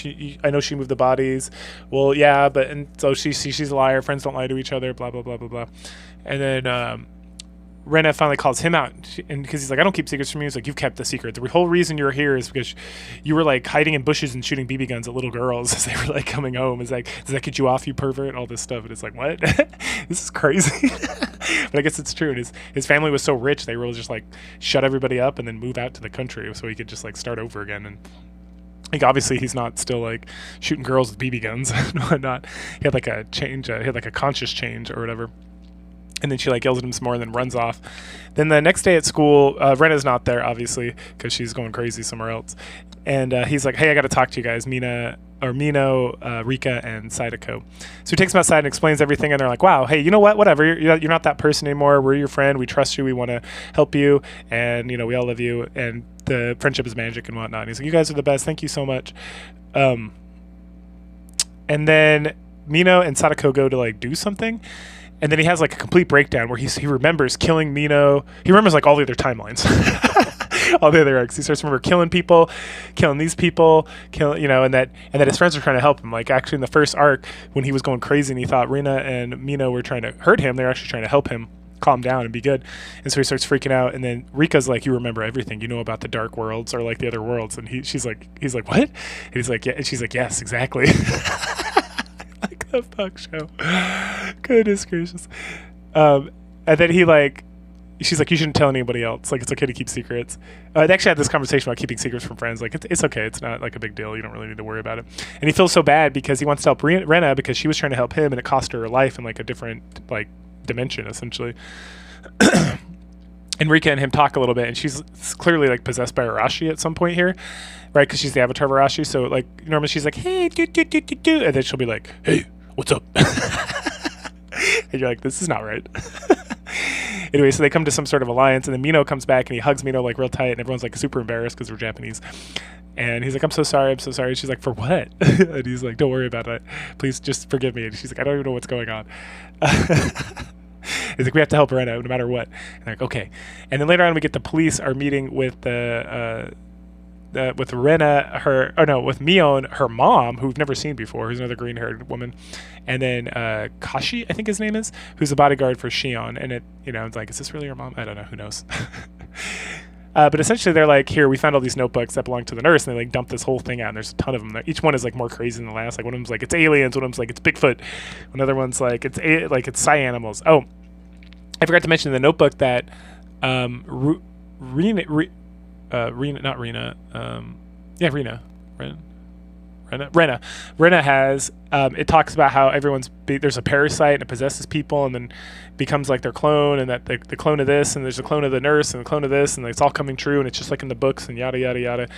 I know she moved the bodies. Well, yeah, but and so she's a liar. Friends don't lie to each other. Blah blah blah blah blah. And then Rena finally calls him out, and because he's like, "I don't keep secrets from you." He's like, "You've kept the secret. The whole reason you're here is because you were like hiding in bushes and shooting BB guns at little girls as they were like coming home." It's like, "Does that get you off, you pervert?" All this stuff, and it's like, what? This is crazy. But I guess it's true. And his family was so rich, they were just like shut everybody up and then move out to the country so he could just like start over again. And like obviously he's not still like shooting girls with BB guns and whatnot. He had like a change. He had like a conscious change or whatever. And then she like yells at him some more and then runs off. Then the next day at school, Rena's not there, obviously, because she's going crazy somewhere else. And he's like, "Hey, I got to talk to you guys, Mino, Rika, and Sadako." So he takes them outside and explains everything. And they're like, "Wow, hey, you know what? Whatever. You're not that person anymore. We're your friend. We trust you. We want to help you. And, we all love you. And the friendship is magic and whatnot." And he's like, "You guys are the best. Thank you so much." And then Mino and Sadako go to like do something. And then he has like a complete breakdown where he remembers killing Mino. He remembers like all the other timelines, all the other arcs. He starts to remember killing people, killing these people, and that his friends were trying to help him. Like actually in the first arc when he was going crazy and he thought Rena and Mino were trying to hurt him, they're actually trying to help him calm down and be good. And so he starts freaking out. And then Rika's like, "You remember everything, you know about the dark worlds or like the other worlds." And he's like, "What?" And he's like, "Yeah." And she's like, "Yes, exactly." Like the fuck show. Goodness gracious. And then she's like, "You shouldn't tell anybody else. Like, it's okay to keep secrets." They actually had this conversation about keeping secrets from friends. Like, it's okay. It's not like a big deal. You don't really need to worry about it. And he feels so bad because he wants to help Rena because she was trying to help him and it cost her life in like a different like dimension essentially. And Rika and him talk a little bit, and she's clearly like possessed by Arashi at some point here, right? Because she's the avatar of Arashi. So like normally she's like, "Hey, do," and then she'll be like, "Hey, what's up?" And you're like, this is not right. Anyway, so they come to some sort of alliance, and then Mino comes back and he hugs Mino like real tight, and everyone's like super embarrassed because we're Japanese. And he's like, "I'm so sorry, I'm so sorry." She's like, "For what?" And he's like, "Don't worry about it. Please just forgive me." And she's like, "I don't even know what's going on." He's like, "We have to help Rena no matter what." And they're like, "Okay." And then later on, we get the police are meeting with with Rena, with Mion, her mom, who we've never seen before, who's another green-haired woman, and then Kashi, I think his name is, who's a bodyguard for Shion. And it's like, is this really her mom? I don't know. Who knows? But essentially, they're like, "Here, we found all these notebooks that belong to the nurse," and they like dump this whole thing out. And there's a ton of them. Each one is like more crazy than the last. Like one of them's like it's aliens. One of them's like it's Bigfoot. Another one's like it's Psy animals. Oh, I forgot to mention the notebook that Rena, Rena has. It talks about how there's a parasite and it possesses people and then becomes like their clone, and that the clone of this, and there's a clone of the nurse and the clone of this, and it's all coming true, and it's just like in the books and yada yada yada,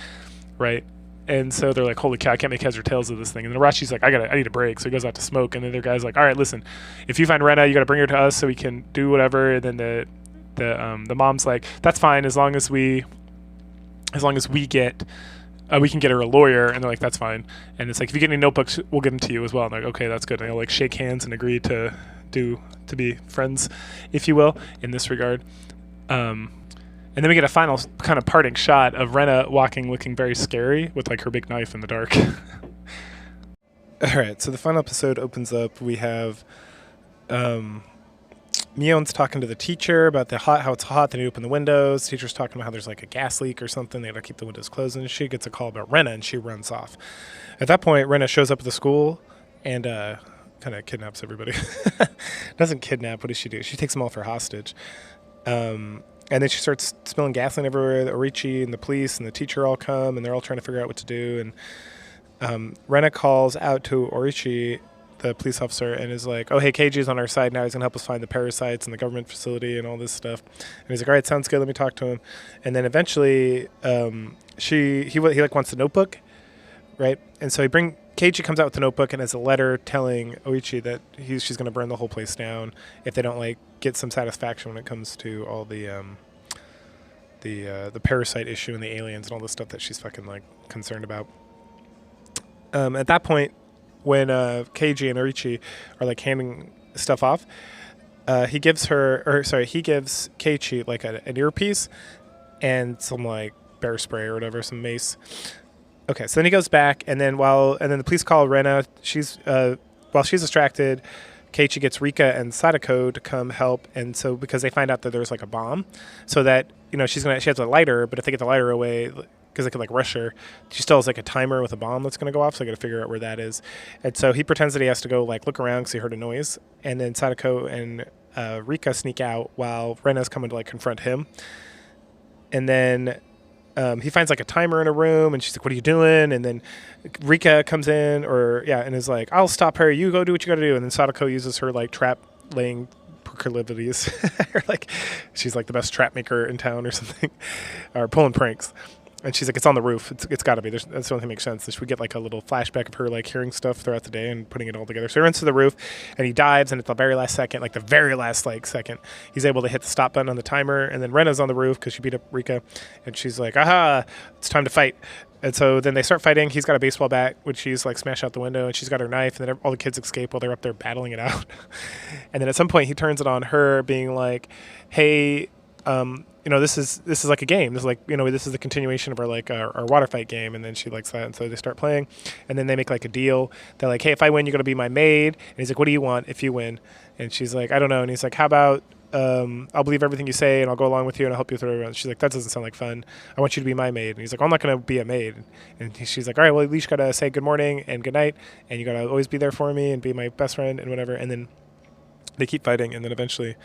right? And so they're like, "Holy cow, I can't make heads or tails of this thing." And then Arashi's like, I need a break. So he goes out to smoke, and the other guy's like, "All right, listen, if you find Rena, you got to bring her to us so we can do whatever." And then the mom's like, "That's fine as long as we get." We can get her a lawyer, and they're like, "That's fine." And it's like, "If you get any notebooks, we'll give them to you as well." And they're like, "Okay, that's good." And they'll like shake hands and agree to do to be friends, if you will, in this regard. And then we get a final kind of parting shot of Rena walking, looking very scary with like her big knife in the dark. All right, so the final episode opens up. We have Mion's talking to the teacher about how it's hot. They need to open the windows. The teacher's talking about how there's like a gas leak or something. They got to keep the windows closed. And she gets a call about Rena, and she runs off. At that point, Rena shows up at the school and kind of kidnaps everybody. Doesn't kidnap. What does she do? She takes them all for hostage. And then she starts spilling gasoline everywhere. Orichi and the police and the teacher all come, and they're all trying to figure out what to do. And Rena calls out to Orichi, the police officer, and is like, oh, hey, Keiji's on our side now. He's going to help us find the parasites in the government facility and all this stuff. And he's like, all right, sounds good. Let me talk to him. And then eventually he like wants the notebook, right? And so Keiji comes out with the notebook and has a letter telling Oichi that she's going to burn the whole place down if they don't like get some satisfaction when it comes to all the parasite issue and the aliens and all the stuff that she's fucking like concerned about. At that point, when Keiji and Oichi are like handing stuff off, he gives Keiichi like an earpiece and some like bear spray or whatever, some mace. Okay, so then he goes back, and then the police call Rena. While she's distracted, Keiichi gets Rika and Sadako to come help, and so because they find out that there's like a bomb, so that she has a lighter, but if they get the lighter away, because they could like rush her, she still has like a timer with a bomb that's going to go off, so they got to figure out where that is, and so he pretends that he has to go like look around because he heard a noise, and then Sadako and Rika sneak out while Rena's coming to like confront him, and then. He finds like a timer in a room, and she's like, what are you doing? And then Rika comes in and is like, I'll stop her. You go do what you got to do. And then Sadako uses her like trap laying proclivities. Like she's like the best trap maker in town or something, or pulling pranks. And she's like, it's on the roof. It's got to be. That's the only thing that makes sense. So we get like a little flashback of her like hearing stuff throughout the day and putting it all together. So he runs to the roof and he dives, and at the very last second, he's able to hit the stop button on the timer. And then Rena's on the roof because she beat up Rika, and she's like, aha, it's time to fight. And so then they start fighting. He's got a baseball bat, which she's like smashed out the window, and she's got her knife, and then all the kids escape while they're up there battling it out. And then at some point he turns it on her, being like, hey, this is like a game. This is like, this is the continuation of our water fight game. And then she likes that. And so they start playing, and then they make like a deal. They're like, hey, if I win, you're going to be my maid. And he's like, what do you want if you win? And she's like, I don't know. And he's like, how about, I'll believe everything you say and I'll go along with you and I'll help you through everyone. She's like, that doesn't sound like fun. I want you to be my maid. And he's like, I'm not going to be a maid. And she's like, all right, well, at least you got to say good morning and good night. And you got to always be there for me and be my best friend and whatever. And then they keep fighting, and then eventually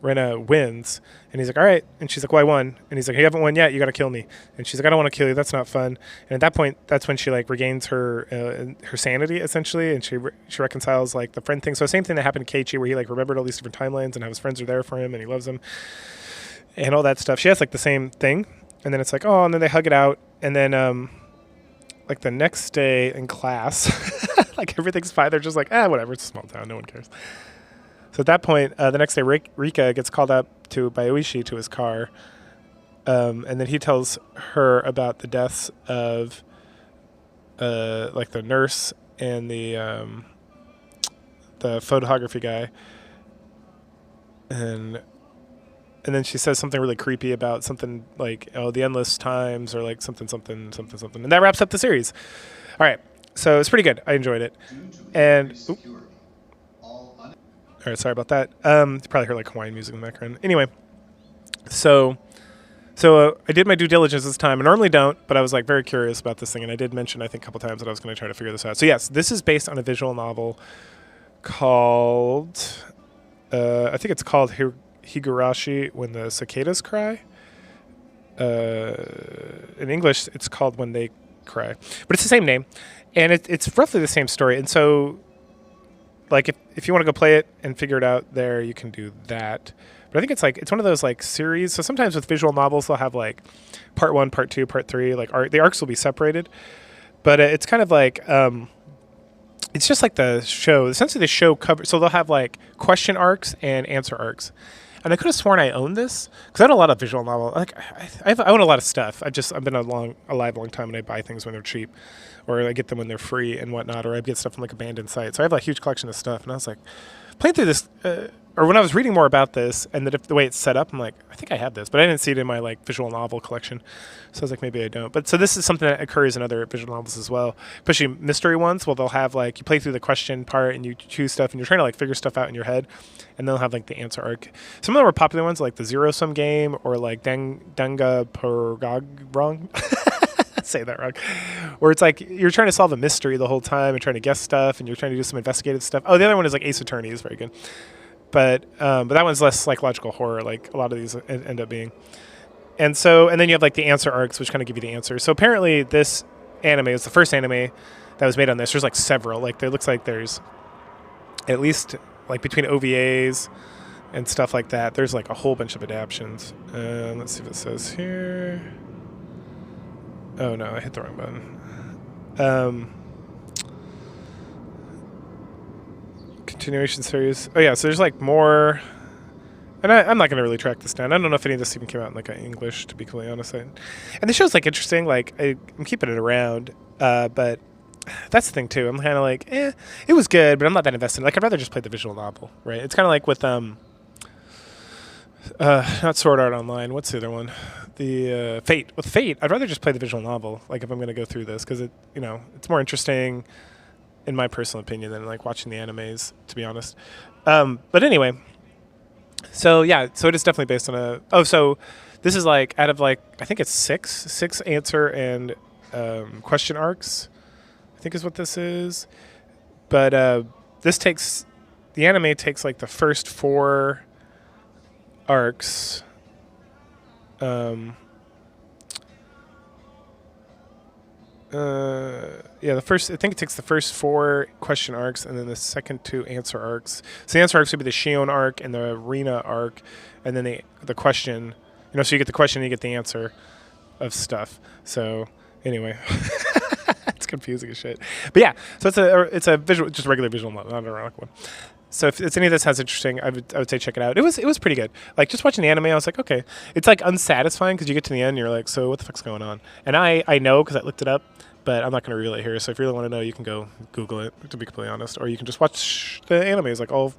Rena wins, and he's like, all right. And she's like, well, I won. And he's like, you haven't won yet. You got to kill me. And she's like, I don't want to kill you. That's not fun. And at that point, that's when she like regains her sanity essentially, and she reconciles like the friend thing. So same thing that happened to Keiichi, where he like remembered all these different timelines and how his friends are there for him and he loves them and all that stuff. She has like the same thing, and then it's like, oh, and then they hug it out, and then like the next day in class, like everything's fine. They're just like, whatever. It's a small town. No one cares. So at that point, the next day, Rika gets called up by Oishi to his car, and then he tells her about the deaths of like the nurse and the photography guy, and then she says something really creepy about something like, oh, the endless times, or like something, and that wraps up the series. All right, so it's pretty good. I enjoyed it, and. All right, sorry about that. You probably heard like Hawaiian music in the background. Anyway, so I did my due diligence this time. I normally don't, but I was like very curious about this thing, and I did mention I think a couple times that I was going to try to figure this out. So yes, this is based on a visual novel called I think it's called Higurashi When the Cicadas Cry. In English, it's called When They Cry, but it's the same name, and it's roughly the same story. And so, like if you want to go play it and figure it out there, you can do that. But I think it's one of those like series. So sometimes with visual novels, they'll have like part 1, part 2, part 3. Like the arcs will be separated, but it's kind of like it's just like the show. Essentially, the show covers. So they'll have like question arcs and answer arcs, And I could have sworn I owned this because I own a lot of visual novel. Like I own a lot of stuff. I've been alive a long time, and I buy things when they're cheap, or I get them when they're free and whatnot, or I get stuff from like abandoned sites. So I have a huge collection of stuff, and I was like playing through this. Or when I was reading more about this and the way it's set up, I'm like, I think I have this, but I didn't see it in my like visual novel collection. So I was like, maybe I don't. But so this is something that occurs in other visual novels as well, especially mystery ones. Well, they'll have like you play through the question part and you choose stuff and you're trying to like figure stuff out in your head, and they'll have like the answer arc. Some of them were popular ones like the Zero Sum Game or like Danga Pergog wrong. Say that wrong. Where it's like you're trying to solve a mystery the whole time and trying to guess stuff and you're trying to do some investigative stuff. Oh, the other one is like Ace Attorney is very good. But that one's less psychological horror, like a lot of these end up being. And then you have like the answer arcs, which kind of give you the answer. So apparently this anime is the first anime that was made on this. There's like several. Like there looks like there's at least like between OVAs and stuff like that. There's like a whole bunch of adaptions. Let's see if it says here. Oh no, I hit the wrong button. Continuation series. Oh yeah, so there's like more, and I'm not gonna really track this down. I don't know if any of this even came out in like English, to be completely honest. And the show's like interesting. Like I'm keeping it around, but that's the thing too. I'm kind of like, it was good, but I'm not that invested. Like I'd rather just play the visual novel, right? It's kind of like with not Sword Art Online. What's the other one? The Fate. With Fate, I'd rather just play the visual novel. Like if I'm gonna go through this, because it's more interesting, in my personal opinion, than like watching the animes, to be honest. But anyway, so yeah, so it is definitely based on so this is like out of like, I think it's six answer and question arcs, I think is what this is. But the anime takes like the first 4 arcs. I think it takes the first 4 question arcs and then the second 2 answer arcs. So the answer arcs would be the Shion arc and the Rina arc, and then the question. So you get the question and you get the answer of stuff. So anyway, it's confusing as shit. But yeah, so it's a visual, just regular visual novel, not a erotic one. So if it's any of this sounds interesting, I would say check it out. It was pretty good. Like just watching the anime, I was like, okay. It's like unsatisfying because you get to the end and you're like, so what the fuck's going on? And I know because I looked it up, but I'm not going to reveal it here. So if you really want to know, you can go Google it, to be completely honest, or you can just watch the animes, like all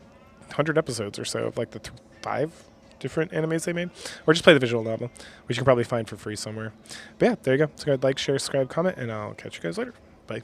100 episodes or so of like the 5 different animes they made, or just play the visual novel, which you can probably find for free somewhere. But yeah, there you go. So go ahead, like, share, subscribe, comment, and I'll catch you guys later. Bye.